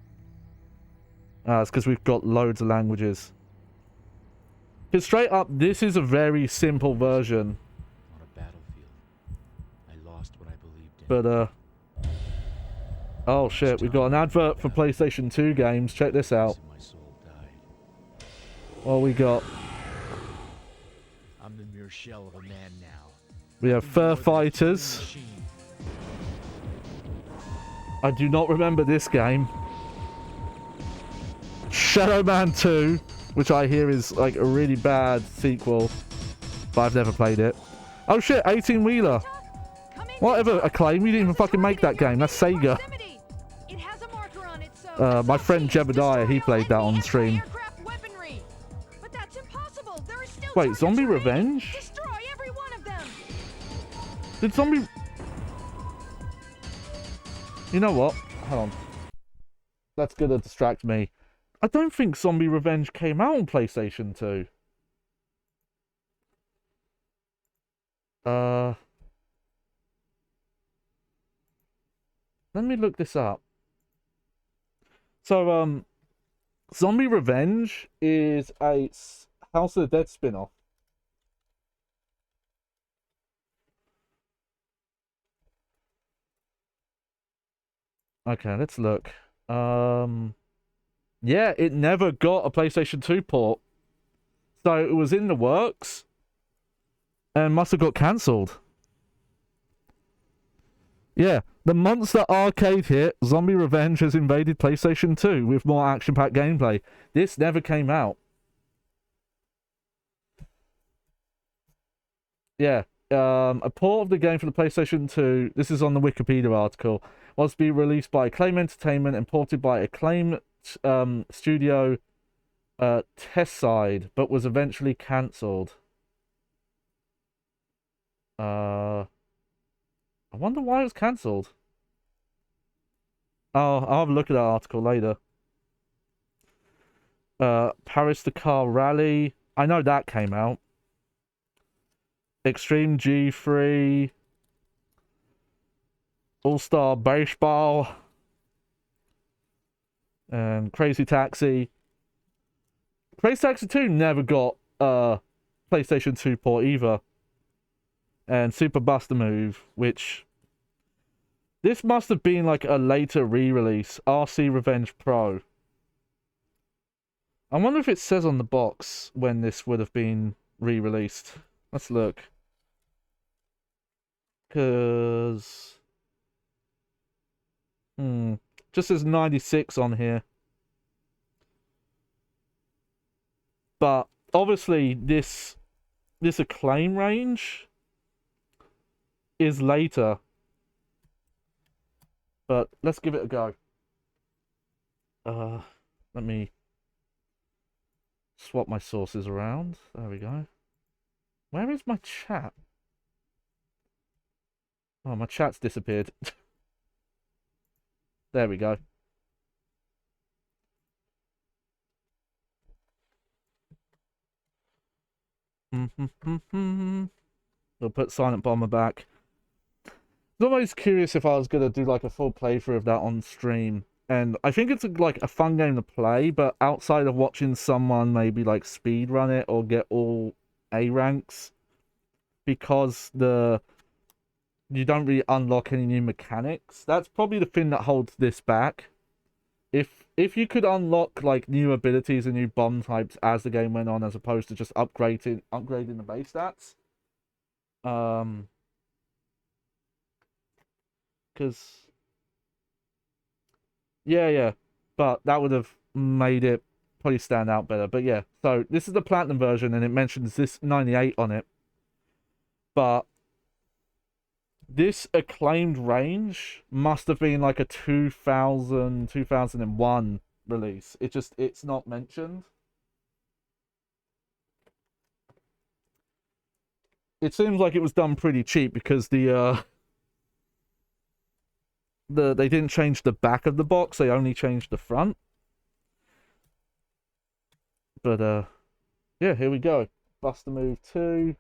It's because we've got loads of languages. Because straight up, this is a very simple version. On a battlefield, I lost what I believed in. But, oh shit, we've got an advert for PlayStation 2 games. Check this out. What we got? I'm the mere shell of a man now. We have Fur Fighters. I do not remember this game. Shadow Man 2, which I hear is like a really bad sequel, but I've never played it. Oh shit, 18-wheeler. Whatever, Acclaim, you didn't even fucking make that game. That's Sega. My friend Jebediah, he played that on stream. Wait, Zombie Revenge? Did Zombie... You know what? Hold on. That's gonna distract me. I don't think Zombie Revenge came out on PlayStation 2. Let me look this up. So, Zombie Revenge is a House of the Dead spin-off. Okay, let's look. Yeah, it never got a PlayStation 2 port. So it was in the works and must have got cancelled. Yeah, the Monster Arcade hit Zombie Revenge has invaded PlayStation 2 with more action-packed gameplay. This never came out. Yeah, a port of the game for the PlayStation 2, this is on the Wikipedia article, was to be released by Acclaim Entertainment and ported by Acclaim Studio Test Side, but was eventually cancelled. I wonder why it was cancelled. Oh, I'll have a look at that article later. Paris Dakar Rally. I know that came out. Extreme G3. All-Star Baseball. And Crazy Taxi. Crazy Taxi 2 never got PlayStation 2 port either. And Super Buster Move, which... This must have been like a later re-release. RC Revenge Pro. I wonder if it says on the box when this would have been re-released. Let's look. Because... just says 96 on here. But obviously this Acclaim range is later. But let's give it a go. Let me swap my sources around. There we go. Where is my chat? Oh, my chat's disappeared. There we go. We'll put Silent Bomber back. I was always curious if I was going to do like a full playthrough of that on stream. And I think it's like a fun game to play, but outside of watching someone maybe like speed run it or get all A ranks, because you don't really unlock any new mechanics. That's probably the thing that holds this back. If you could unlock like new abilities and new bomb types as the game went on, as opposed to just upgrading the base stats, because yeah, but that would have made it probably stand out better. But yeah, so this is the platinum version, and it mentions this 98 on it, but this acclaimed range must have been like a 2001 release. It's not mentioned. It seems like it was done pretty cheap because they didn't change the back of the box, they only changed the front. But yeah, here we go. Buster Move 2.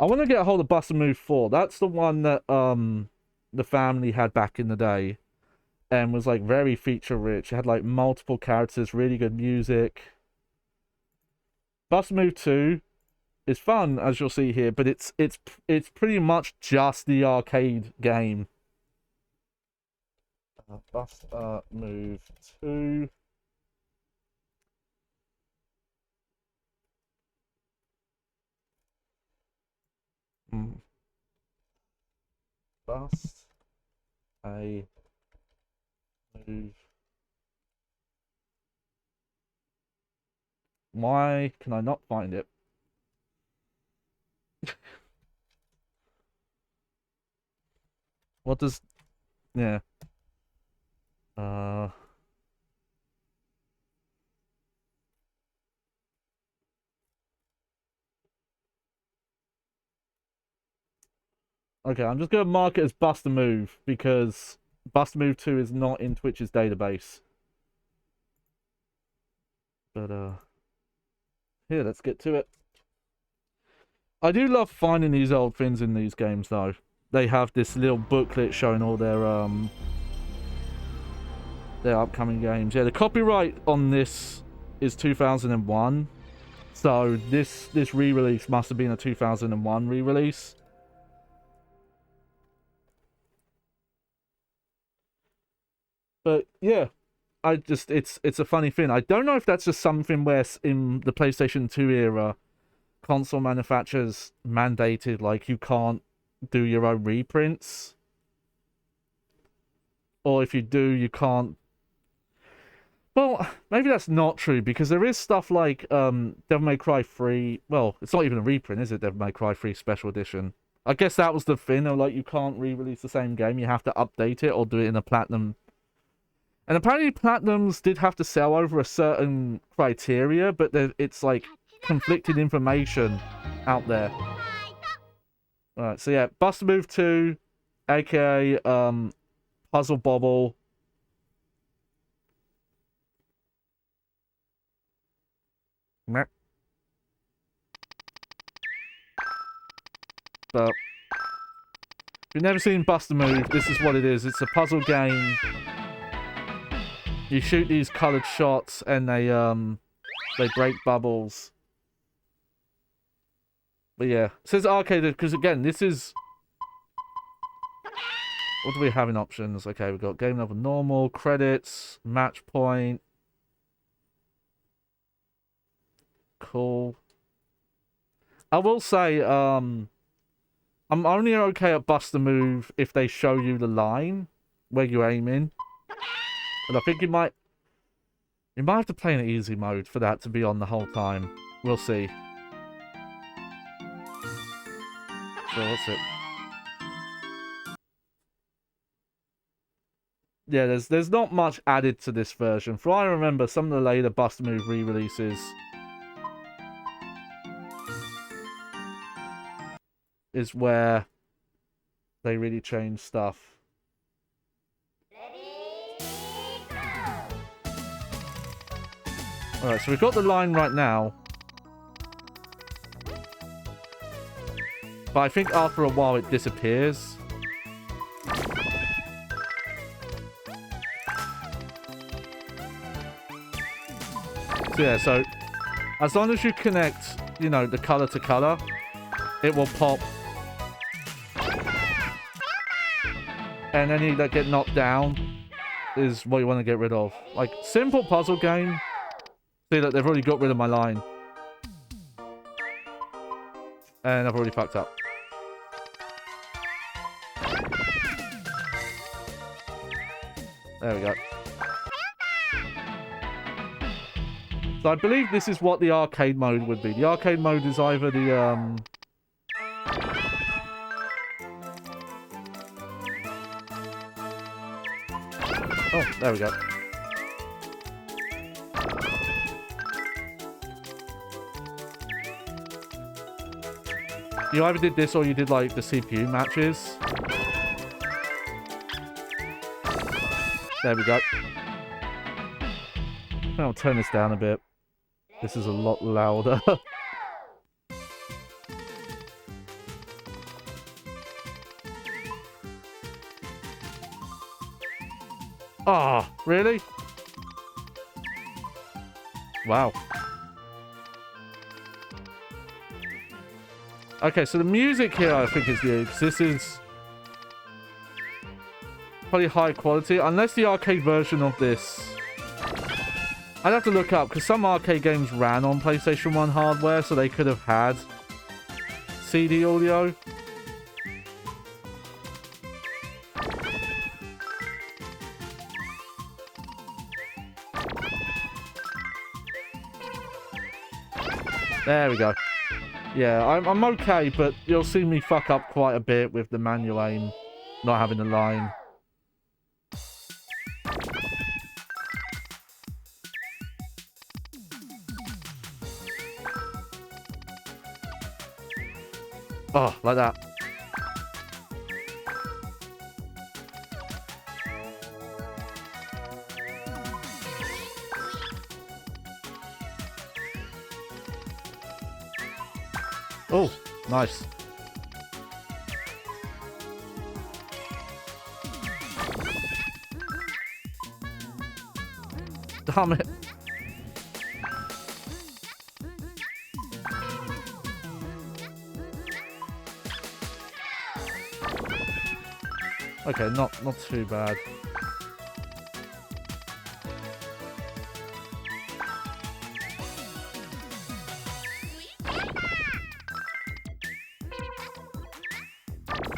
I want to get a hold of Buster Move 4. That's the one that the family had back in the day and was like very feature rich. It had like multiple characters, really good music. Buster Move 2 is fun, as you'll see here, but it's pretty much just the arcade game. Buster Move 2. Bust a move. Why can I not find it? What does... Yeah. Okay, I'm just going to mark it as Buster Move, because Buster Move 2 is not in Twitch's database. But, here, let's get to it. I do love finding these old things in these games, though. They have this little booklet showing all their upcoming games. Yeah, the copyright on this is 2001. So this re-release must have been a 2001 re-release. But yeah, it's a funny thing. I don't know if that's just something where in the PlayStation 2 era, console manufacturers mandated like you can't do your own reprints, or if you do, you can't. Well, maybe that's not true, because there is stuff like Devil May Cry 3. Well, it's not even a reprint, is it? Devil May Cry 3 Special Edition. I guess that was the thing, though, like you can't re-release the same game. You have to update it or do it in a platinum. And apparently platinums did have to sell over a certain criteria, but it's like conflicted information out there. Alright, so yeah, Buster Move 2, aka Puzzle Bobble. But if you've never seen Buster Move, this is what it is. It's a puzzle game. You shoot these coloured shots and they break bubbles. But yeah, it says arcade because again, this is... What do we have in options? Okay, we've got game level normal, credits, match point. Cool. I will say, I'm only okay at Buster Move if they show you the line where you're aiming. And I think you might have to play in easy mode for that to be on the whole time. We'll see. So what's it? Yeah, there's not much added to this version. For what I remember, some of the later Buster Move re-releases is where they really change stuff. Alright, so we've got the line right now. But I think after a while it disappears. So yeah, so as long as you connect, you know, the color to color, it will pop. And any that get knocked down is what you want to get rid of. Like, simple puzzle game. See that they've already got rid of my line. And I've already fucked up. There we go. So I believe this is what the arcade mode would be. The arcade mode is either the, Oh, there we go. You either did this or you did, like, the CPU matches. There we go. I'll turn this down a bit. This is a lot louder. Ah, oh, really? Wow. Okay, so the music here I think is new, because this is probably high quality, unless the arcade version of this... I'd have to look up, because some arcade games ran on PlayStation 1 hardware, so they could have had CD audio. There we go. Yeah, I'm okay, but you'll see me fuck up quite a bit with the manual aim, not having the line. Oh, like that. Oh, nice. Damn it. Okay, not too bad.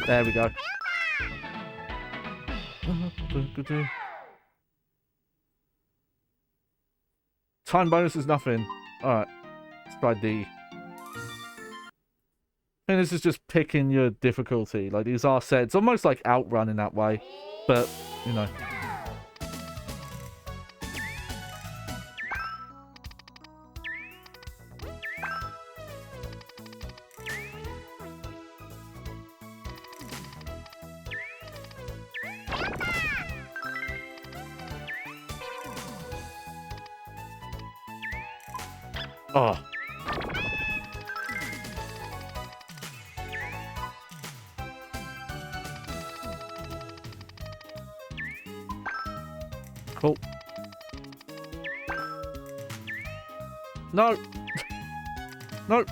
There we go. Time bonus is nothing. Alright. Let's try D. I think this is just picking your difficulty. Like, these are set. It's almost like Outrun in that way. But, you know. Oh. Cool. No. No.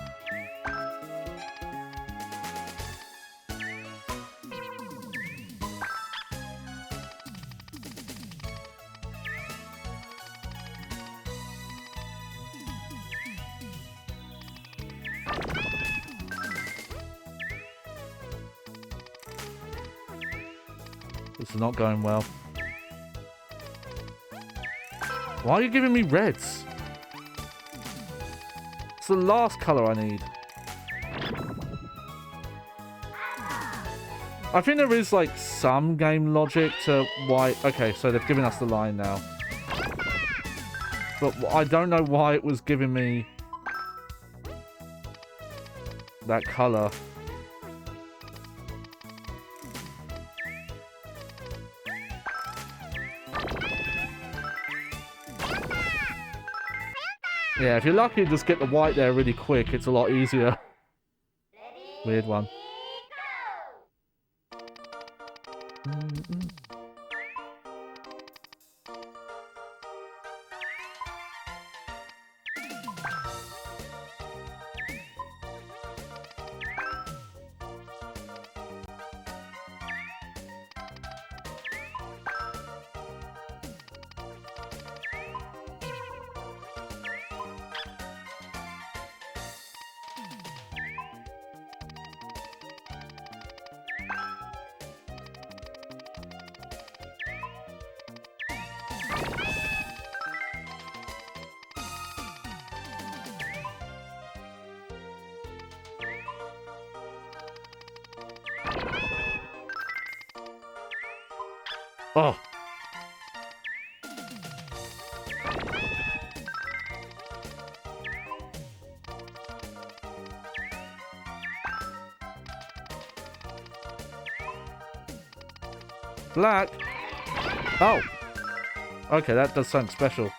This is not going well. Why are you giving me reds? It's the last color I need. I think there is like some game logic to why... Okay, so they've given us the line now. But I don't know why it was giving me that color. Yeah, if you're lucky, just get the white there really quick. It's a lot easier. Weird one. Oh. Black. Oh. Okay, that does something special.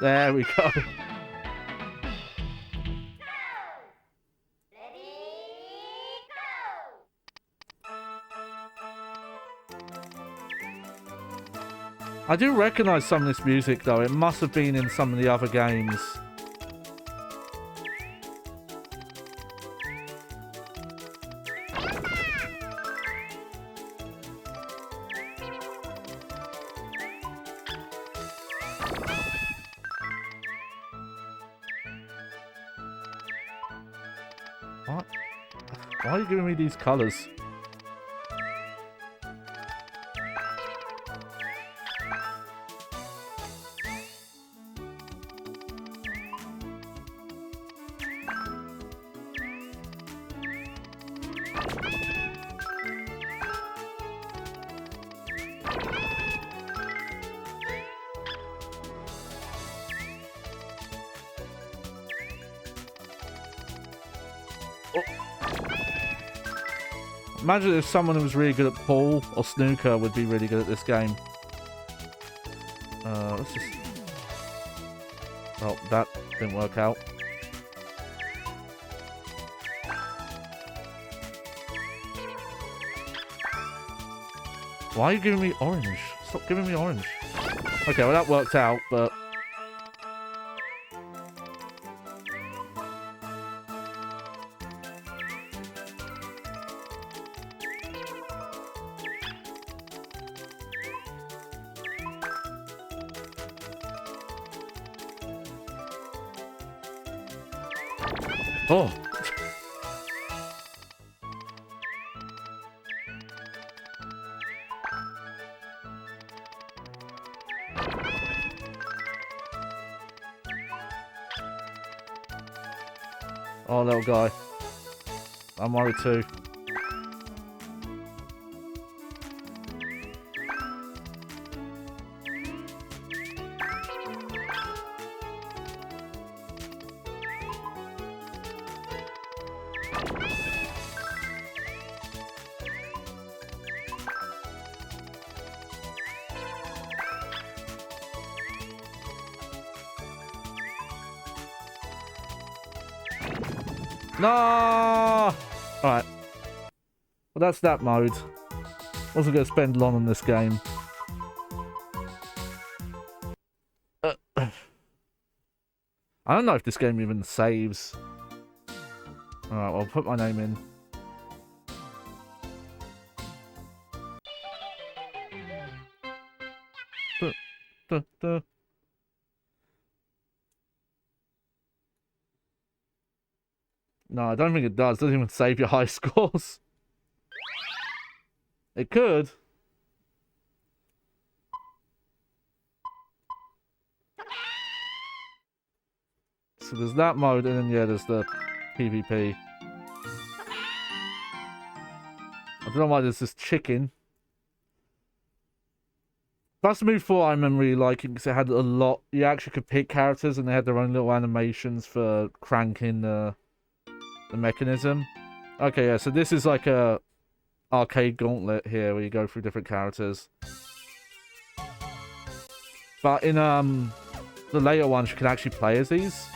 There we go. I do recognize some of this music though. It must have been in some of the other games. What? Why are you giving me these colors? Imagine if someone who was really good at pool or snooker would be really good at this game. Let's just... Oh, that didn't work out. Why are you giving me orange? Stop giving me orange. Okay, well that worked out, but... Oh! Oh, little guy. I'm worried too. No! Alright. Well, that's that mode. Wasn't going to spend long on this game. I don't know if this game even saves. Alright, well, I'll put my name in. No, I don't think it does. It doesn't even save your high scores. It could. So there's that mode, and then, yeah, there's the PvP. I don't know why there's this chicken. That's the move 4 I remember really liking because it had a lot. You actually could pick characters and they had their own little animations for cranking the mechanism. Okay, yeah, so this is like a arcade gauntlet here where you go through different characters. But in the later ones you can actually play as these.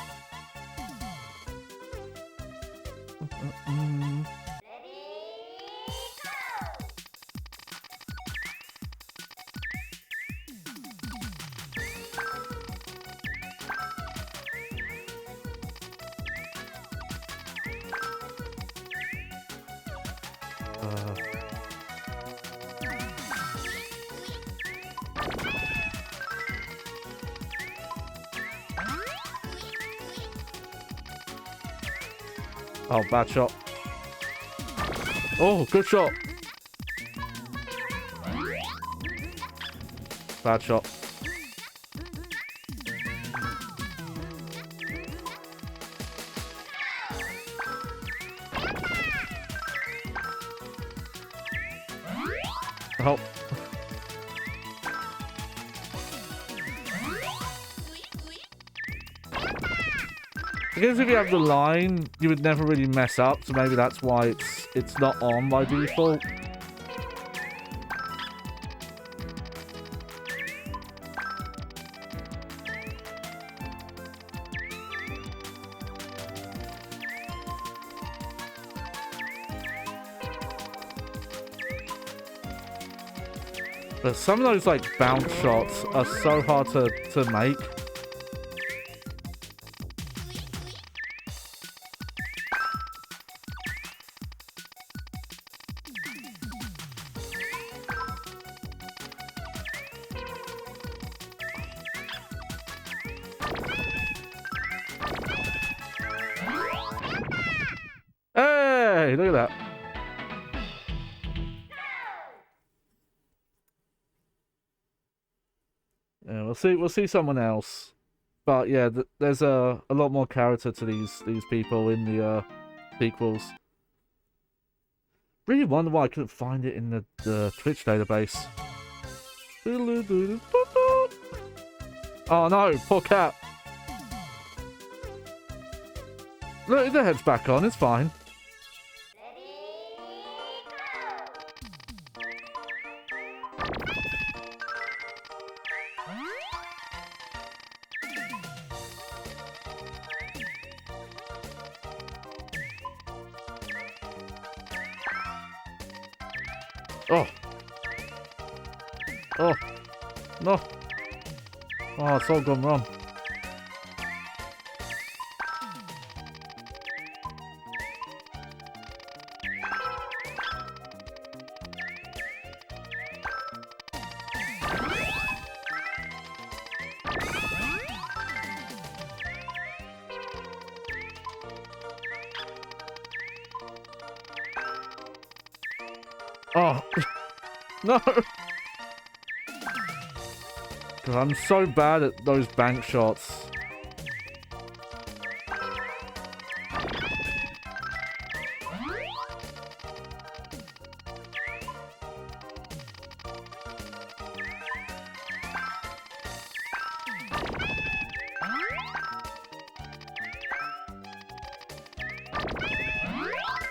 Oh, bad shot. Oh, good shot. Bad shot. Oh. Because if you have the line, you would never really mess up, so maybe that's why it's not on by default. But some of those like bounce shots are so hard to make. Hey, look at that. Yeah, we'll see someone else. But yeah, there's a lot more character to these people in the sequels. Really wonder why I couldn't find it in the Twitch database. Oh no, poor cat. Look, the head's back on, it's fine. Oh. Oh. No. Oh, it's all gone wrong. Oh. No. God, I'm so bad at those bank shots.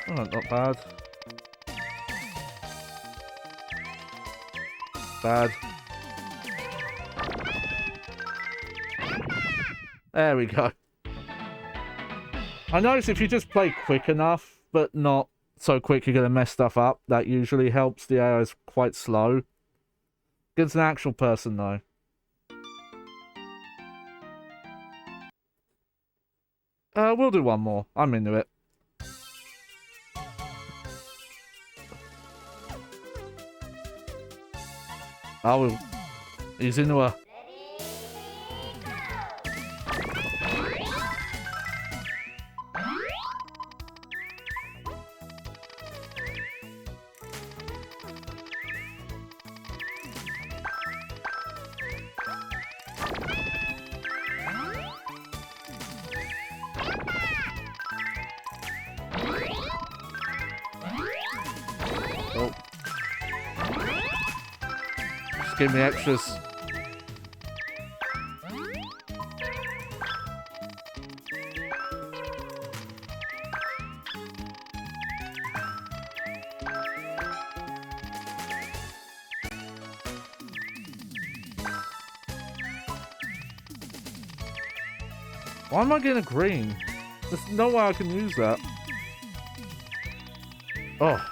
Oh, not bad. Bad. There we go. I notice if you just play quick enough, but not so quick you're going to mess stuff up, that usually helps. The AI is quite slow. Against an actual person, though. We'll do one more. I'm into it. Oh, he's into a... gave me extras. Why am I getting a green? There's no way I can use that. Oh.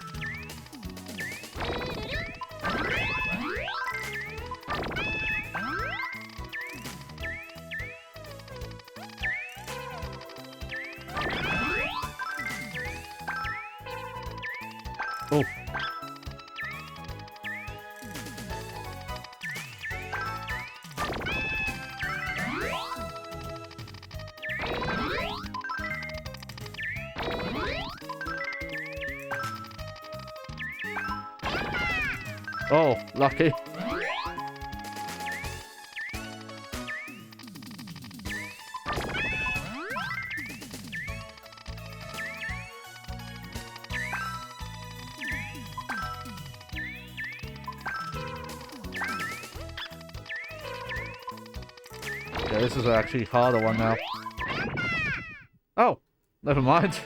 Oh. Oh, lucky. Yeah, this is actually harder one now. Oh, never mind.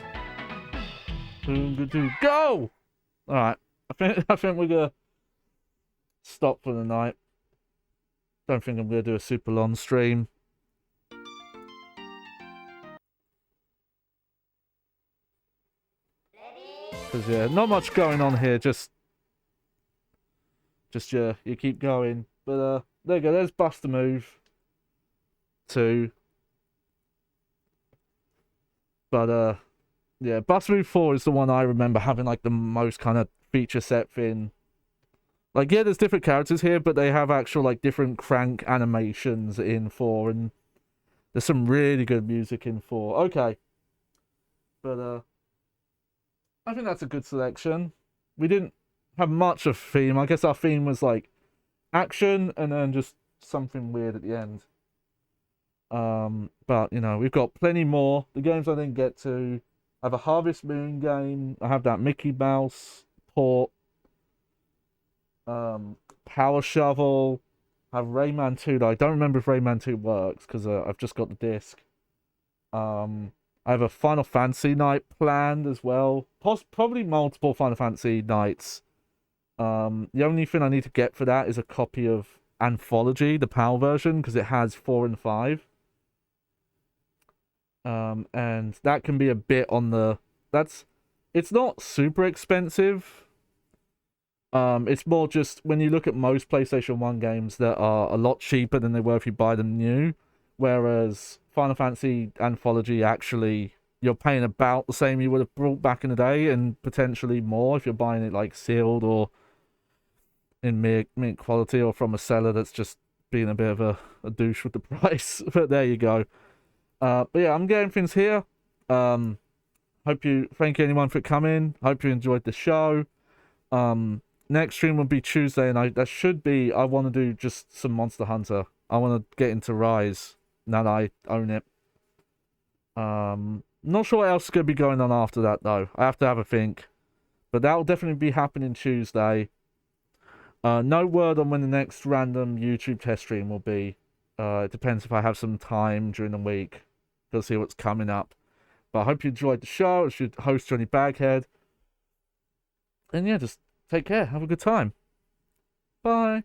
Go! Alright, I think we're gonna stop for the night. Don't think I'm gonna do a super long stream. Because yeah, not much going on here, just yeah, you keep going. But there you go, there's Bust a Move 2. But yeah, Bust a Move 4 is the one I remember having like the most kind of feature set thing. Like, yeah, there's different characters here, but they have actual, like, different crank animations in 4, and there's some really good music in 4. Okay. But, I think that's a good selection. We didn't have much of a theme. I guess our theme was, like, action, and then just something weird at the end. But, you know, we've got plenty more. The games I didn't get to. I have a Harvest Moon game. I have that Mickey Mouse port. Power Shovel. I have Rayman 2 that I don't remember if Rayman 2 works because I've just got the disc. I have a Final Fantasy night planned as well. Probably multiple Final Fantasy nights. The only thing I need to get for that is a copy of Anthology, the PAL version, because it has 4 and 5. And that can be a bit on the... It's not super expensive. It's more just when you look at most PlayStation 1 games that are a lot cheaper than they were if you buy them new, whereas Final Fantasy Anthology, actually, you're paying about the same you would have brought back in the day, and potentially more if you're buying it like sealed or in mint quality, or from a seller that's just being a bit of a douche with the price. But there you go. But yeah, I'm getting things here. Thank you anyone for coming. Hope you enjoyed the show. Next stream will be Tuesday, and I want to do just some Monster Hunter. I want to get into Rise now that I own it. Not sure what else is going to be going on after that, though. I have to have a think. But that will definitely be happening Tuesday. No word on when the next random YouTube test stream will be. It depends if I have some time during the week. We'll see what's coming up. But I hope you enjoyed the show. It's your host, Johnny Baghead. And yeah, just take care. Have a good time. Bye.